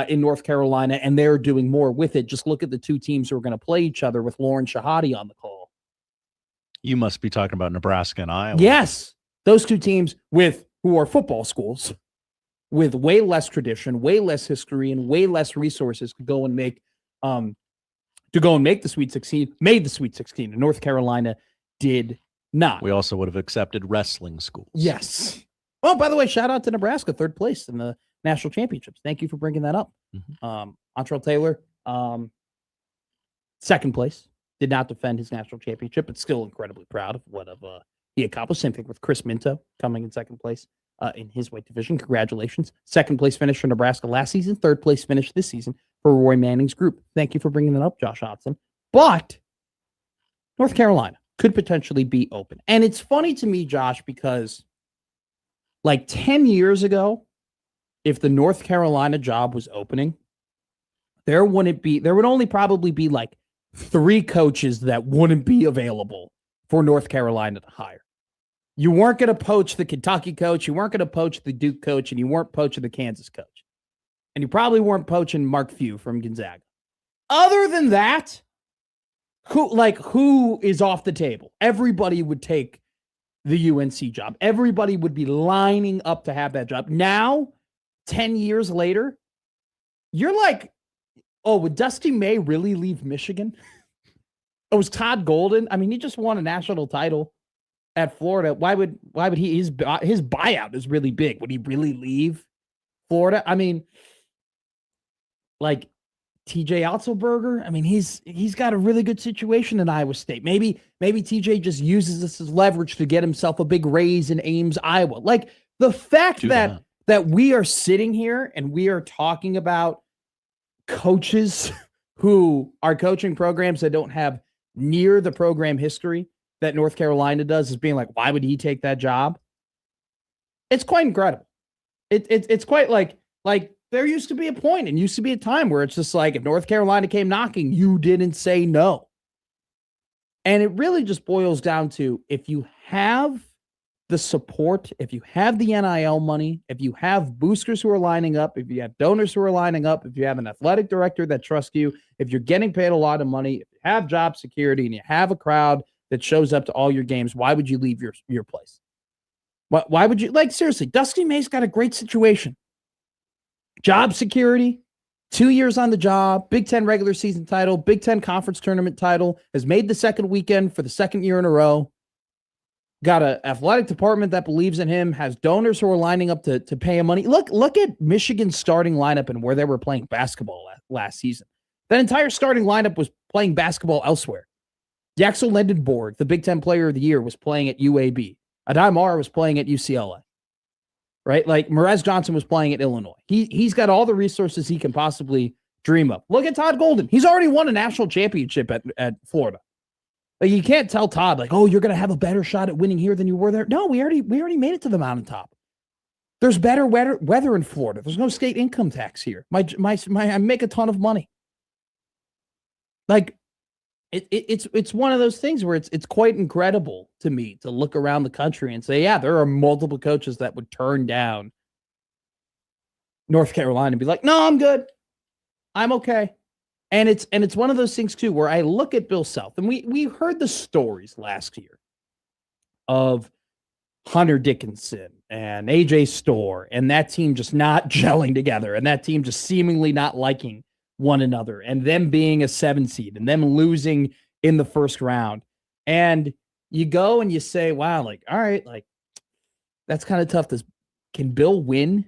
in North Carolina, and they're doing more with it. Just look at the two teams who are going to play each other with Lauren Shahadi on the call. You must be talking about Nebraska and Iowa. Yes, those two teams who are football schools with way less tradition, way less history, and way less resources could go and make the Sweet 16, made the Sweet 16, and North Carolina did not. We also would have accepted wrestling schools. Yes. Oh, by the way, shout out to Nebraska, third place in the national championships. Thank you for bringing that up. Antrell Taylor, second place, did not defend his national championship, but still incredibly proud of what he accomplished. Same thing with Chris Minto coming in second place in his weight division. Congratulations. Second place finish for Nebraska last season, third place finish this season for Roy Manning's group. Thank you for bringing that up, Josh Hodson. But North Carolina could potentially be open. And it's funny to me, Josh, because like 10 years ago, if the North Carolina job was opening, there would only probably be like 3 coaches that wouldn't be available for North Carolina to hire. You weren't going to poach the Kentucky coach, you weren't going to poach the Duke coach, and you weren't poaching the Kansas coach. And you probably weren't poaching Mark Few from Gonzaga. Other than that, who is off the table? Everybody would take the UNC job. Everybody would be lining up to have that job. Now, 10 years later, you're like, oh, would Dusty May really leave Michigan? Oh, was Todd Golden? I mean, he just won a national title at Florida. Why would he? His buyout is really big. Would he really leave Florida? I mean, like TJ Otzelberger. I mean, he's got a really good situation in Iowa State. Maybe TJ just uses this as leverage to get himself a big raise in Ames, Iowa. Like the fact that we are sitting here and we are talking about coaches who are coaching programs that don't have near the program history that North Carolina does is being like, why would he take that job? It's quite incredible. It's quite like there used to be a point and used to be a time where it's just like, if North Carolina came knocking, you didn't say no. And it really just boils down to, if you have the support, if you have the NIL money, if you have boosters who are lining up, if you have donors who are lining up, if you have an athletic director that trusts you, if you're getting paid a lot of money, if you have job security and you have a crowd that shows up to all your games, why would you leave your place? Why would you, like, seriously, Dusty May's got a great situation. Job security, 2 years on the job, Big Ten regular season title, Big Ten conference tournament title, has made the second weekend for the second year in a row. Got an athletic department that believes in him, has donors who are lining up to pay him money. Look at Michigan's starting lineup and where they were playing basketball last season. That entire starting lineup was playing basketball elsewhere. Yaxel Lendenborg, the Big Ten Player of the Year, was playing at UAB. Adai Mara was playing at UCLA. Right? Like, Merez Johnson was playing at Illinois. He's got all the resources he can possibly dream of. Look at Todd Golden. He's already won a national championship at Florida. Like, you can't tell Todd, like, oh, you're going to have a better shot at winning here than you were there. No, we already made it to the mountaintop. There's better weather in Florida. There's no state income tax here. I make a ton of money. Like, it's one of those things where it's quite incredible to me to look around the country and say, yeah, there are multiple coaches that would turn down North Carolina and be like, no, I'm good. I'm okay. And it's one of those things too, where I look at Bill Self, and we heard the stories last year of Hunter Dickinson and AJ Storr and that team just not gelling together, and that team just seemingly not liking one another, and them being a 7 seed and them losing in the first round. And you go and you say, wow, like, all right, like, that's kind of tough. Can Bill win?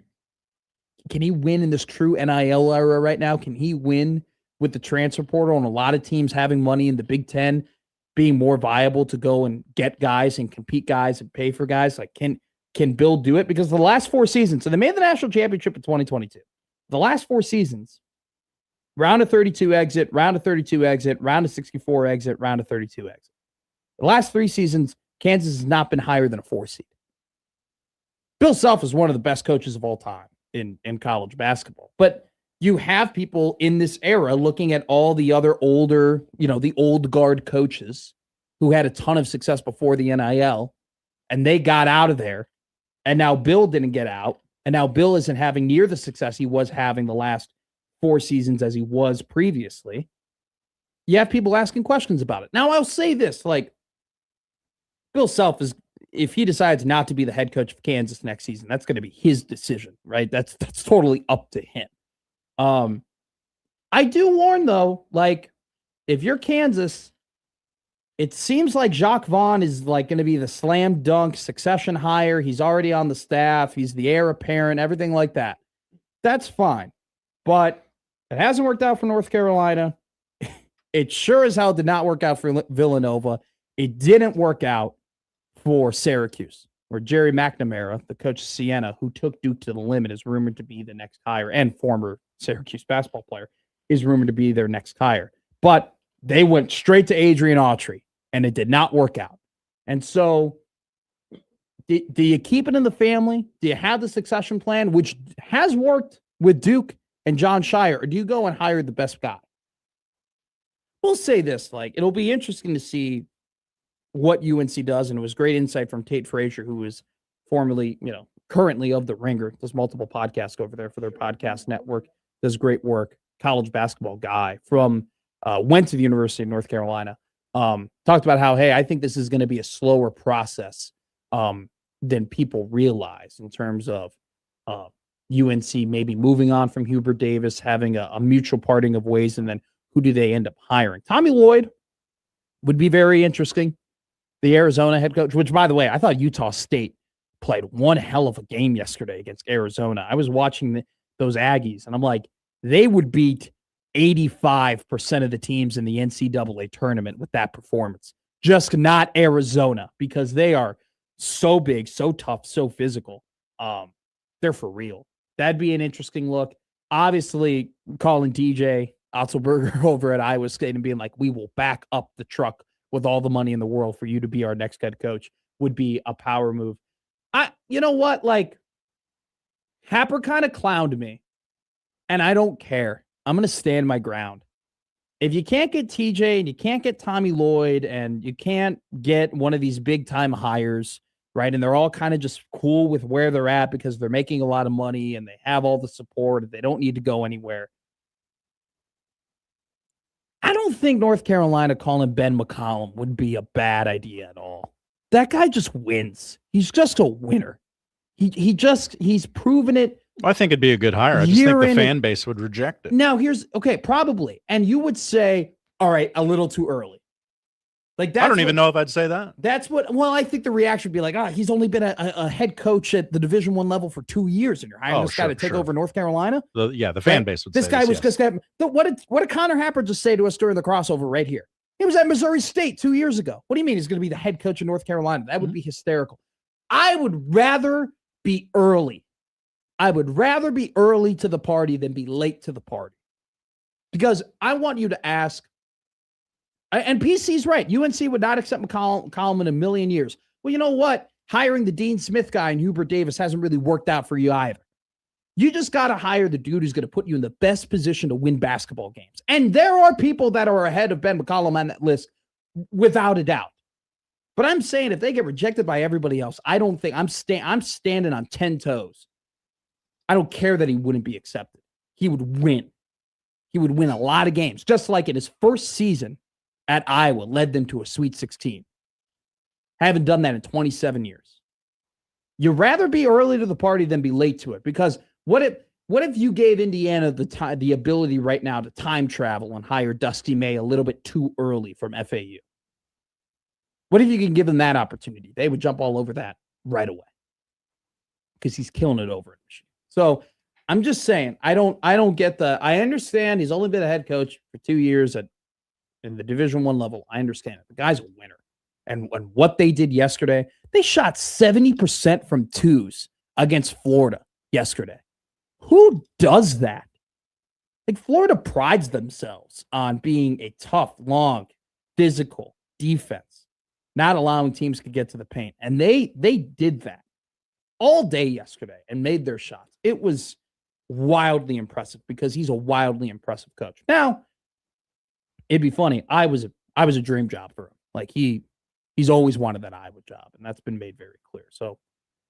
Can he win in this true NIL era right now? Can he win with the transfer portal and a lot of teams having money in the Big Ten being more viable to go and get guys and compete guys and pay for guys? Like, can Bill do it? Because the last 4 seasons, so they made the national championship in 2022. The last 4 seasons, Round of 32 exit, round of 32 exit, round of 64 exit, round of 32 exit. The last 3 seasons, Kansas has not been higher than a 4 seed. Bill Self is one of the best coaches of all time in college basketball. But you have people in this era looking at all the other older, the old guard coaches who had a ton of success before the NIL, and they got out of there. And now Bill didn't get out. And now Bill isn't having near the success he was having the last 4 seasons as he was previously. You have people asking questions about it. Now, I'll say this, Bill Self is, if he decides not to be the head coach of Kansas next season, that's going to be his decision, right? That's totally up to him. I do warn, though, if you're Kansas, it seems like Jacques Vaughn is going to be the slam dunk succession hire. He's already on the staff. He's the heir apparent, everything like that. That's fine. But it hasn't worked out for North Carolina. It sure as hell did not work out for Villanova. It didn't work out for Syracuse, where Jerry McNamara, the coach of Siena, who took Duke to the limit, is rumored to be the next hire, and former Syracuse basketball player, is rumored to be their next hire. But they went straight to Adrian Autry, and it did not work out. And so, do you keep it in the family? Do you have the succession plan, which has worked with Duke and John Shire, or do you go and hire the best guy? We'll say this, it'll be interesting to see what UNC does, and it was great insight from Tate Frazier, who is formerly, currently of The Ringer, does multiple podcasts over there for their podcast network, does great work, college basketball guy went to the University of North Carolina, talked about how, hey, I think this is going to be a slower process than people realize in terms of UNC maybe moving on from Hubert Davis, having a mutual parting of ways, and then who do they end up hiring? Tommy Lloyd would be very interesting. The Arizona head coach, which, by the way, I thought Utah State played one hell of a game yesterday against Arizona. I was watching those Aggies, and I'm like, they would beat 85% of the teams in the NCAA tournament with that performance. Just not Arizona, because they are so big, so tough, so physical. They're for real. That'd be an interesting look. Obviously, calling DJ Otzelberger over at Iowa State and being like, we will back up the truck with all the money in the world for you to be our next head coach would be a power move. You know what? Happer kind of clowned me, and I don't care. I'm going to stand my ground. If you can't get TJ and you can't get Tommy Lloyd and you can't get one of these big time hires, right? And they're all kind of just cool with where they're at because they're making a lot of money and they have all the support and they don't need to go anywhere. I don't think North Carolina calling Ben McCollum would be a bad idea at all. That guy just wins. He's just a winner. He's proven it. I think it'd be a good hire. I just think the fan base would reject it. Now, probably. And you would say, all right, a little too early. I don't even know if I'd say that. I think the reaction would be like, he's only been a head coach at the Division I level for 2 years, and you're hiring this guy to take over North Carolina? The fan base would say this guy was just what did Connor Happer just say to us during the crossover right here? He was at Missouri State 2 years ago. What do you mean he's going to be the head coach of North Carolina? That would be hysterical. I would rather be early. I would rather be early to the party than be late to the party. Because I want you to ask, and PC's right, UNC would not accept McCollum in a million years. Well, you know what? Hiring the Dean Smith guy and Hubert Davis hasn't really worked out for you either. You just got to hire the dude who's going to put you in the best position to win basketball games. And there are people that are ahead of Ben McCollum on that list, without a doubt. But I'm saying if they get rejected by everybody else, I don't think I'm standing on 10 toes. I don't care that he wouldn't be accepted. He would win. He would win a lot of games, just like in his first season at Iowa led them to a Sweet 16. Haven't done that in 27 years. You'd rather be early to the party than be late to it, because what if you gave Indiana the ability right now to time travel and hire Dusty May a little bit too early from FAU? What if you can give them that opportunity? They would jump all over that right away because he's killing it over at Michigan. So I'm just saying, I don't get I understand he's only been a head coach for 2 years in the Division I level. I understand it. The guy's a winner. And what they did yesterday, they shot 70% from twos against Florida yesterday. Who does that? Like Florida prides themselves on being a tough, long, physical defense, not allowing teams to get to the paint. And they did that all day yesterday and made their shots. It was wildly impressive because he's a wildly impressive coach. Now, it'd be funny. I was a dream job for him. Like he's always wanted that Iowa job, and that's been made very clear. So,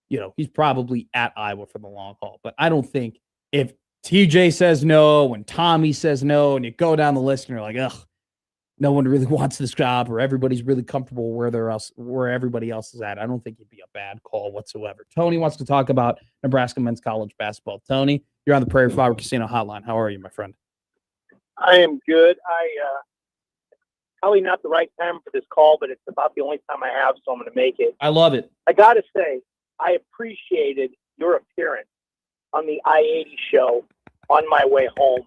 he's probably at Iowa for the long haul. But I don't think if TJ says no and Tommy says no, and you go down the list and you're like, ugh, no one really wants this job, or everybody's really comfortable where everybody else is at, I don't think it'd be a bad call whatsoever. Tony wants to talk about Nebraska men's college basketball. Tony, you're on the Prairie Flower Casino hotline. How are you, my friend? I am good. Probably not the right time for this call, but it's about the only time I have, so I'm going to make it. I love it. I got to say, I appreciated your appearance on the I-80 show on my way home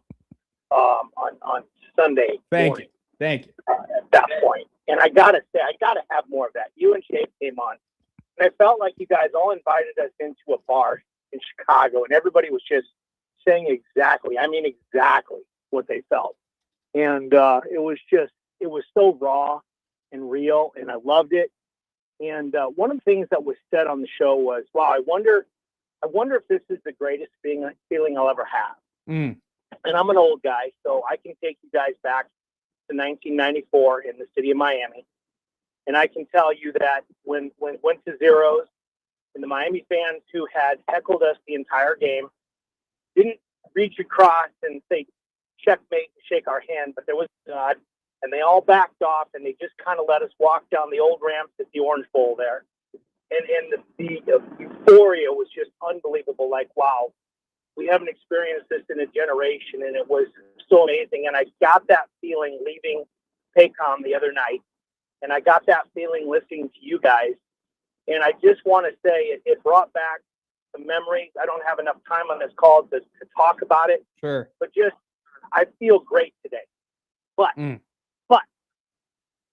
on Sunday morning. Thank you. At that point. And I got to say, I got to have more of that. You and Jake came on, and I felt like you guys all invited us into a bar in Chicago, and everybody was just saying exactly what they felt. And it was so raw and real, and I loved it. And one of the things that was said on the show was, wow, I wonder if this is the greatest feeling I'll ever have. Mm. And I'm an old guy, so I can take you guys back to 1994 in the city of Miami. And I can tell you that when it went to zeros, and the Miami fans who had heckled us the entire game didn't reach across and say checkmate and shake our hand, but there was God. And they all backed off, and they just kind of let us walk down the old ramps at the Orange Bowl there. And the euphoria was just unbelievable. Like, wow, we haven't experienced this in a generation, and it was so amazing. And I got that feeling leaving Paycom the other night, and I got that feeling listening to you guys. And I just want to say it brought back some memories. I don't have enough time on this call to talk about it. Sure. But just, I feel great today. But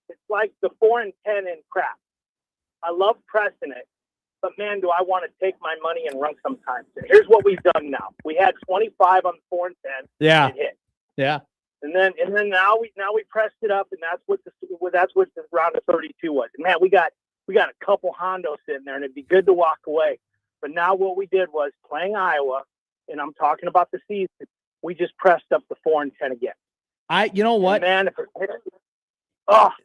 it's like the 4-10 in crap. I love pressing it, but man, do I want to take my money and run sometimes. And here's what we've done now. We had 25 on the 4-10. Yeah. And it hit. Yeah. And then now we pressed it up, and that's what the round of 32 was. And man, we got a couple hondos sitting there, and it'd be good to walk away. But now what we did was playing Iowa, and I'm talking about the season. We just pressed up the 4-10 again. You know what, and man?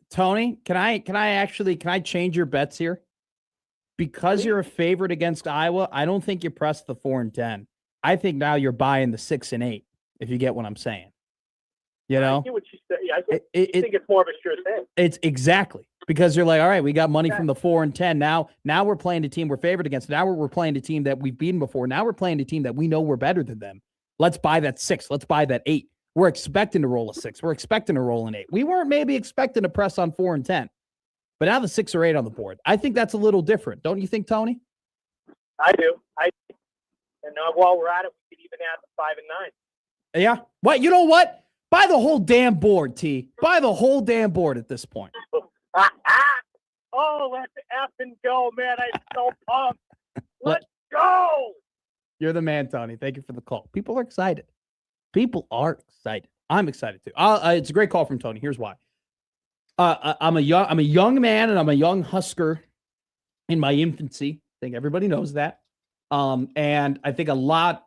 Tony, can I change your bets here? Because you're a favorite against Iowa, I don't think you press the 4-10. I think now you're buying the 6-8. If you get what I'm saying, I get what you say. I think it's more of a sure thing. It's exactly because you're like, all right, we got money from the 4-10. Now we're playing a team we're favored against. Now we're playing a team that we've beaten before. Now we're playing a team that we know we're better than them. Let's buy that 6. Let's buy that 8. We're expecting to roll a 6. We're expecting to roll an 8. We weren't maybe expecting to press on 4-10, but now the 6 or 8 on the board. I think that's a little different. Don't you think, Tony? I do. And while we're at it, we could even add the 5 and 9. Yeah. What? You know what? Buy the whole damn board, T. Buy the whole damn board at this point. Oh, let's effing go, man. I'm so pumped. Let's go. You're the man, Tony. Thank you for the call. People are excited. People are excited. I'm excited too. It's a great call from Tony. Here's why. I'm a young man, and I'm a young Husker in my infancy. I think everybody knows that. And I think a lot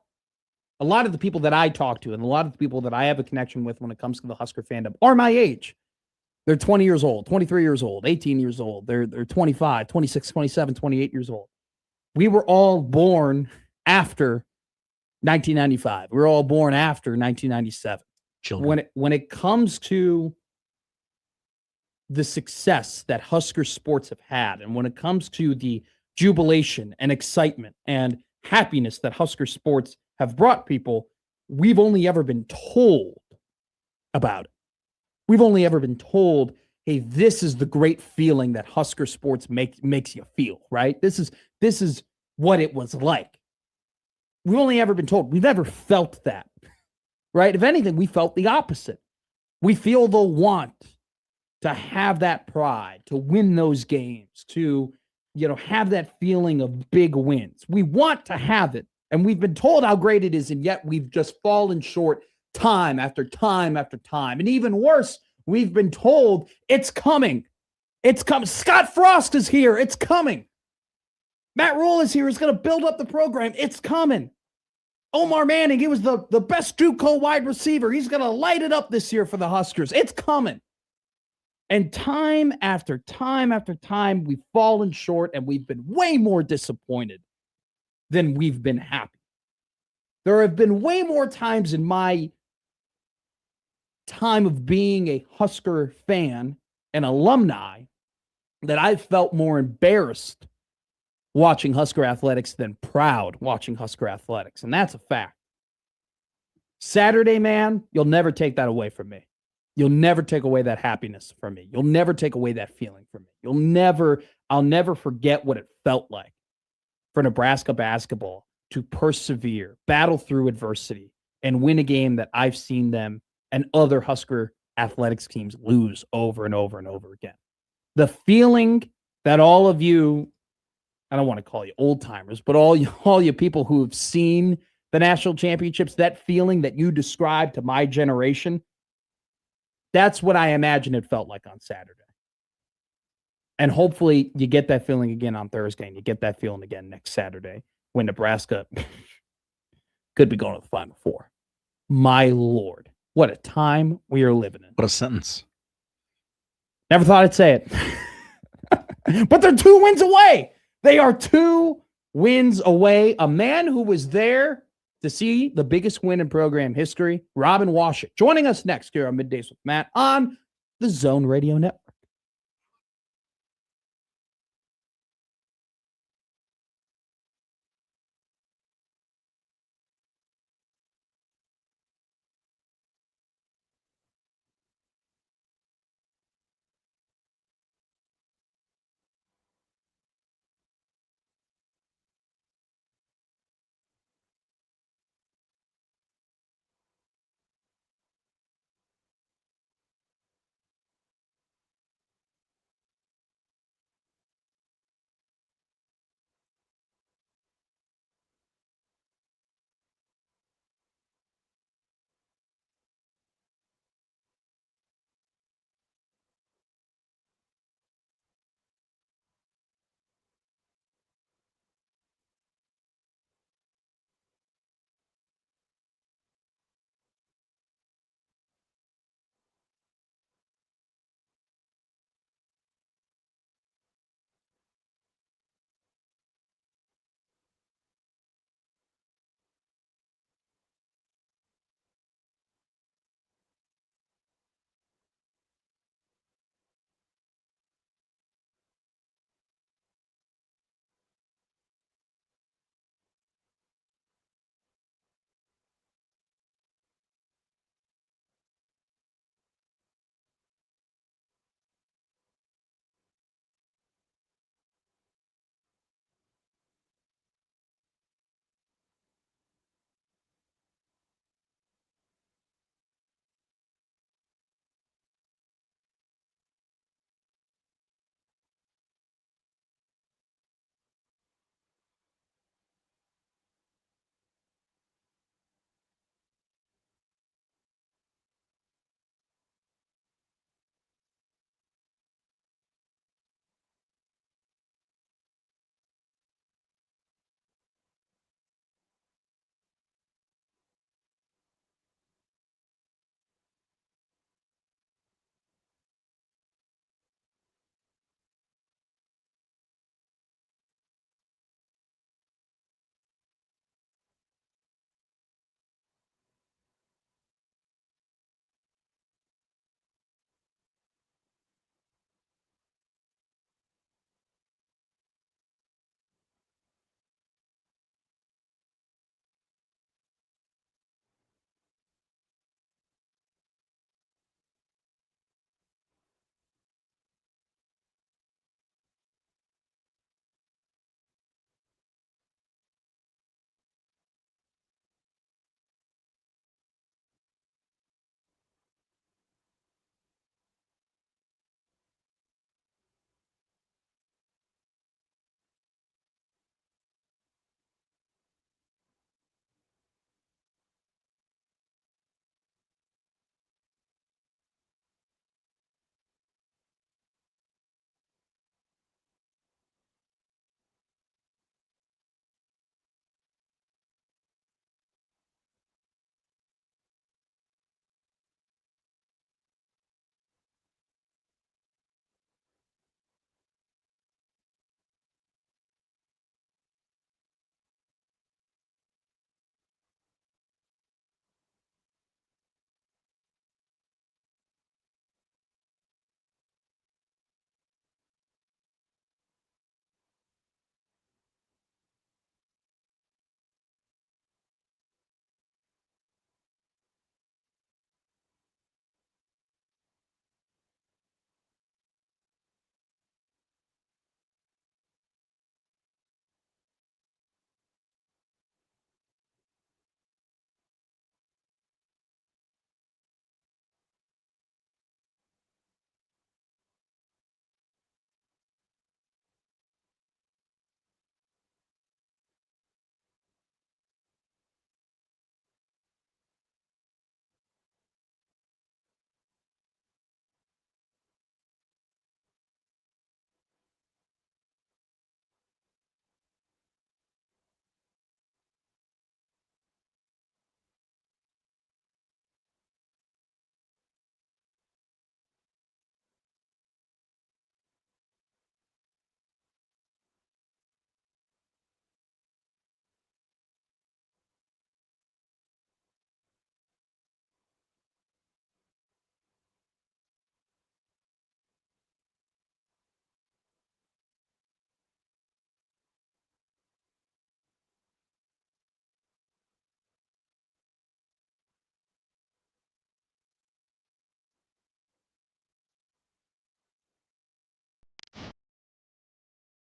of the people that I talk to and a lot of the people that I have a connection with when it comes to the Husker fandom are my age. They're 20 years old, 23 years old, 18 years old. They're 25, 26, 27, 28 years old. We were all born after 1995. We were all born after 1997. Children. When it comes to the success that Husker sports have had, and when it comes to the jubilation and excitement and happiness that Husker sports have brought people, we've only ever been told about it. We've only ever been told, hey, this is the great feeling that Husker sports makes you feel, right? This is what it was like. We've only ever been told. We've never felt that, right? If anything, we felt the opposite. We feel the want to have that pride, to win those games, to, have that feeling of big wins. We want to have it, and we've been told how great it is, and yet we've just fallen short time after time after time. And even worse, we've been told it's coming. It's coming. Scott Frost is here. It's coming. Matt Rule is here. He's going to build up the program. It's coming. Omar Manning, he was the best JUCO wide receiver. He's going to light it up this year for the Huskers. It's coming. And time after time after time, we've fallen short and we've been way more disappointed than we've been happy. There have been way more times in my time of being a Husker fan and alumni that I've felt more embarrassed watching Husker athletics than proud watching Husker athletics. And that's a fact. Saturday, man, you'll never take that away from me. You'll never take away that happiness from me. You'll never take away that feeling from me. I'll never forget what it felt like for Nebraska basketball to persevere, battle through adversity, and win a game that I've seen them and other Husker athletics teams lose over and over and over again. The feeling that all of you, I don't want to call you old timers, but all you people who have seen the national championships, that feeling that you described to my generation, that's what I imagine it felt like on Saturday. And hopefully you get that feeling again on Thursday, and you get that feeling again next Saturday when Nebraska could be going to the Final Four. My Lord, what a time we are living in. What a sentence. Never thought I'd say it. But they're 2 wins away. They are 2 wins away. A man who was there to see the biggest win in program history, Robin Washut, joining us next here on Middays with Matt on the Zone Radio Network.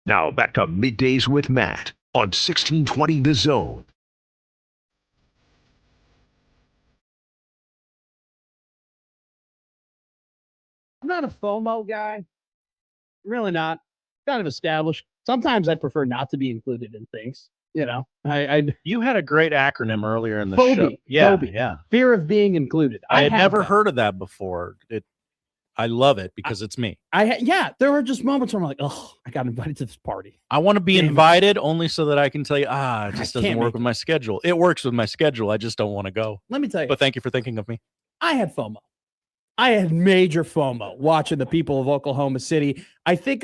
Now back to Middays with Matt on 1620 The Zone. I'm not a FOMO guy. Really not. Kind of established. Sometimes I prefer not to be included in things. You know, You had a great acronym earlier in the phobia, show. Yeah, phobia, yeah. fear of being included. I had have never that. heard of that before. I love it because it's me. Yeah, there were just moments where I'm like, oh, I got invited to this party. I want to be Damn it. invited only so that I can tell you, it just I doesn't can't work make with my schedule. It works with my schedule. I just don't want to go. Let me tell you. But thank you for thinking of me. I had FOMO. I had major FOMO watching the people of Oklahoma City. I think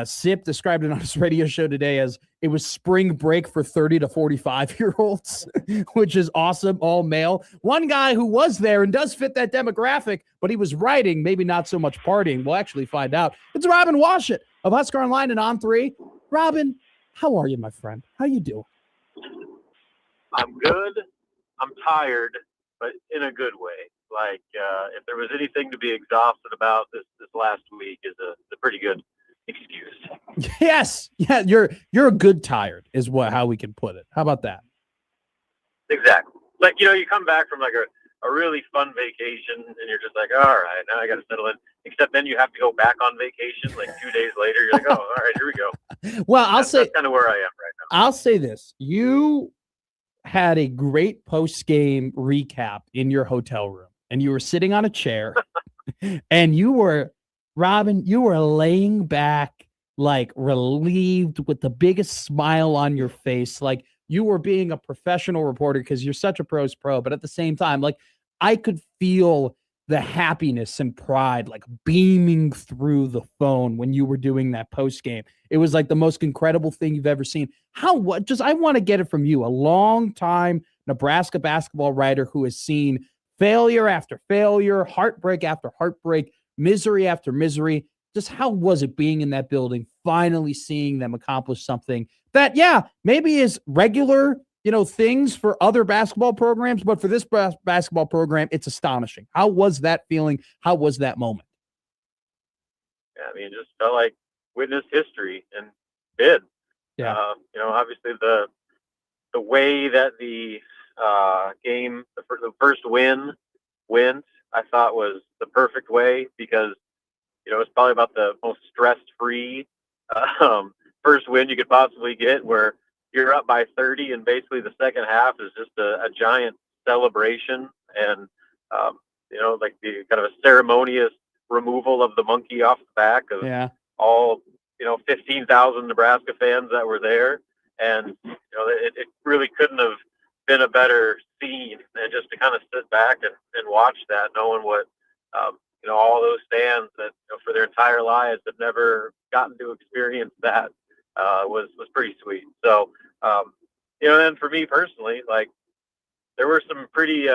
Sip described it on his radio show today as it was spring break for 30 to 45-year-olds, which is awesome, all male. One guy who was there and does fit that demographic, but he was writing, maybe not so much partying. We'll actually find out. It's Robin Washut of Husker Online and On 3. Robin, how are you, my friend? How you doing? I'm good. I'm tired, but in a good way. Like, if there was anything to be exhausted about this last week is a pretty good excuse. Yes. Yeah, you're a good tired is how we can put it. How about that? Exactly. Like, you come back from like a really fun vacation and you're just like, all right, now I got to settle in. Except then you have to go back on vacation like 2 days later. You're like, oh, all right, here we go. Well, that's kind of where I am right now. I'll say this. You had a great post-game recap in your hotel room and you were sitting on a chair and Robin, you were laying back, like relieved with the biggest smile on your face. Like you were being a professional reporter because you're such a pro's pro. But at the same time, like I could feel the happiness and pride like beaming through the phone when you were doing that post game. It was like the most incredible thing you've ever seen. I want to get it from you, a long time Nebraska basketball writer who has seen failure after failure, heartbreak after heartbreak, misery after misery. Just how was it being in that building, finally seeing them accomplish something that, maybe is regular, things for other basketball programs, but for this basketball program, it's astonishing. How was that feeling? How was that moment? Yeah, I mean, it just felt like witnessed history and did. Yeah. Obviously the way that the game, the first win went, I thought was the perfect way because, it's probably about the most stress-free first win you could possibly get where you're up by 30 and basically the second half is just a giant celebration and, like the kind of a ceremonious removal of the monkey off the back of all, 15,000 Nebraska fans that were there. And, it really couldn't have been a better scene and just to kind of sit back and watch that, knowing what, all those fans that for their entire lives have never gotten to experience that was pretty sweet. So, then for me personally, like there were some pretty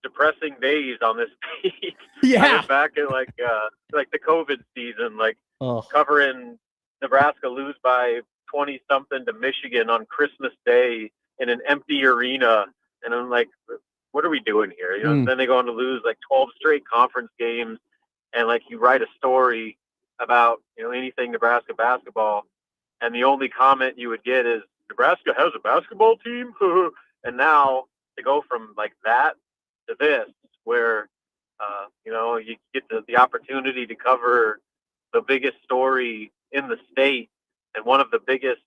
depressing days on this peak. Yeah. I was back at like the COVID season, like covering Nebraska lose by 20 something to Michigan on Christmas Day in an empty arena. And I'm like, what are we doing here? Then they go on to lose like 12 straight conference games. And like you write a story about, anything Nebraska basketball. And the only comment you would get is Nebraska has a basketball team. And now to go from like that to this, where, you get the opportunity to cover the biggest story in the state and one of the biggest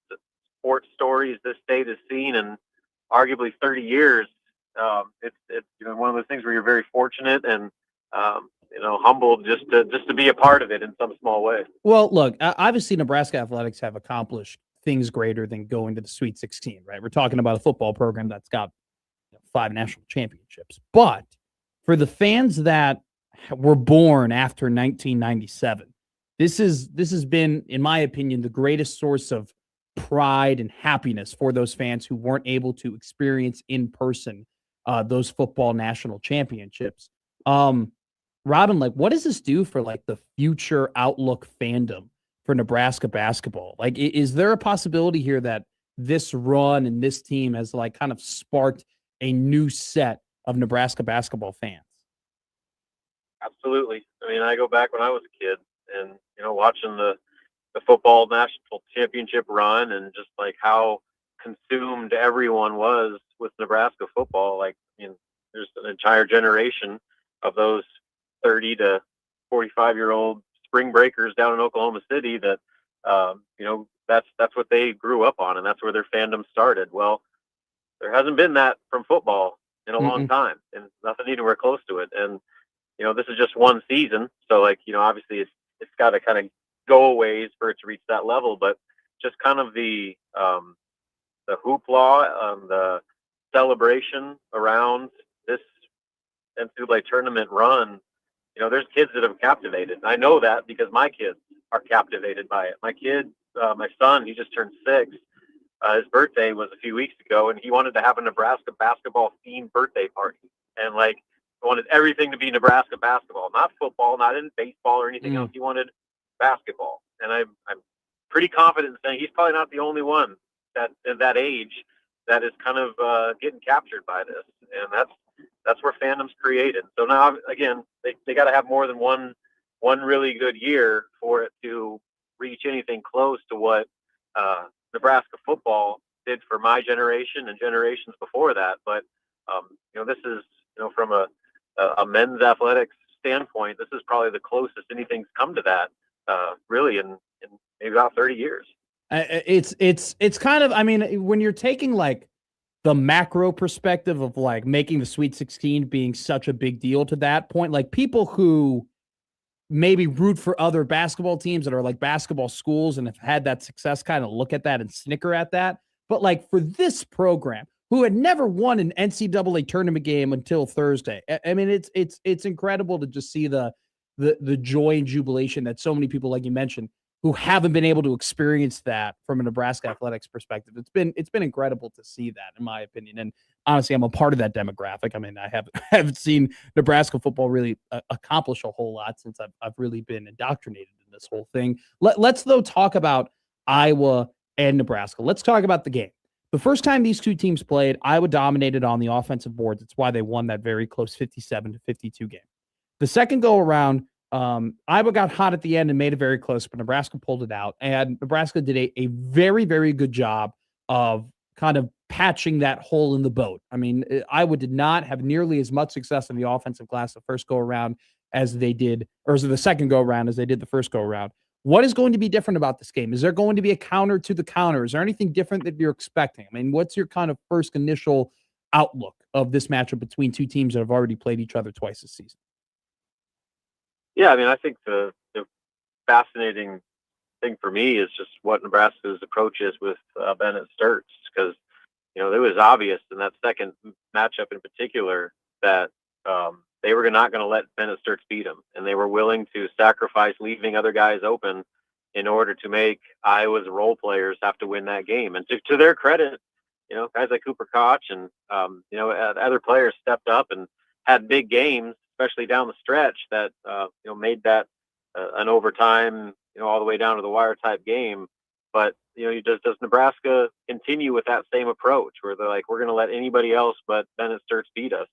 sports stories this state has seen in arguably 30 years. It's one of those things where you're very fortunate and humbled just to be a part of it in some small way. Well, look, obviously Nebraska athletics have accomplished things greater than going to the Sweet 16, right? We're talking about a football program that's got 5 national championships. But for the fans that were born after 1997, this has been, in my opinion, the greatest source of pride and happiness for those fans who weren't able to experience in person those football national championships. Robin, like, what does this do for like the future outlook fandom for Nebraska basketball? Like, is there a possibility here that this run and this team has like kind of sparked a new set of Nebraska basketball fans? Absolutely. I mean, I go back when I was a kid and, watching the football national championship run and just like how consumed everyone was with Nebraska football. Like, there's an entire generation of those 30 to 45-year-old spring breakers down in Oklahoma City that, that's what they grew up on, and that's where their fandom started. Well, there hasn't been that from football in a long time, and nothing anywhere close to it. And, this is just one season. So, like, obviously it's got to kind of go a ways for it to reach that level, but just kind of the hoopla, the celebration around this NCAA tournament run, there's kids that have captivated. I know that because my kids are captivated by it. My kid, my son, he just turned 6. His birthday was a few weeks ago, and he wanted to have a Nebraska basketball themed birthday party. And like, wanted everything to be Nebraska basketball, not football, not in baseball or anything else. He wanted basketball. And I'm pretty confident in saying he's probably not the only one that at that age that is kind of getting captured by this. And that's where fandom's created. So now, again, they got to have more than one really good year for it to reach anything close to what Nebraska football did for my generation and generations before that. But, this is, from a men's athletics standpoint, this is probably the closest anything's come to that, really in maybe about 30 years. It's kind of, when you're taking like the macro perspective of like making the Sweet 16 being such a big deal to that point, like people who maybe root for other basketball teams that are like basketball schools and have had that success kind of look at that and snicker at that. But like for this program, who had never won an NCAA tournament game until Thursday, it's incredible to just see the joy and jubilation that so many people, like you mentioned, who haven't been able to experience that from a Nebraska athletics perspective. It's been incredible to see that, in my opinion. And honestly, I'm a part of that demographic. I haven't seen Nebraska football really accomplish a whole lot since I've really been indoctrinated in this whole thing. Let's though talk about Iowa and Nebraska. Let's talk about the game. The first time these two teams played, Iowa dominated on the offensive boards. It's why they won that very close 57-52 game. The second go around, Iowa got hot at the end and made it very close, but Nebraska pulled it out. And Nebraska did a very, very good job of kind of patching that hole in the boat. Iowa did not have nearly as much success in the offensive glass the first go around as they did, or the second go around as they did the first go around. What is going to be different about this game? Is there going to be a counter to the counter? Is there anything different that you're expecting? What's your kind of first initial outlook of this matchup between two teams that have already played each other twice this season? Yeah, I think the fascinating thing for me is just what Nebraska's approach is with Bennett Sturts, because it was obvious in that second matchup in particular that they were not going to let Bennett Sturts beat them, and they were willing to sacrifice leaving other guys open in order to make Iowa's role players have to win that game. And to their credit, guys like Cooper Koch and other players stepped up and had big games, especially down the stretch, that made that an overtime, all the way down to the wire type game. But does Nebraska continue with that same approach where they're like, we're going to let anybody else but Bennett Sturts beat us?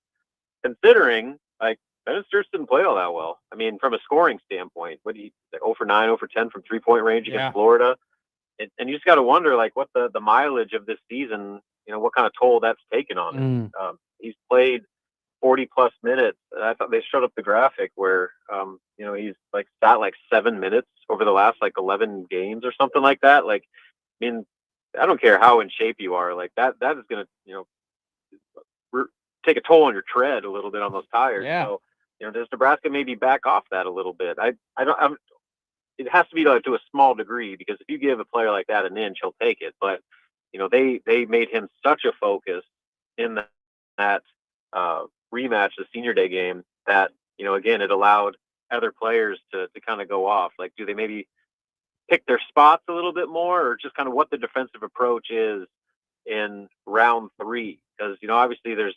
Considering like Bennett Sturts didn't play all that well. From a scoring standpoint, what he 0 for 9, 0 for 10 from 3-point range against Florida, and you just got to wonder like what the mileage of this season, what kind of toll that's taken on him. He's played 40 plus minutes. I thought they showed up the graphic where he's like sat like 7 minutes over the last like 11 games or something like that. Like, I don't care how in shape you are, like that is going to take a toll on your tread a little bit on those tires. Yeah. So does Nebraska maybe back off that a little bit? It has to be to a small degree, because if you give a player like that an inch, he'll take it. But they made him such a focus in that rematch, the Senior Day game, that again, it allowed other players to kind of go off. Like, do they maybe pick their spots a little bit more, or just kind of what the defensive approach is in round 3? Because obviously there's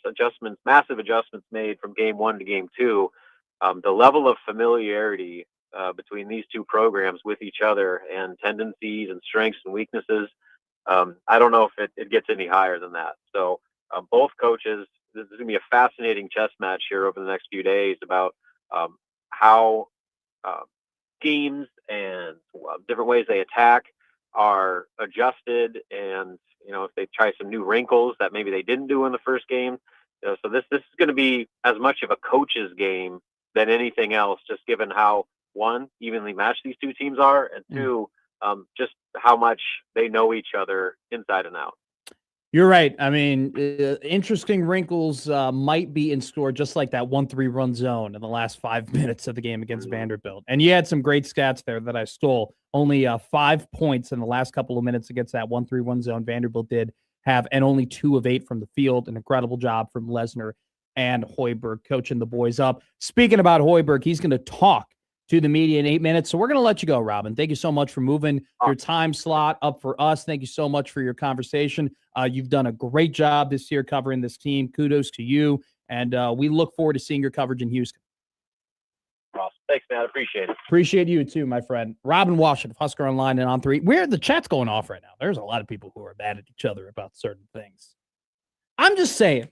massive adjustments made from game 1 to game 2. The level of familiarity between these two programs with each other, and tendencies and strengths and weaknesses, I don't know if it gets any higher than that. So both coaches, this is going to be a fascinating chess match here over the next few days about how schemes and different ways they attack are adjusted, and if they try some new wrinkles that maybe they didn't do in the first game. So this is going to be as much of a coach's game than anything else, just given how, one, evenly matched these two teams are, and two, just how much they know each other inside and out. You're right. I mean, interesting wrinkles might be in store, just like that 1-3 run zone in the last 5 minutes of the game against Vanderbilt. And you had some great stats there that I stole. Only 5 points in the last couple of minutes against that 1-3 run zone. Vanderbilt did have, and only 2 of 8 from the field. An incredible job from Lesnar and Hoiberg coaching the boys up. Speaking about Hoiberg, he's going to talk to the media in 8 minutes. So we're going to let you go, Robin. Thank you so much for moving your time slot up for us. Thank you so much for your conversation. You've done a great job this year covering this team. Kudos to you. And we look forward to seeing your coverage in Houston. Awesome. Thanks, man. I appreciate it. Appreciate you too, my friend. Robin Washut of Husker Online and On3. The chat's going off right now. There's a lot of people who are mad at each other about certain things. I'm just saying,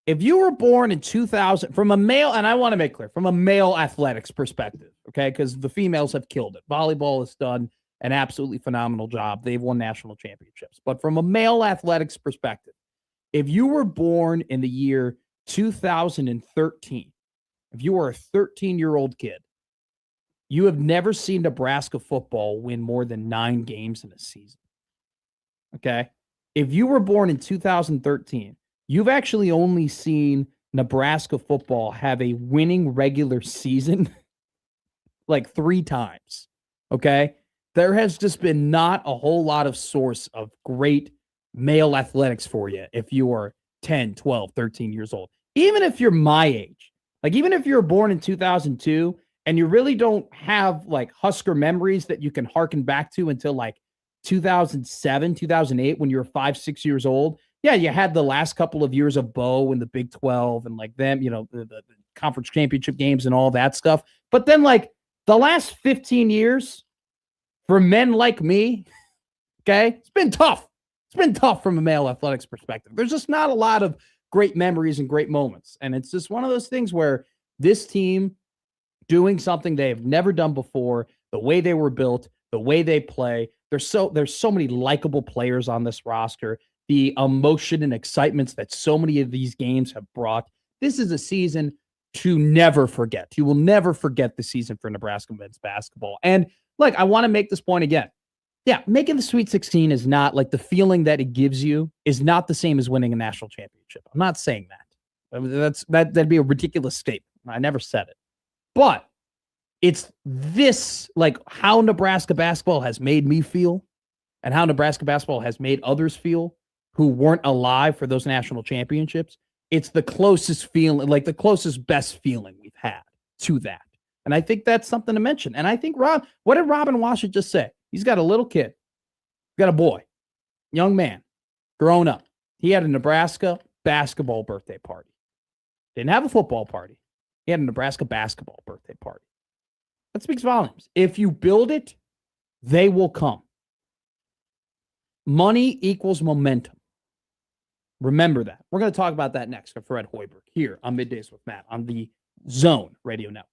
if you were born in 2000, from a male, and I want to make clear, from a male athletics perspective, okay, because the females have killed it. Volleyball has done an absolutely phenomenal job. They've won national championships. But from a male athletics perspective, if you were born in the year 2013, if you were a 13-year-old kid, you have never seen Nebraska football win more than 9 games in a season. Okay? If you were born in 2013, you've actually only seen Nebraska football have a winning regular season like 3 times. Okay? There has just been not a whole lot of source of great male athletics for you if you are 10, 12, 13 years old. Even if you're my age, like even if you're born in 2002 and you really don't have like Husker memories that you can harken back to until like 2007, 2008, when you were 5, 6 years old. Yeah, you had the last couple of years of Bo in the Big 12 and like them, the conference championship games and all that stuff. But then like the last 15 years for men like me, okay, it's been tough. It's been tough from a male athletics perspective. There's just not a lot of great memories and great moments. And it's just one of those things where this team doing something they have never done before, the way they were built, the way they play. There's so many likable players on this roster. The emotion and excitements that so many of these games have brought. This is a season to never forget. You will never forget the season for Nebraska men's basketball. And look, I want to make this point again. Yeah, making the Sweet 16 is not like the feeling that it gives you is not the same as winning a national championship. I'm not saying that. That'd be a ridiculous statement. I never said it. But it's this, like how Nebraska basketball has made me feel and how Nebraska basketball has made others feel who weren't alive for those national championships. It's the closest feeling, like the closest best feeling we've had to that. And I think that's something to mention. And I think what did Robin Washut just say? He's got a little kid, got a boy, young man, grown up. He had a Nebraska basketball birthday party. Didn't have a football party. He had a Nebraska basketball birthday party. That speaks volumes. If you build it, they will come. Money equals momentum. Remember that. We're going to talk about that next with Fred Hoiberg here on Middays with Matt on the Zone Radio Network.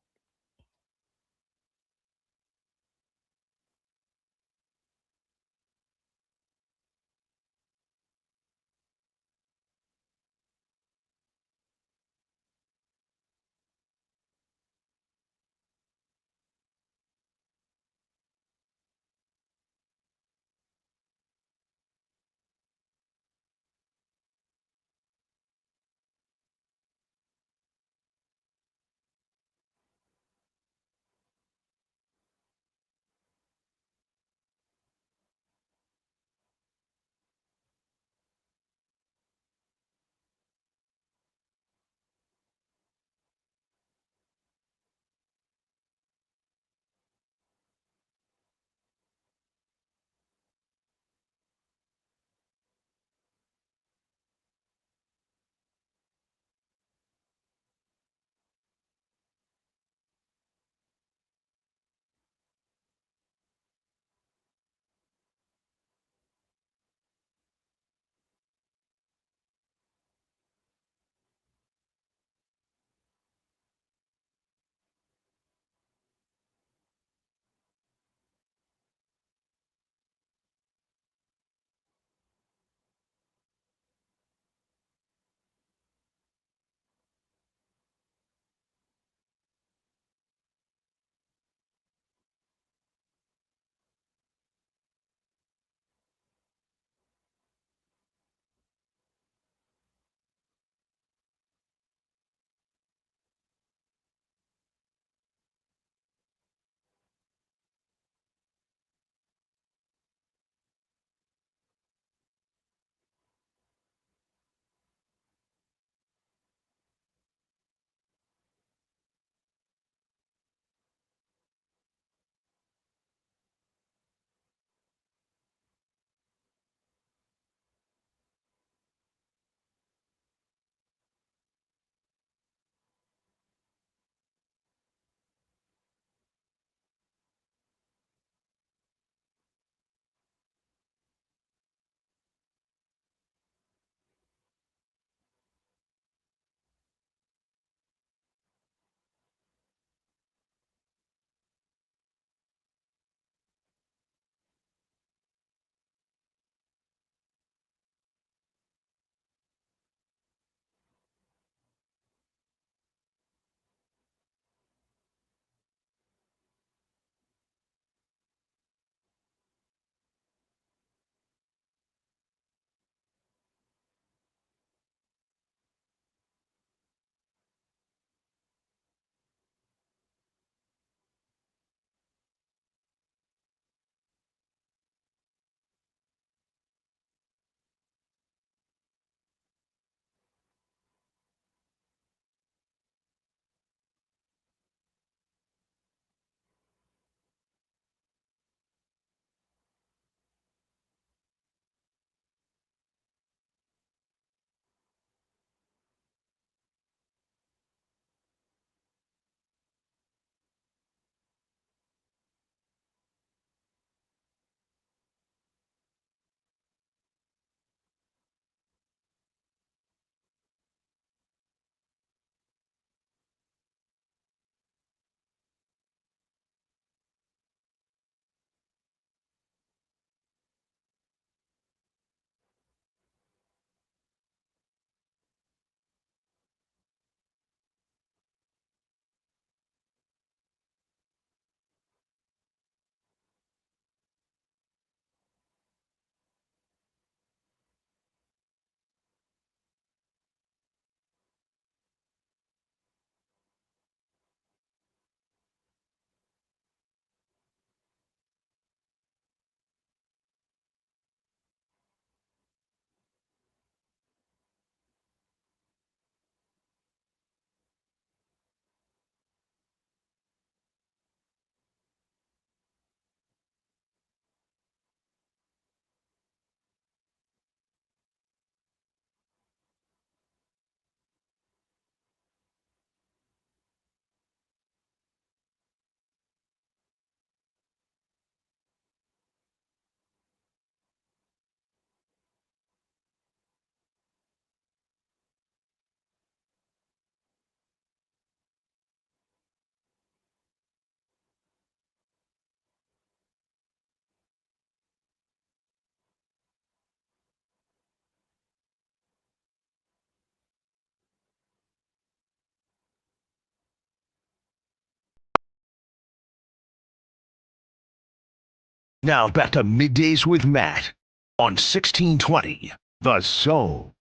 Now back to Middays with Matt on 1620 The Soul.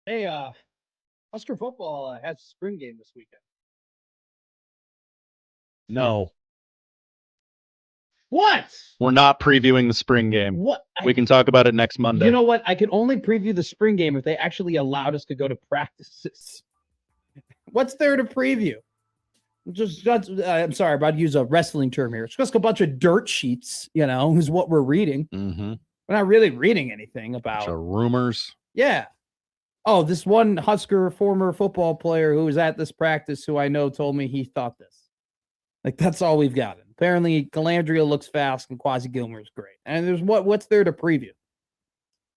Hey, Husker football has a spring game this weekend. No. What? We're not previewing the spring game. What? We can talk about it next Monday. You know what? I can only preview the spring game if they actually allowed us to go to practices. What's there to preview? I'm sorry, I'm about to use a wrestling term here. It's just a bunch of dirt sheets, is what we're reading. Mm-hmm. We're not really reading anything about rumors. Yeah. Oh, this one Husker former football player who was at this practice who I know told me he thought this. Like, that's all we've got. Apparently, Calandria looks fast and Quasi Gilmer is great. And there's what's there to preview?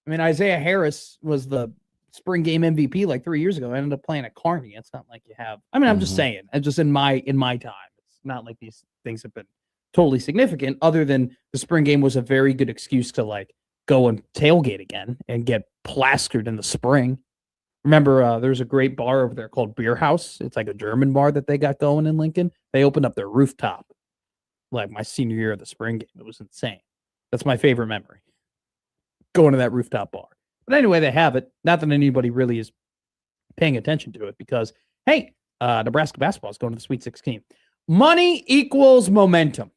I mean, Isaiah Harris was the spring game MVP like 3 years ago. I ended up playing at Kearney. It's not like you have. I mean, I'm just saying. And just in my time, it's not like these things have been totally significant. Other than the spring game was a very good excuse to like go and tailgate again and get plastered in the spring. Remember, there's a great bar over there called Beer House. It's like a German bar that they got going in Lincoln. They opened up their rooftop like my senior year of the spring game. It was insane. That's my favorite memory. Going to that rooftop bar. But anyway, they have it. Not that anybody really is paying attention to it because, hey, Nebraska basketball is going to the Sweet 16. Money equals momentum.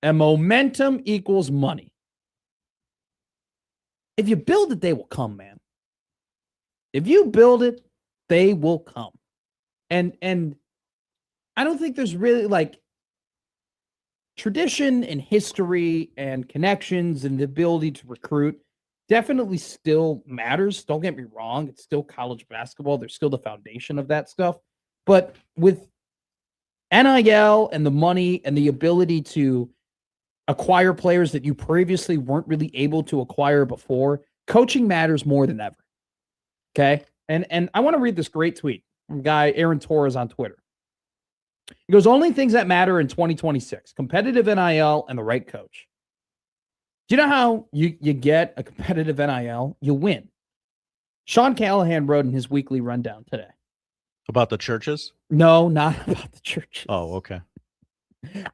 And momentum equals money. If you build it, they will come, man. If you build it, they will come. And I don't think there's really like tradition and history and connections and the ability to recruit definitely still matters. Don't get me wrong. It's still college basketball. There's still the foundation of that stuff. But with NIL and the money and the ability to acquire players that you previously weren't really able to acquire before, coaching matters more than ever. Okay. And I want to read this great tweet from guy Aaron Torres on Twitter. He goes, only things that matter in 2026, competitive NIL and the right coach. Do you know how you get a competitive NIL? You win. Sean Callahan wrote in his weekly rundown today. About the churches? No, not about the churches. Oh, okay.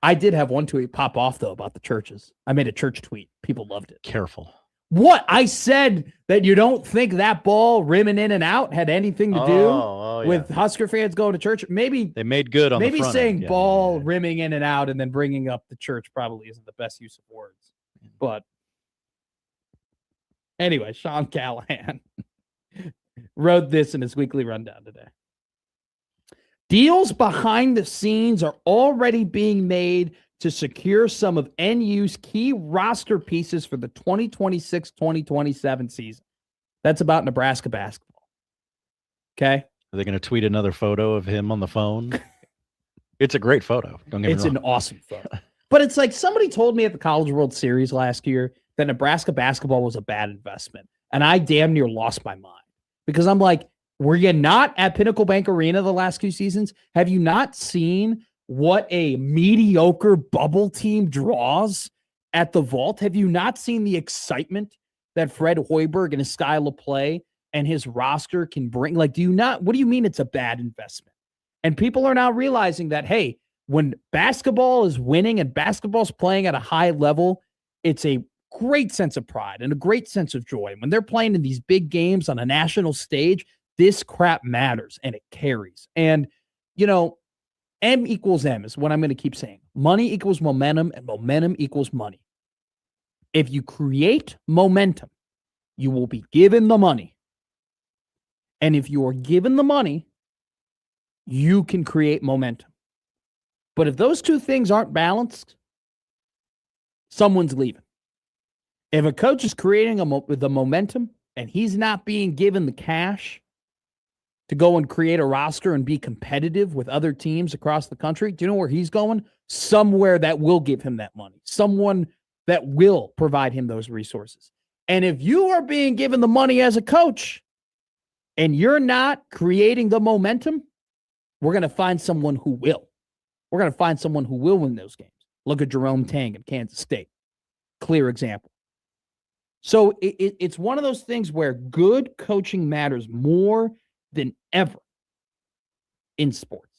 I did have one tweet pop off, though, about the churches. I made a church tweet. People loved it. Careful. What? I said that you don't think that ball rimming in and out had anything to do with Husker fans going to church? Maybe they made good on the maybe front saying end. ball rimming in and out and then bringing up the church probably isn't the best use of words. But anyway, Sean Callahan wrote this in his weekly rundown today. Deals behind the scenes are already being made to secure some of NU's key roster pieces for the 2026-2027 season. That's about Nebraska basketball. Okay? Are they going to tweet another photo of him on the phone? It's a great photo. Don't get me wrong. It's an awesome photo. But it's like somebody told me at the College World Series last year that Nebraska basketball was a bad investment. And I damn near lost my mind. Because I'm like, were you not at Pinnacle Bank Arena the last 2 seasons? Have you not seen what a mediocre bubble team draws at the Vault? Have you not seen the excitement that Fred Hoiberg and his style of play and his roster can bring? Like, what do you mean it's a bad investment? And people are now realizing that, hey, when basketball is winning and basketball's playing at a high level, it's a great sense of pride and a great sense of joy. When they're playing in these big games on a national stage, this crap matters and it carries. And, M equals M is what I'm going to keep saying. Money equals momentum and momentum equals money. If you create momentum, you will be given the money. And if you are given the money, you can create momentum. But if those two things aren't balanced, someone's leaving. If a coach is creating the momentum and he's not being given the cash to go and create a roster and be competitive with other teams across the country, do you know where he's going? Somewhere that will give him that money. Someone that will provide him those resources. And if you are being given the money as a coach and you're not creating the momentum, we're going to find someone who will. We're going to find someone who will win those games. Look at Jerome Tang in Kansas State. Clear example. So it's one of those things where good coaching matters more than ever in sports.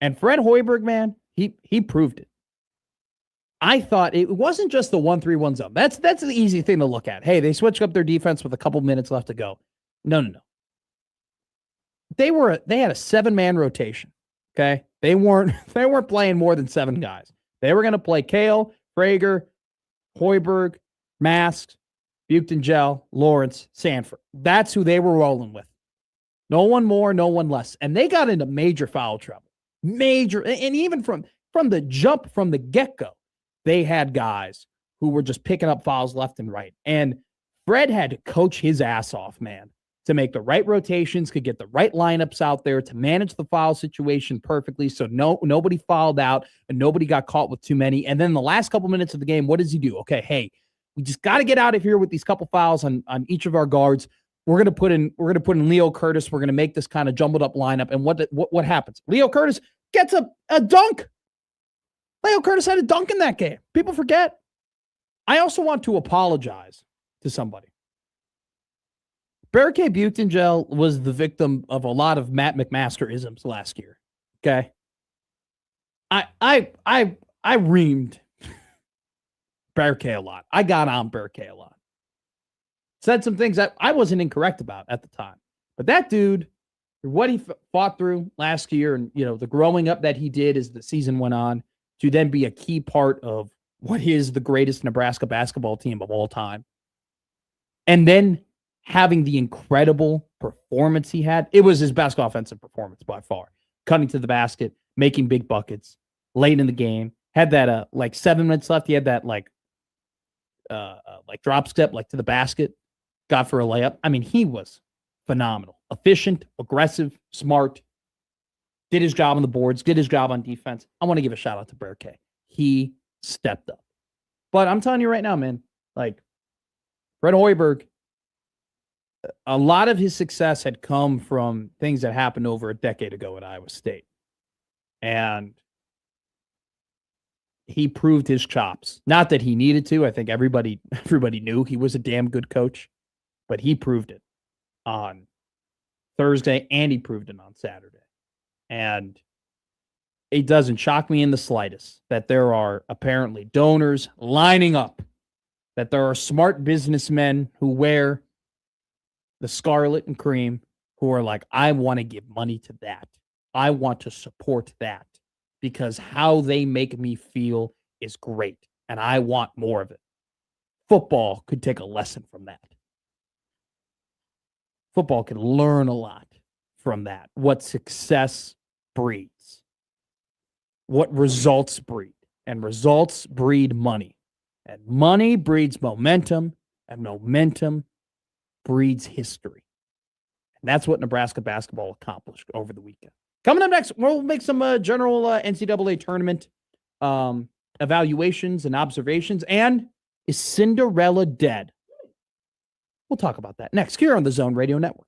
And Fred Hoiberg, man, he proved it. I thought it wasn't just the 1-3-1 zone. That's the easy thing to look at. Hey, they switched up their defense with a couple minutes left to go. No. They had a 7-man rotation. Okay. They weren't playing more than 7 guys. They were going to play Kale, Frager, Hoiberg, Masks, Buchton, Lawrence, Sanford. That's who they were rolling with. No one more, no one less. And they got into major foul trouble. Major. And even from the jump, from the get-go, they had guys who were just picking up fouls left and right. And Fred had to coach his ass off, man, to make the right rotations, could get the right lineups out there, to manage the foul situation perfectly so nobody fouled out and nobody got caught with too many. And then the last couple minutes of the game, what does he do? Okay, hey, we just got to get out of here with these couple fouls on each of our guards. We're gonna put in Leo Curtis. We're gonna make this kind of jumbled up lineup. And what happens? Leo Curtis gets a dunk. Leo Curtis had a dunk in that game. People forget. I also want to apologize to somebody. Barricade Buchton was the victim of a lot of Matt McMaster-isms last year. Okay. I reamed Barricade a lot. I got on Barricade a lot. Said some things that I wasn't incorrect about at the time. But that dude, what he fought through last year and, the growing up that he did as the season went on to then be a key part of what is the greatest Nebraska basketball team of all time. And then having the incredible performance he had. It was his best offensive performance by far. Cutting to the basket, making big buckets, late in the game. Had that 7 minutes left. He had that drop step to the basket. Got for a layup. I mean, he was phenomenal. Efficient, aggressive, smart. Did his job on the boards, did his job on defense. I want to give a shout out to Barricade. He stepped up. But I'm telling you right now, man, Fred Hoiberg, a lot of his success had come from things that happened over a decade ago at Iowa State. And he proved his chops. Not that he needed to. I think everybody knew he was a damn good coach. But he proved it on Thursday, and he proved it on Saturday. And it doesn't shock me in the slightest that there are apparently donors lining up, that there are smart businessmen who wear the scarlet and cream who are like, I want to give money to that. I want to support that because how they make me feel is great, and I want more of it. Football could take a lesson from that. Football can learn a lot from that. What success breeds. What results breed. And results breed money. And money breeds momentum. And momentum breeds history. And that's what Nebraska basketball accomplished over the weekend. Coming up next, we'll make some general NCAA tournament evaluations and observations. And is Cinderella dead? We'll talk about that next here on the Zone Radio Network.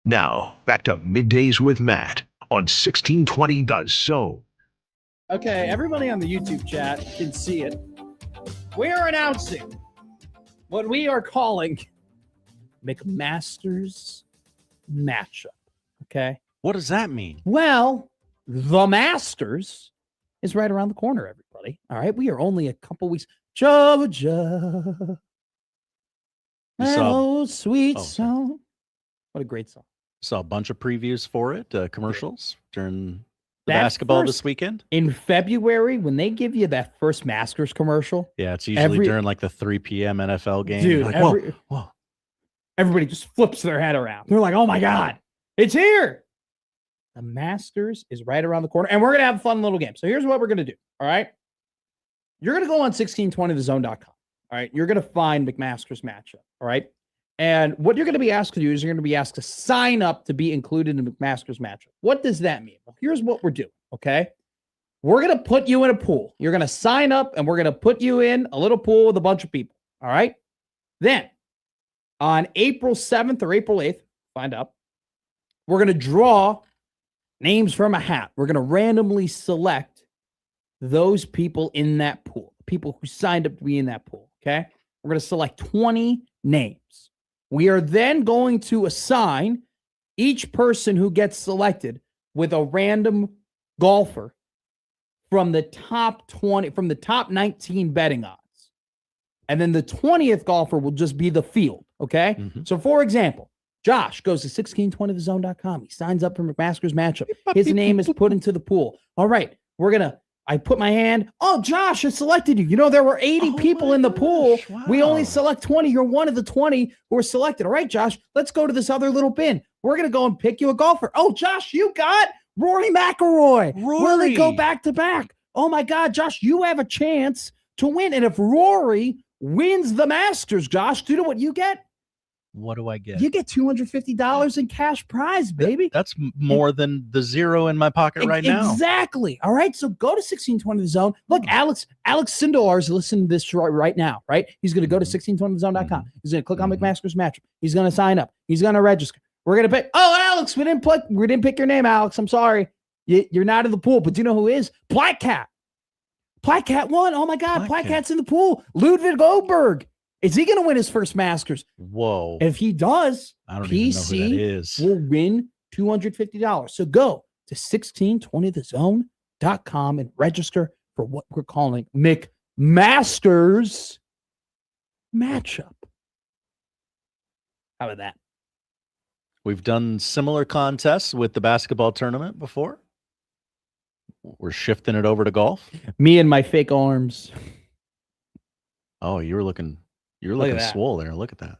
Now, back to Middays with Matt on 1620 The Zone. Okay, everybody on the YouTube chat can see it. We are announcing what we are calling McMaster's matchup. Okay? What does that mean? Well, the Masters is right around the corner, everybody. All right? We are only a couple weeks. Georgia. Oh, sweet song. What a great song. Saw a bunch of previews for it, commercials during the basketball this weekend. In February, when they give you that first Masters commercial. Yeah, it's usually during like the 3 p.m. NFL game. Dude, like, whoa. Everybody just flips their head around. They're like, oh my God, it's here. The Masters is right around the corner, and we're going to have a fun little game. So here's what we're going to do, all right? You're going to go on 1620thezone.com, all right? You're going to find McMaster's matchup, all right? And what you're going to be asked to do is you're going to be asked to sign up to be included in McMaster's matchup. What does that mean? Well, here's what we're doing, okay? We're going to put you in a pool. You're going to sign up, and we're going to put you in a little pool with a bunch of people, all right? Then, on April 7th or April 8th, find out, we're going to draw names from a hat. We're going to randomly select those people in that pool, people who signed up to be in that pool, okay? We're going to select 20 names. We are then going to assign each person who gets selected with a random golfer from the top 20, from the top 19 betting odds. And then the 20th golfer will just be the field, okay? Mm-hmm. So, for example, Josh goes to 1620thezone.com. He signs up for McMaster's matchup. His name is put into the pool. All right, I put my hand. Oh, Josh, I selected you. You know, there were 80 people in the pool. Wow. We only select 20. You're one of the 20 who are selected. All right, Josh, let's go to this other little bin. We're going to go and pick you a golfer. Oh, Josh, you got Rory McIlroy. Will they go back to back? Oh, my God, Josh, you have a chance to win. And if Rory wins the Masters, Josh, do you know what you get? What do I get? You get $250 in cash prize, baby. That's more than the zero in my pocket right now. Exactly. All right. So go to 1620 The Zone. Look, Alex Sindelar is listening to this right now, right? He's going to go to 1620thezone.com. He's going to click on McMaster's matchup. He's going to sign up. He's going to register. We're going to pick. Oh, Alex, we didn't pick your name, Alex. I'm sorry. You're not in the pool. But do you know who is? Black Cat. Black Cat won. Oh my God. Black Cat's in the pool. Ludwig Oberg. Is he going to win his first Masters? Whoa. If he does, I don't even know who that is. Will win $250. So go to 1620thezone.com and register for what we're calling McMaster's matchup. How about that? We've done similar contests with the basketball tournament before. We're shifting it over to golf. Me and my fake arms. Oh, you're looking swole there. Look at that.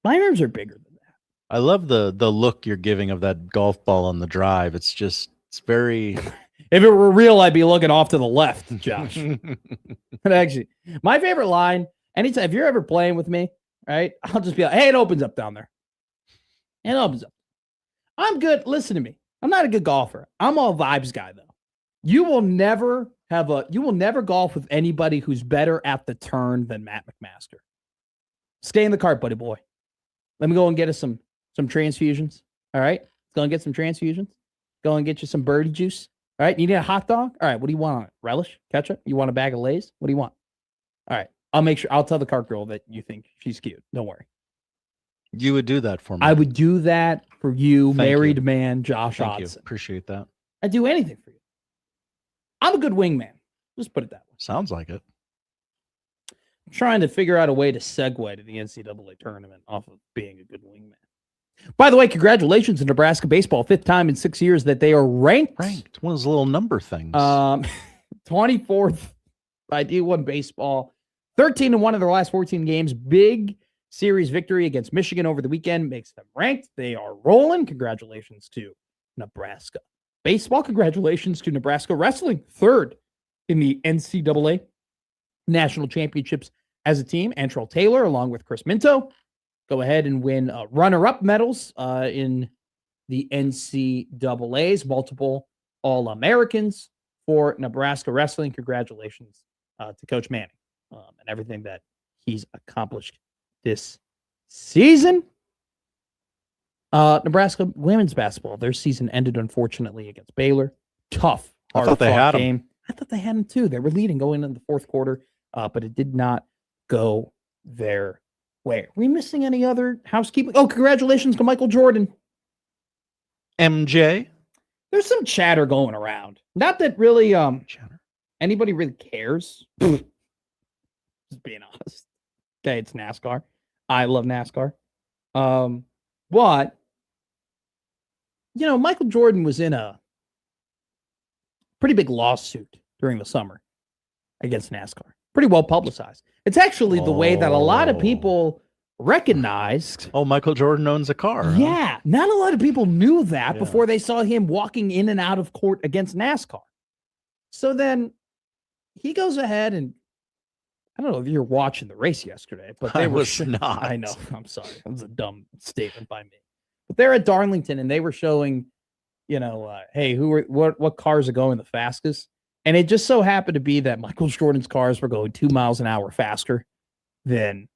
My arms are bigger than that. I love the look you're giving of that golf ball on the drive. It's very. If it were real, I'd be looking off to the left, Josh. But actually, my favorite line, anytime, if you're ever playing with me, right, I'll just be like, hey, it opens up down there. It opens up. I'm good. Listen to me. I'm not a good golfer. I'm a vibes guy, though. You will never golf with anybody who's better at the turn than Matt McMaster. Stay in the cart, buddy boy. Let me go and get us some transfusions. All right? Let's go and get some transfusions. Go and get you some birdie juice. All right? You need a hot dog? All right. What do you want on it? Relish? Ketchup? You want a bag of Lay's? What do you want? All right. I'll tell the cart girl that you think she's cute. Don't worry. You would do that for me. I would do that for you, married man, Josh Hodson. Appreciate that. I'd do anything for you. I'm a good wingman. Just put it that way. Sounds like it. I'm trying to figure out a way to segue to the NCAA tournament off of being a good wingman. By the way, congratulations to Nebraska Baseball. 5th time in 6 years that they are ranked. One of those little number things. 24th by D1 Baseball. 13-1 in their last 14 games. Big series victory against Michigan over the weekend makes them ranked. They are rolling. Congratulations to Nebraska Baseball. Congratulations to Nebraska Wrestling. 3rd in the NCAA National Championships as a team. Antrell Taylor, along with Chris Minto, go ahead and win runner-up medals in the NCAAs. Multiple All-Americans for Nebraska Wrestling. Congratulations to Coach Manning and everything that he's accomplished this season. Nebraska women's basketball, their season ended unfortunately against Baylor. Tough, I thought they had game. them. I thought they had them too. They were leading going into the fourth quarter, but it did not go their way. Are we missing any other housekeeping? Oh, congratulations to Michael Jordan. MJ. There's some chatter going around. Not that really anybody really cares. Just being honest. Okay, it's NASCAR. I love NASCAR. But Michael Jordan was in a pretty big lawsuit during the summer against NASCAR. Pretty well publicized. It's actually the way that a lot of people recognized. Oh, Michael Jordan owns a car. Yeah. Not a lot of people knew that before they saw him walking in and out of court against NASCAR. So then he goes ahead and I don't know if you were watching the race yesterday, but I was not. I know. I'm sorry. That was a dumb statement by me. But they're at Darlington and they were showing, hey, what cars are going the fastest? And it just so happened to be that Michael Jordan's cars were going 2 miles an hour faster than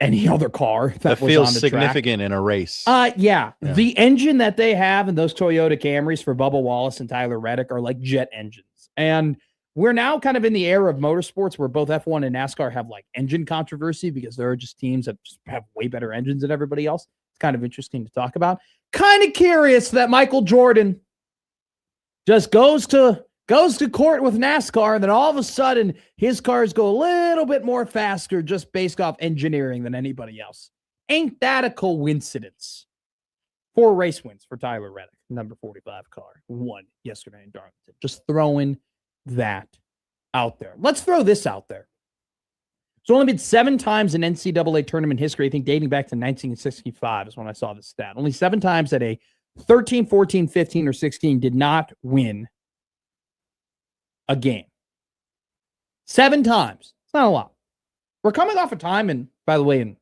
any other car that was feels on the significant in a race. Yeah. The engine that they have in those Toyota Camrys for Bubba Wallace and Tyler Reddick are like jet engines. And we're now kind of in the era of motorsports where both F1 and NASCAR have like engine controversy because there are just teams that just have way better engines than everybody else. It's kind of interesting to talk about. Kind of curious that Michael Jordan just goes to court with NASCAR, and then all of a sudden his cars go a little bit more faster just based off engineering than anybody else. Ain't that a coincidence? 4 race wins for Tyler Reddick, number 45 car, won yesterday in Darlington. Just throwing that out there. Let's throw this out there. It's only been 7 times in NCAA tournament history, I think dating back to 1965 is when I saw this stat. Only 7 times that a 13, 14, 15, or 16 did not win a game. 7 times. It's not a lot. We're coming off a time, and by the way, in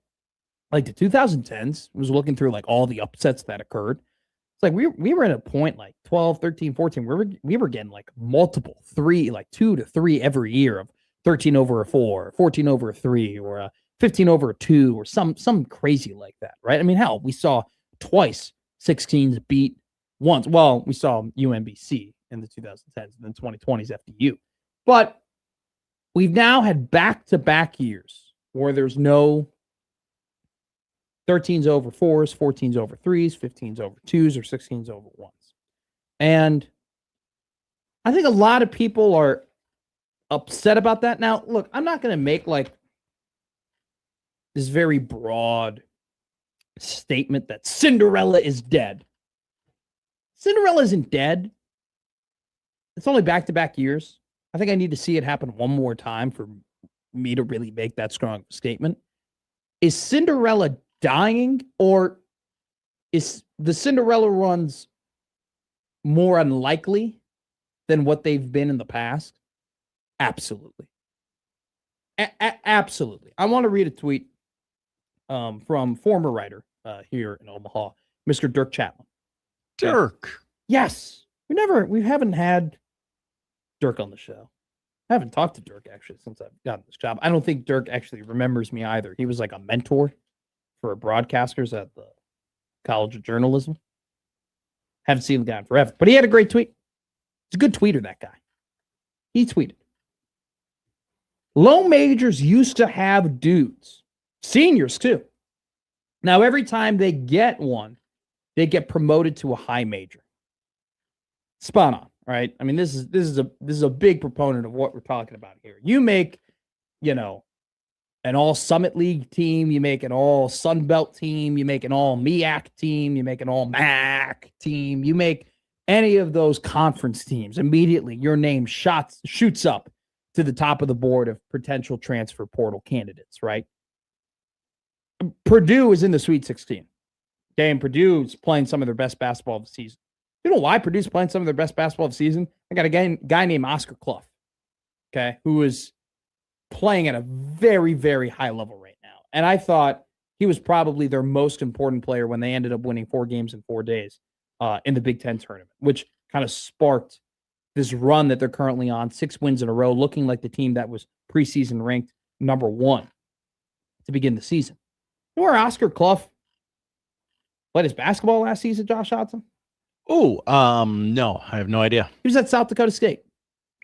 like the 2010s, I was looking through like all the upsets that occurred. It's like we were at a point like 12, 13, 14. We were getting like multiple 3, like 2 to 3 every year of 13 over a 4, 14 over a 3, or a 15 over a 2, or some crazy like that, right? I mean, hell, we saw twice 16s beat once. Well, we saw UMBC in the 2010s and then 2020's FDU. But we've now had back-to-back years where there's no 13s over 4s, 14s over 3s, 15s over 2s, or 16s over 1s. And I think a lot of people are upset about that. Now, look, I'm not going to make like this very broad statement that Cinderella is dead. Cinderella isn't dead. It's only back-to-back years. I think I need to see it happen one more time for me to really make that strong statement. Is Cinderella dying, or is the Cinderella runs more unlikely than what they've been in the past? Absolutely. Absolutely. I want to read a tweet from former writer here in Omaha, Mr. Dirk Chapman. Dirk. Yes. We haven't had Dirk on the show. I haven't talked to Dirk actually since I've gotten this job. I don't think Dirk actually remembers me either. He was like a mentor for broadcasters at the College of Journalism. Haven't seen the guy in forever, but he had a great tweet. He's a good tweeter, that guy. He tweeted, low majors used to have dudes, seniors too. Now, every time they get one, they get promoted to a high major. Spot on, right? I mean, this is a big proponent of what we're talking about here. You make, an all Summit League team, you make an all Sun Belt team, you make an all MEAC team, you make an all MAC team, you make any of those conference teams, immediately your name shoots up to the top of the board of potential transfer portal candidates, right? Purdue is in the Sweet 16. Okay, and Purdue's playing some of their best basketball of the season. You know why Purdue's playing some of their best basketball of the season? I got a guy named Oscar Clough, okay, who is playing at a very, very high level right now. And I thought he was probably their most important player when they ended up winning 4 games in 4 days in the Big Ten tournament, which kind of sparked this run that they're currently on, 6 wins in a row, looking like the team that was preseason ranked number 1 to begin the season. You know where Oscar Clough played his basketball last season, Josh Hudson? Oh, no, I have no idea. He was at South Dakota State.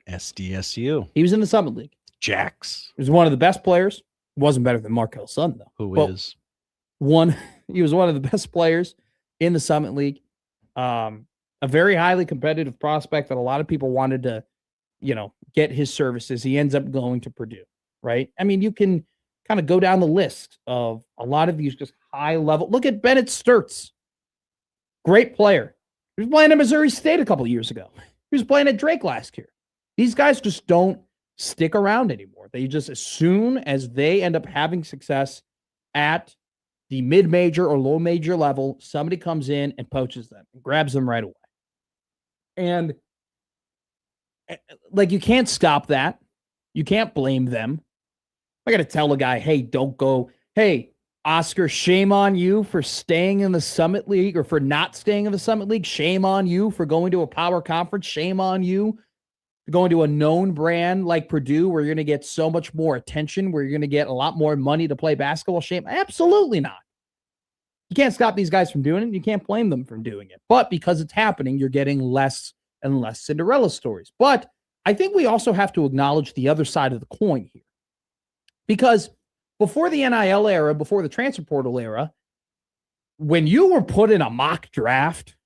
SDSU. He was in the Summit League. Jacks. He was one of the best players. Wasn't better than Markel Sun, though. Who is? He was one of the best players in the Summit League. A very highly competitive prospect that a lot of people wanted to, get his services. He ends up going to Purdue, right? I mean, you can kind of go down the list of a lot of these just high level. Look at Bennett Sturtz. Great player. He was playing at Missouri State a couple of years ago. He was playing at Drake last year. These guys just don't stick around anymore. They just, as soon as they end up having success at the mid-major or low-major level, somebody comes in and poaches them and grabs them right away. And you can't stop that. You can't blame them. I got to tell a guy, hey, don't go. Hey, Oscar, shame on you for staying in the Summit League or for not staying in the Summit League. Shame on you for going to a power conference. Shame on you for going to a known brand like Purdue where you're going to get so much more attention, where you're going to get a lot more money to play basketball. Shame. Absolutely not. You can't stop these guys from doing it. You can't blame them from doing it. But because it's happening, you're getting less and less Cinderella stories. But I think we also have to acknowledge the other side of the coin here. Because before the NIL era, before the transfer portal era, when you were put in a mock draft,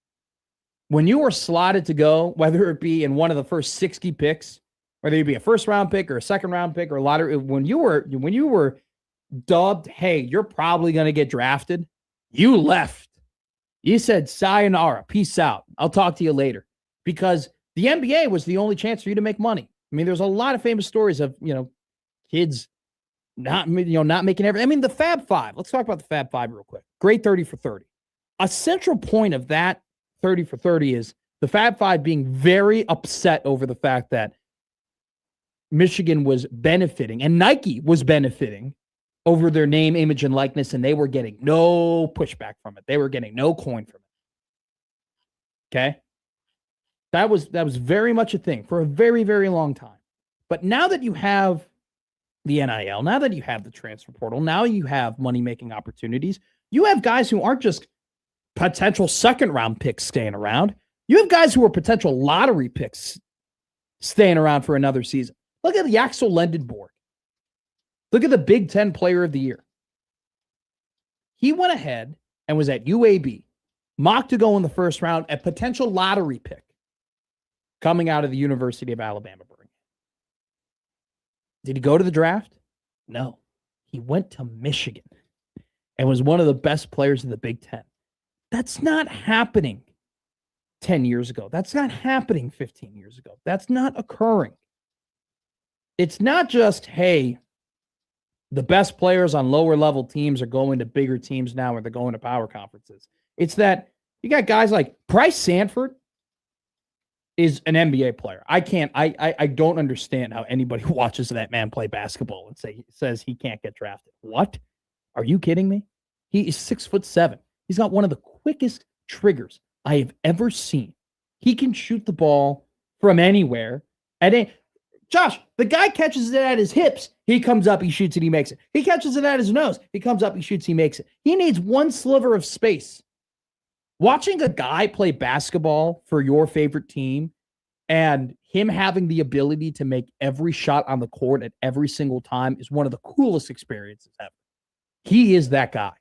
when you were slotted to go, whether it be in one of the first 60 picks, whether it be a first-round pick or a second-round pick or a lottery, when you were dubbed, hey, you're probably going to get drafted, you left. You said, sayonara, peace out. I'll talk to you later. Because the NBA was the only chance for you to make money. I mean, there's a lot of famous stories of, kids not making everything. I mean, the Fab Five. Let's talk about the Fab Five real quick. Great 30 for 30. A central point of that 30 for 30 is the Fab Five being very upset over the fact that Michigan was benefiting and Nike was benefiting over their name, image, and likeness, and they were getting no pushback from it. They were getting no coin from it. Okay? That was very much a thing for a very, very long time. But now that you have the NIL, now that you have the transfer portal, now you have money-making opportunities, you have guys who aren't just potential second-round picks staying around. You have guys who are potential lottery picks staying around for another season. Look at the Axel Lendenborg. Look at the Big Ten Player of the Year. He went ahead and was at UAB, mocked to go in the first round, a potential lottery pick coming out of the University of Alabama. Did he go to the draft? No. He went to Michigan and was one of the best players in the Big Ten. That's not happening 10 years ago. That's not happening 15 years ago. That's not occurring. It's not just, hey, the best players on lower level teams are going to bigger teams now or they're going to power conferences. It's that you got guys like Bryce Sanford is an NBA player. I don't understand how anybody watches that man play basketball and says he can't get drafted. What? Are you kidding me? He is 6'7". He's got one of the quickest triggers I have ever seen. He can shoot the ball from anywhere. Josh, the guy catches it at his hips. He comes up, he shoots it, he makes it. He catches it at his nose. He comes up, he shoots, he makes it. He needs one sliver of space. Watching a guy play basketball for your favorite team and him having the ability to make every shot on the court at every single time is one of the coolest experiences ever. He is that guy.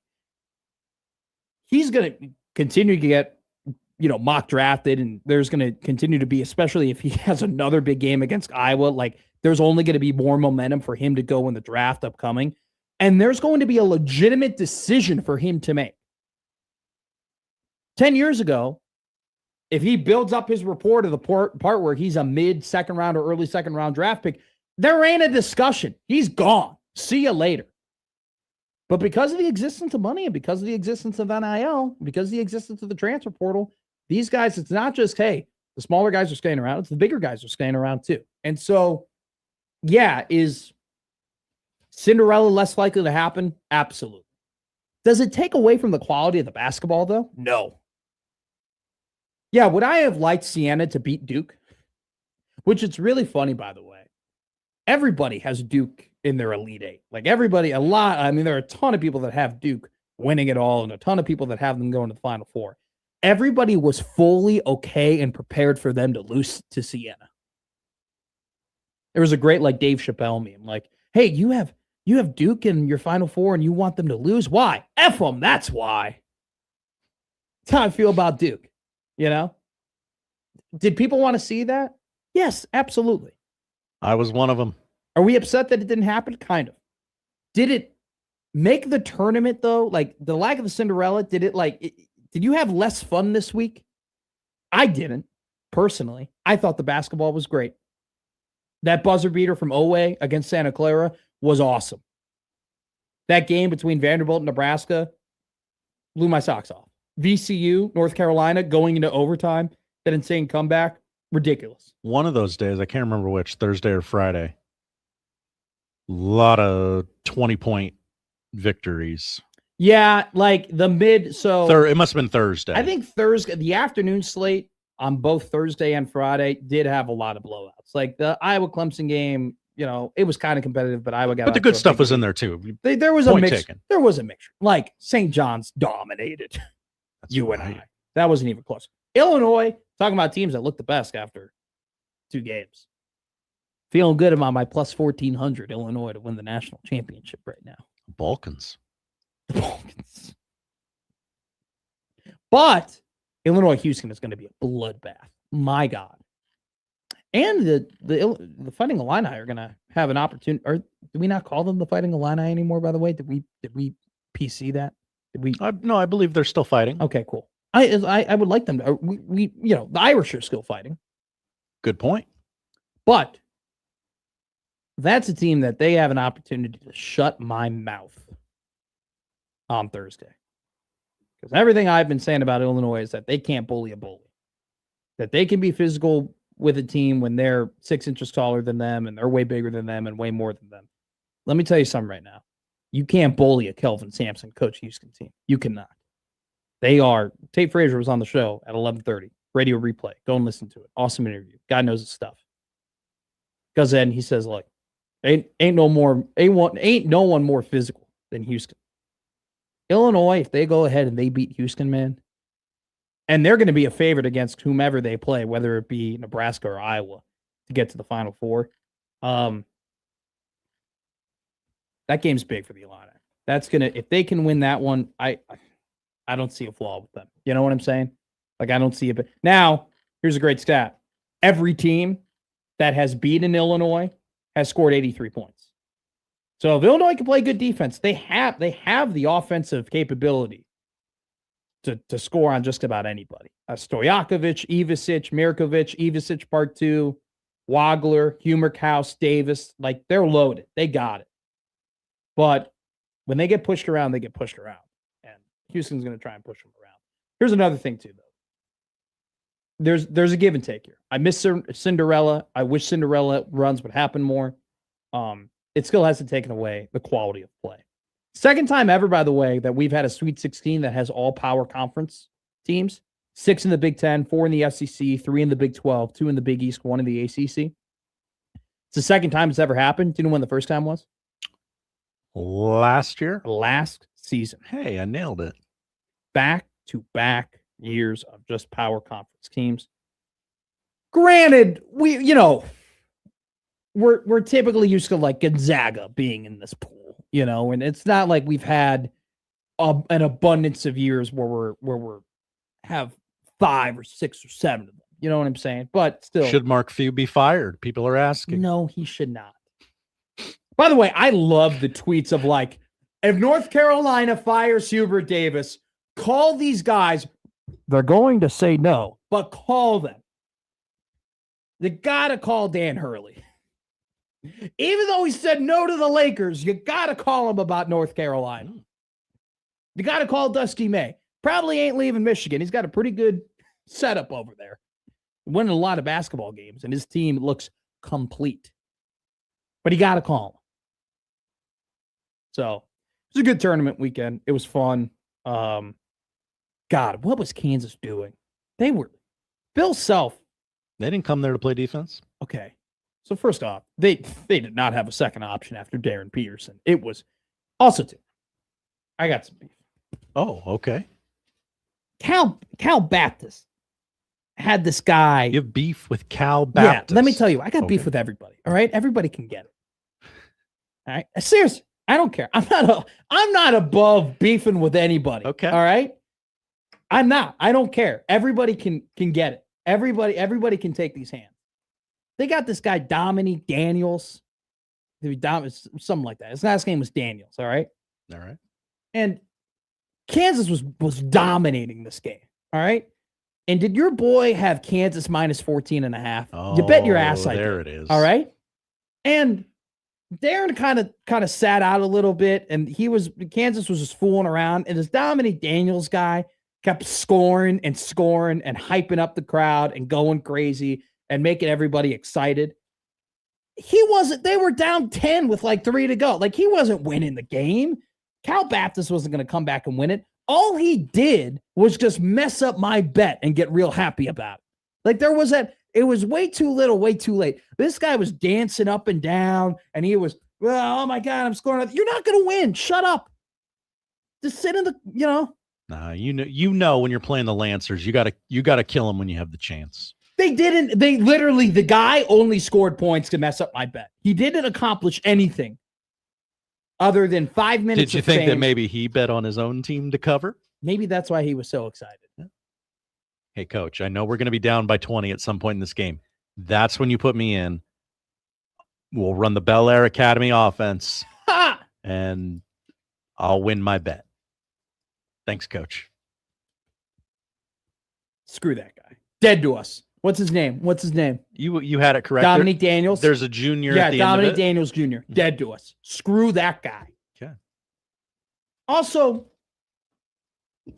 He's going to continue to get, mock drafted, and there's going to continue to be, especially if he has another big game against Iowa, like there's only going to be more momentum for him to go in the draft upcoming. And there's going to be a legitimate decision for him to make. 10 years ago, if he builds up his report of the part where he's a mid-second round or early second round draft pick, there ain't a discussion. He's gone. See you later. But because of the existence of money and because of the existence of NIL, because of the existence of the transfer portal, these guys, it's not just, hey, the smaller guys are staying around. It's the bigger guys are staying around too. And so, yeah, is Cinderella less likely to happen? Absolutely. Does it take away from the quality of the basketball, though? No. Yeah, would I have liked Siena to beat Duke? Which it's really funny, by the way. Everybody has Duke in their Elite Eight. Like everybody, there are a ton of people that have Duke winning it all and a ton of people that have them going to the Final Four. Everybody was fully okay and prepared for them to lose to Siena. There was a great Dave Chappelle meme, hey, you have Duke in your Final Four and you want them to lose? Why? F them, that's why. That's how I feel about Duke, Did people want to see that? Yes, absolutely. I was one of them. Are we upset that it didn't happen? Kind of. Did it make the tournament, though? The lack of the Cinderella, did you have less fun this week? I didn't, personally. I thought the basketball was great. That buzzer beater from Owe against Santa Clara was awesome. That game between Vanderbilt and Nebraska blew my socks off. VCU, North Carolina, going into overtime, that insane comeback, ridiculous. One of those days, I can't remember which, Thursday or Friday, a lot of 20-point victories. Yeah, it must have been Thursday. I think Thursday, the afternoon slate on both Thursday and Friday did have a lot of blowouts. The Iowa Clemson game, it was kind of competitive, but Iowa got. But the good stuff was in there too. There was a mix. There was a mixture. St. John's dominated UNI. That wasn't even close. Illinois, talking about teams that looked the best after 2 games. Feeling good about my plus 1,400 Illinois to win the national championship right now. Balkans. But Illinois-Houston is going to be a bloodbath. My God. And the Fighting Illini are going to have an opportunity. Or do we not call them the Fighting Illini anymore, by the way? Did we PC that? No, I believe they're still fighting. Okay, cool. I would like them to. The Irish are still fighting. Good point. But that's a team that they have an opportunity to shut my mouth on Thursday. Because everything I've been saying about Illinois is that they can't bully a bully. That they can be physical with a team when they're 6 inches taller than them and they're way bigger than them and way more than them. Let me tell you something right now. You can't bully a Kelvin Sampson coach Houston team. You cannot. They are. Tate Frazier was on the show at 11:30. Radio replay. Go and listen to it. Awesome interview. Guy knows his stuff. Goes in. He says, "Look, ain't no one more physical than Houston. Illinois, if they go ahead and they beat Houston, man, and they're going to be a favorite against whomever they play, whether it be Nebraska or Iowa, to get to the Final Four. That game's big for the Illini. That's gonna, if they can win that one, I don't see a flaw with them. You know what I'm saying? I don't see it. Now, here's a great stat. Every team that has beaten Illinois has scored 83 points. So if Illinois can play good defense, they have the offensive capability to score on just about anybody. Stojakovic, Ivisic, Mirkovic, Ivisic part 2, Wagler, Humerkaus, Davis. They're loaded. They got it. But when they get pushed around, they get pushed around. And Houston's going to try and push them around. Here's another thing, too, though. There's a give and take here. I miss Cinderella. I wish Cinderella runs would happen more. It still hasn't taken away the quality of play. Second time ever, by the way, that we've had a Sweet 16 that has all power conference teams. 6 in the Big 10, 4 in the SEC, 3 in the Big 12, 2 in the Big East, 1 in the ACC. It's the second time it's ever happened. Do you know when the first time was? Last year? Last season. Hey, I nailed it. Back-to-back years of just power conference teams. Granted, we're typically used to Gonzaga being in this pool, and it's not like we've had an abundance of years where we're have 5 or 6 or 7 of them. You know what I'm saying? But still, should Mark Few be fired? People are asking. No, he should not. By the way, I love the tweets of if North Carolina fires Hubert Davis, call these guys. They're going to say no, but call them. You got to call Dan Hurley. Even though he said no to the Lakers, you got to call him about North Carolina. You got to call Dusty May. Probably ain't leaving Michigan. He's got a pretty good setup over there. Winning a lot of basketball games, and his team looks complete. But you got to call him. So, it was a good tournament weekend. It was fun. God, what was Kansas doing? They were Bill Self. They didn't come there to play defense. Okay. So first off, they did not have a second option after Darren Peterson. It was also too. I got some beef. Oh, okay. Cal Baptist had this guy. You have beef with Cal Baptist. Yeah, let me tell you, I got beef with everybody. All right, everybody can get it. All right, seriously, I don't care. I'm not above beefing with anybody. Okay, all right, I'm not. I don't care. Everybody can get it. Everybody can take these hands. They got this guy Dominique Daniels, something like that. His last name was Daniels. All right, and Kansas was dominating this game. All right. And did your boy have Kansas minus 14.5? Oh, you bet your ass I did. There it is. All right. And Darren kind of sat out a little bit, and Kansas was just fooling around. And this Dominique Daniels guy kept scoring and hyping up the crowd and going crazy and making everybody excited. They were down 10 with like 3 to go. Like, he wasn't winning the game. Cal Baptist wasn't going to come back and win it. All he did was just mess up my bet and get real happy about it. Like, it was way too little, way too late. This guy was dancing up and down, and he was, well, oh my God, I'm scoring. You're not going to win. Shut up. Just sit in the, Nah, you know when you're playing the Lancers, you gotta kill them when you have the chance. The guy only scored points to mess up my bet. He didn't accomplish anything other than 5 minutes. Did you think that maybe he bet on his own team to cover? Maybe that's why he was so excited. Hey, coach, I know we're going to be down by 20 at some point in this game. That's when you put me in. We'll run the Bel Air Academy offense, and I'll win my bet. Thanks, coach. Screw that guy. Dead to us. What's his name? You had it correct. Dominique Daniels. There's a junior at the Dominique end of it. Daniels Jr. Dead to us. Screw that guy. Okay. Also, I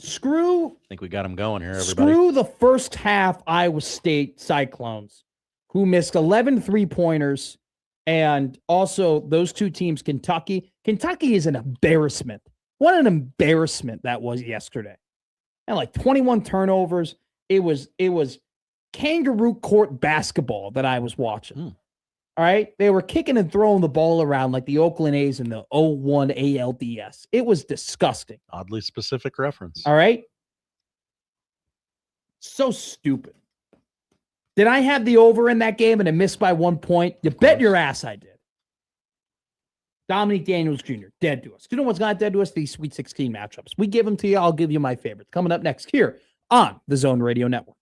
think we got him going here, everybody. Screw the first half Iowa State Cyclones, who missed 11 3-pointers, and also those two teams, Kentucky. Kentucky is an embarrassment. What an embarrassment that was yesterday. And like 21 turnovers. It was kangaroo court basketball that I was watching. All right. They were kicking and throwing the ball around like the Oakland A's in the 01 ALDS. It was disgusting. Oddly specific reference. All right. So stupid. Did I have the over in that game and I missed by 1 point? You bet your ass I did. Dominique Daniels Jr., dead to us. You know what's not dead to us? These Sweet 16 matchups. We give them to you. I'll give you my favorites. Coming up next here on the Zone Radio Network.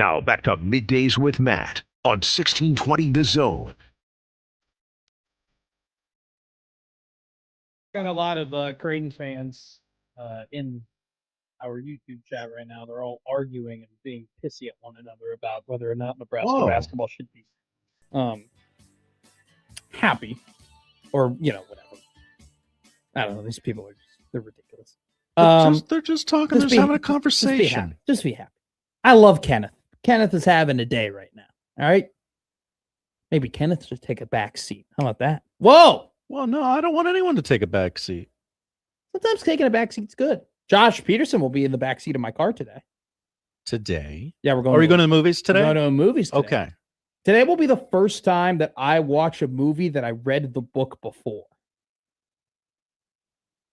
Now back to Middays with Matt on 1620 The Zone. Got a lot of Creighton fans in our YouTube chat right now. They're all arguing and being pissy at one another about whether or not Nebraska basketball should be happy or, whatever. I don't know. These people are they're ridiculous. They're just talking. They're just having a conversation. Just be happy. I love Kenneth. Kenneth is having a day right now. All right. Maybe Kenneth should take a back seat. How about that? Whoa. Well, no, I don't want anyone to take a back seat. Sometimes taking a back seat's good. Josh Peterson will be in the back seat of my car today. Today? Yeah, we're going. Are you going to the movies today? We're going to the movies today. Okay. Today will be the first time that I watch a movie that I read the book before.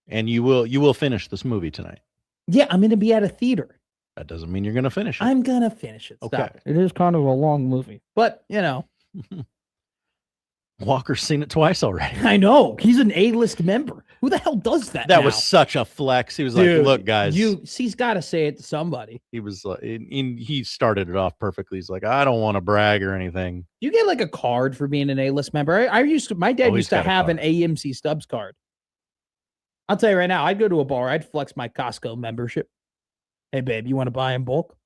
And you will finish this movie tonight. Yeah, I'm going to be at a theater. That doesn't mean you're going to finish it. I'm going to finish it. Stop. Okay. It is kind of a long movie, but Walker's seen it twice already. I know. He's an A-list member. Who the hell does that? That now? was such a flex. He was Dude, like, "Look, guys." He's got to say it to somebody. He was like, he started it off perfectly. He's like, "I don't want to brag or anything." You get like a card for being an A-list member. My dad used to have an AMC Stubs card. I'll tell you right now, I'd go to a bar, I'd flex my Costco membership. Hey, babe, you want to buy in bulk?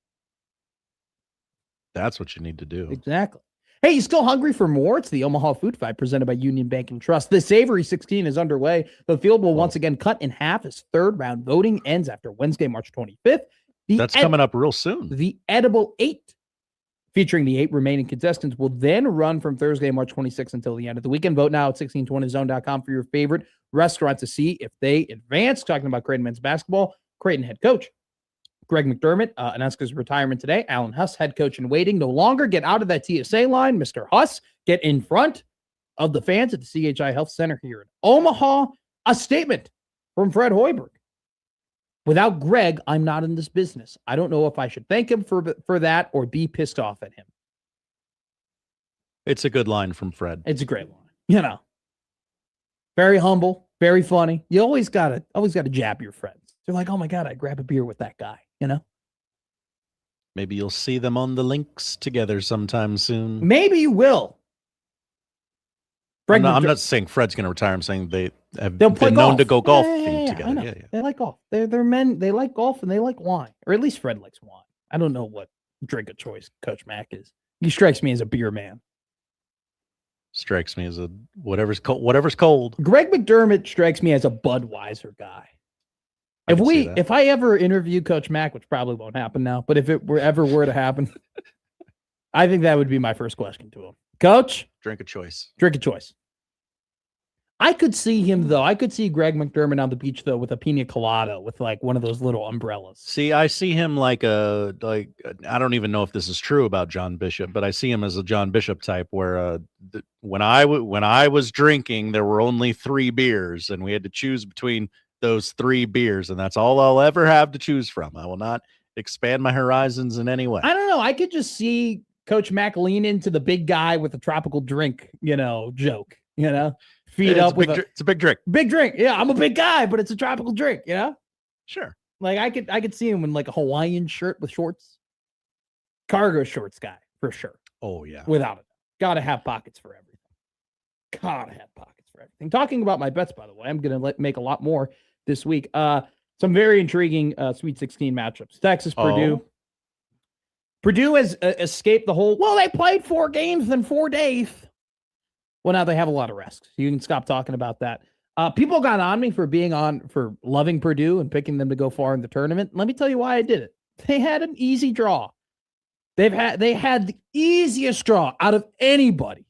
That's what you need to do. Exactly. Hey, you still hungry for more? It's the Omaha Food Fight presented by Union Bank and Trust. The Savory 16 is underway. The field will once again cut in half as third round voting ends after Wednesday, March 25th. That's coming up real soon. The Edible 8, featuring the 8 remaining contestants, will then run from Thursday, March 26th until the end of the weekend. Vote now at 1620zone.com for your favorite restaurant to see if they advance. Talking about Creighton men's basketball, Creighton head coach Greg McDermott announced his retirement today. Alan Huss, head coach in waiting, no longer get out of that TSA line. Mr. Huss, get in front of the fans at the CHI Health Center here in Omaha. A statement from Fred Hoiberg. Without Greg, I'm not in this business. I don't know if I should thank him for that or be pissed off at him. It's a good line from Fred. It's a great line. Very humble, very funny. You always gotta jab your friends. They're like, oh my God, I'd grab a beer with that guy, Maybe you'll see them on the links together sometime soon. Maybe you will. I'm not saying Fred's going to retire. I'm saying they'll been play known golf. to go golf together. Yeah. They like golf. They're men. They like golf and they like wine. Or at least Fred likes wine. I don't know what drink of choice Coach Mack is. He strikes me as a beer man. Strikes me as a whatever's cold. Greg McDermott strikes me as a Budweiser guy. If I ever interview Coach Mack, which probably won't happen now, but if it were to happen, I think that would be my first question to him. Coach, drink of choice. Drink of choice. I could see him though. I could see Greg McDermott on the beach though with a pina colada with like one of those little umbrellas. See, I see him I don't even know if this is true about John Bishop, but I see him as a John Bishop type where when I was drinking, there were only 3 beers and we had to choose between those 3 beers, and that's all I'll ever have to choose from. I will not expand my horizons in any way. I don't know. I could just see Coach Mack lean into the big guy with a tropical drink, joke, feed up with it's a big drink. Big drink. Yeah, I'm a big guy, but it's a tropical drink, Sure. Like I could see him in like a Hawaiian shirt with shorts. Cargo shorts guy, for sure. Oh, yeah. Without it. Gotta have pockets for everything. Gotta have pockets for everything. Talking about my bets, by the way, I'm gonna make a lot more this week. Some very intriguing Sweet 16 matchups. Texas, Purdue. Purdue has escaped the whole, they played 4 games in 4 days. Well, now they have a lot of rest. So you can stop talking about that. People got on me for for loving Purdue and picking them to go far in the tournament. Let me tell you why I did it. They had an easy draw. They had the easiest draw out of anybody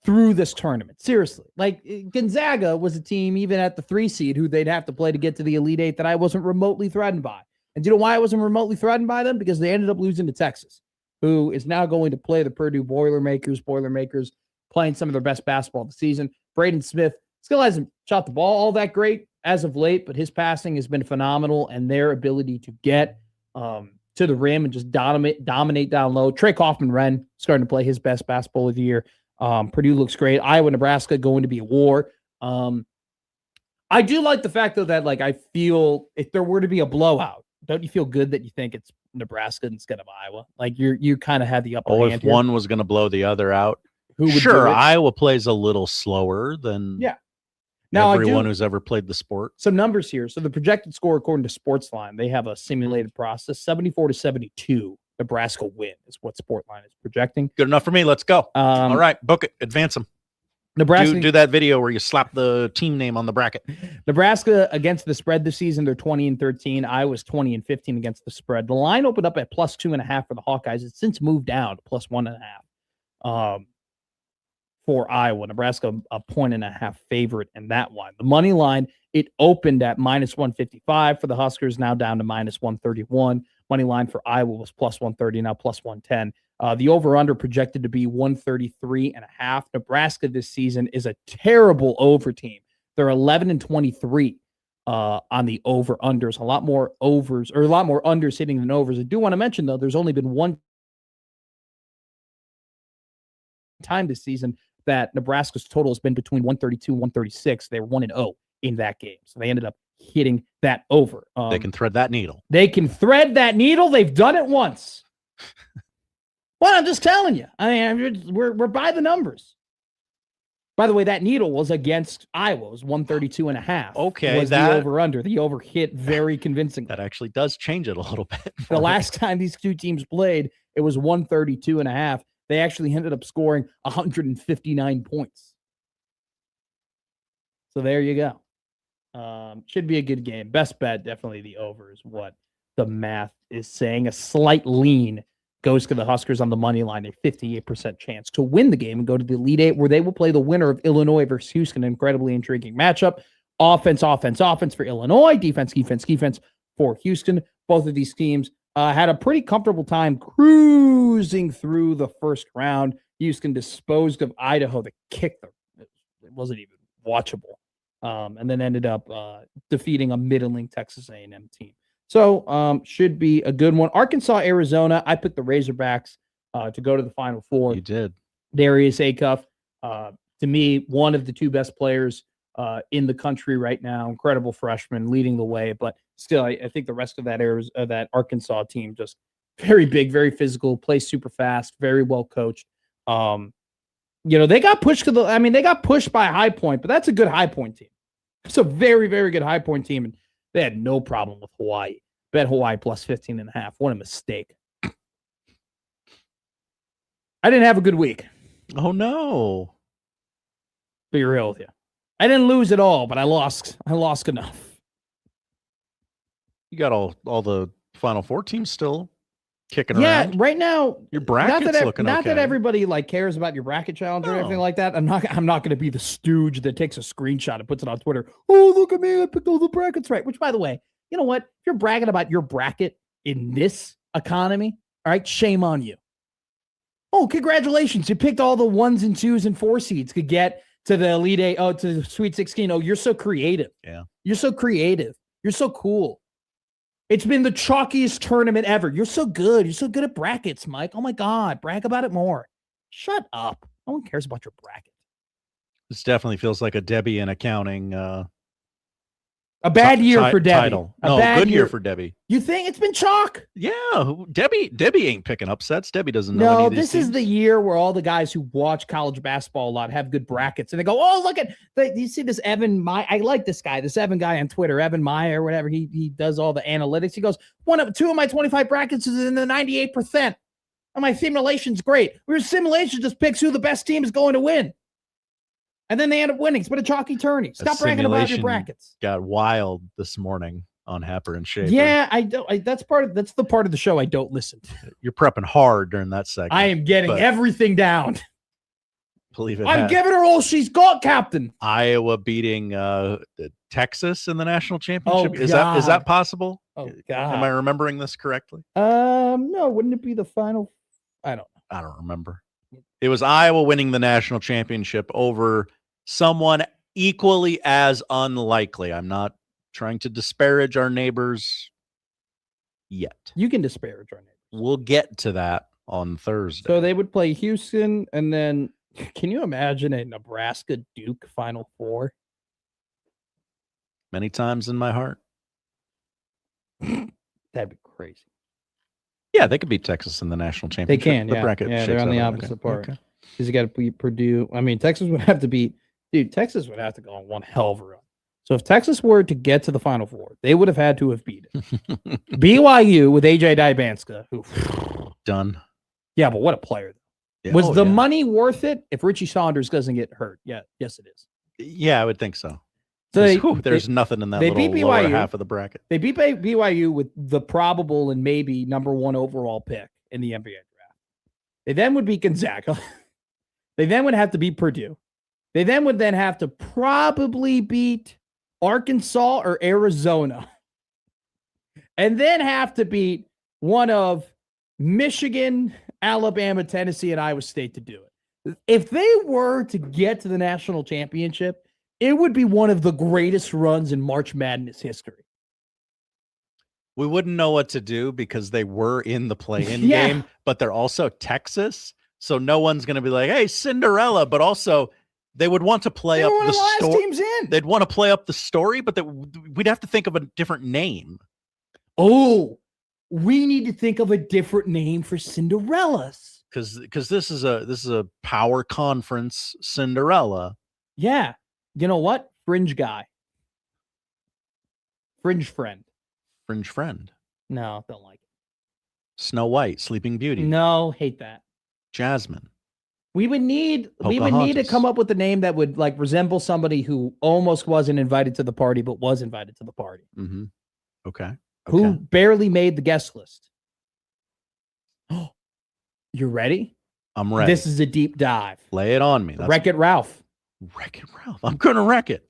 through this tournament. Seriously. Like Gonzaga was a team, even at the 3 seed, who they'd have to play to get to the Elite 8 that I wasn't remotely threatened by. And do you know why I wasn't remotely threatened by them? Because they ended up losing to Texas, who is now going to play the Purdue Boilermakers playing some of their best basketball of the season. Braden Smith still hasn't shot the ball all that great as of late, but his passing has been phenomenal, and their ability to get to the rim and just dominate down low. Trey Kaufman-Renn starting to play his best basketball of the year. Purdue looks great. Iowa, Nebraska going to be a war. I do like the fact, though, that I feel if there were to be a blowout, don't you feel good that you think it's Nebraska instead of Iowa? Like you kind of had the upper hand If here. one was going to blow the other out, Who would sure, do it? Iowa plays a little slower than Now, everyone who's ever played the sport. Some numbers here. So the projected score, according to Sportsline, they have a simulated process, 74-72. Nebraska win is what Sportline is projecting. Good enough for me. Let's go. All right, book it. Advance them. Nebraska do that video where you slap the team name on the bracket. Nebraska against the spread this season, they're 20-13. Iowa's 20-15 against the spread. The line opened up at +2.5 for the Hawkeyes. It's since moved down to +1.5 for Iowa. Nebraska a 1.5 favorite in that one. The money line, it opened at -155 for the Huskers, now down to -131. Money line for Iowa was +130, now +110. The over-under projected to be 133.5. Nebraska this season is a terrible over team. They're 11-23 on the over-unders. A lot more overs, or a lot more unders hitting than overs. I do want to mention, though, there's only been one time this season that Nebraska's total has been between 132 and 136. They were 1-0 in that game. So they ended up hitting that over. They can thread that needle. They can thread that needle. They've done it once. Well, I'm just telling you. I mean, we're by the numbers. By the way, that needle was against Iowa. It was 132.5. Okay, was the over-under. The over hit very convincingly. That actually does change it a little bit. The last time these two teams played, it was 132.5. They actually ended up scoring 159 points. So there you go. Should be a good game. Best bet, definitely the over is what the math is saying. A slight lean goes to the Huskers on the money line, a 58% chance to win the game and go to the Elite Eight, where they will play the winner of Illinois versus Houston. An incredibly intriguing matchup. Offense for Illinois. Defense for Houston. Both of these teams had a pretty comfortable time cruising through the first round. Houston disposed of Idaho. They kicked them. It wasn't even watchable. And then ended up defeating a middling Texas A&M team. So should be a good one. Arkansas, Arizona. I picked the Razorbacks to go to the Final Four. You did. Darius Acuff, to me, one of the two best players in the country right now. Incredible freshman, leading the way. But still, I think the rest of that Arkansas team just very big, very physical, plays super fast, very well coached. They got pushed they got pushed by High Point, but that's a good High Point team. It's a very, very good High Point team, and they had no problem with Hawaii. Bet Hawaii plus 15.5. What a mistake. I didn't have a good week. Oh, no. Be real with you. I didn't lose at all, but I lost enough. You got all the Final Four teams still kicking yeah, around. Right now, your bracket's looking not okay. that everybody cares about your bracket challenge or anything like that. I'm not going to be the stooge that takes a screenshot and puts it on Twitter. Oh, look at me! I picked all the brackets right. Which, by the way, you know what? If you're bragging about your bracket in this economy, all right, shame on you. Oh, congratulations! You picked all the 1s and 2s and 4 seeds to get to the Elite Eight. Oh, to the Sweet 16. Oh, you're so creative. Yeah, you're so creative. You're so cool. It's been the chalkiest tournament ever. You're so good. You're so good at brackets, Mike. Oh, my God. Brag about it more. Shut up. No one cares about your bracket. This definitely feels like a Debbie in accounting. A bad year for Debbie. Title. No, good year for Debbie. You think it's been chalk? Yeah. Debbie ain't picking upsets. Debbie doesn't know any of these this is the year where all the guys who watch college basketball a lot have good brackets. And they go, oh, look at you see this Evan Meyer. I like this guy, this Evan guy on Twitter, Evan Meyer, whatever. He does all the analytics. He goes, two of my 25 brackets is in the 98%. And my simulation's great. Your simulation just picks who the best team is going to win. And then they end up winning. It's been a chalky tourney. Stop bragging about your brackets. Got wild this morning on Happer and Schaefer. Yeah, that's the part of the show I don't listen to. You're prepping hard during that segment. I am getting everything down. Believe it. I'm giving her all she's got, Captain. Iowa beating Texas in the national championship. Oh, is that possible? Oh God. Am I remembering this correctly? No, wouldn't it be the final? I don't remember. It was Iowa winning the national championship over someone equally as unlikely. I'm not trying to disparage our neighbors yet. You can disparage our neighbors. We'll get to that on Thursday. So they would play Houston, and then can you imagine a Nebraska Duke Final Four? Many times in my heart. That'd be crazy. Yeah, they could beat Texas in the national They championship. can, The yeah. bracket Yeah, shakes they're on out the that way. opposite Okay. part. Okay. Because you got to beat Purdue. I mean, Texas would have to beat, dude, Texas would have to go on one hell of a run. So if Texas were to get to the Final Four, they would have had to have beat it. BYU with AJ Dibanska, who Done. Yeah, but what a player. Yeah. Was Oh, the yeah. money worth it if Richie Saunders doesn't get hurt? Yeah, yes, it is. Yeah, I would think so. So they- There's they- nothing in that they little beat lower BYU. half of the bracket. They beat BYU with the probable and maybe number 1 overall pick in the NBA draft. They then would beat Gonzaga. They then would have to beat Purdue. They then would have to probably beat Arkansas or Arizona. And then have to beat one of Michigan, Alabama, Tennessee, and Iowa State to do it. If they were to get to the national championship, it would be one of the greatest runs in March Madness history. We wouldn't know what to do because they were in the play-in Yeah. game, but they're also Texas. So no one's going to be like, hey, Cinderella. But also, they would want to play up the story. Teams in. They'd want to play up the story, but we'd have to think of a different name. Oh, we need to think of a different name for Cinderellas. Because this is a power conference Cinderella. Yeah. You know what? Fringe guy. Fringe friend. Fringe friend. No, don't like it. Snow White, Sleeping Beauty. No, hate that. Jasmine. We would need to come up with a name that would like resemble somebody who almost wasn't invited to the party but was invited to the party. Mm-hmm. Okay. Who barely made the guest list. Oh, you're ready? I'm ready. This is a deep dive. Lay it on me. Wreck-It Ralph. Wreck-It Ralph. I'm gonna wreck it.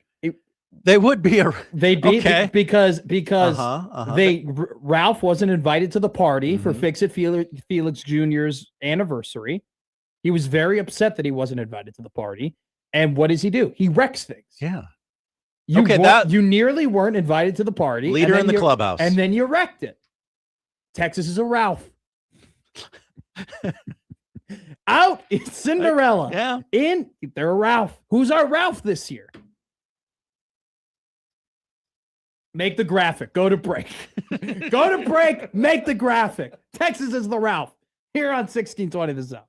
They would be a. They beat Okay. because Uh-huh. Ralph wasn't invited to the party for Fix-It Felix Jr.'s anniversary. He was very upset that he wasn't invited to the party. And what does he do? He wrecks things. Yeah. You nearly weren't invited to the party. Leader and in then the clubhouse. And then you wrecked it. Texas is a Ralph. Out. It's Cinderella. Yeah. In. They're a Ralph. Who's our Ralph this year? Make the graphic. Go to break. Go to break. Make the graphic. Texas is the Ralph. Here on 1620 The Zone.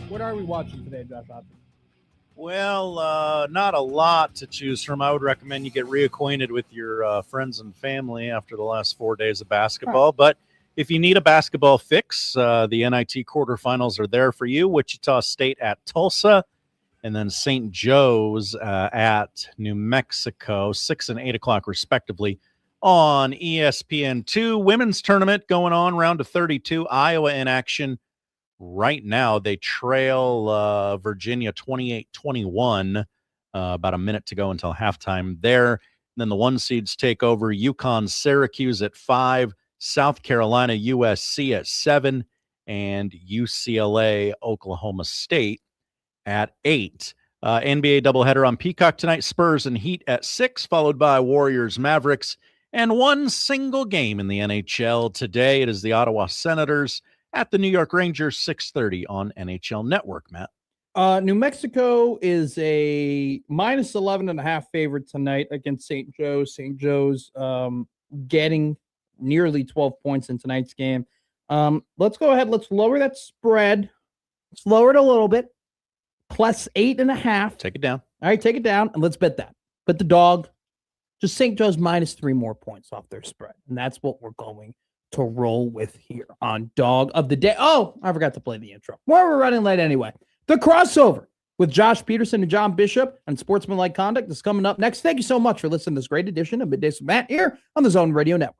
What are we watching today, Josh Hopkins? Well, not a lot to choose from. I would recommend you get reacquainted with your friends and family after the last 4 days of basketball. But if you need a basketball fix, the NIT quarterfinals are there for you. Wichita State at Tulsa, and then St. Joe's at New Mexico, 6 and 8 o'clock respectively on ESPN2. Women's tournament going on, round of 32. Iowa in action. Right now, they trail Virginia 28-21, about a minute to go until halftime there. And then the one seeds take over. UConn, Syracuse at 5, South Carolina, USC at 7, and UCLA, Oklahoma State at 8. NBA doubleheader on Peacock tonight. Spurs and Heat at 6, followed by Warriors, Mavericks, and one single game in the NHL today. It is the Ottawa Senators at the New York Rangers, 6:30 on NHL Network, Matt. New Mexico is a minus 11.5 favorite tonight against St. Joe's. St. Joe's getting nearly 12 points in tonight's game. Let's go ahead. Let's lower that spread. Let's lower it a little bit. Plus 8.5. Take it down. All right, take it down, and let's bet that. Bet the dog. Just St. Joe's minus 3 more points off their spread. And that's what we're going to roll with here on Dog of the Day. Oh, I forgot to play the intro. Well, we're running late anyway. The crossover with Josh Peterson and John Bishop and Sportsmanlike Conduct is coming up next. Thank you so much for listening to this great edition of Middays with Matt here on the Zone Radio Network.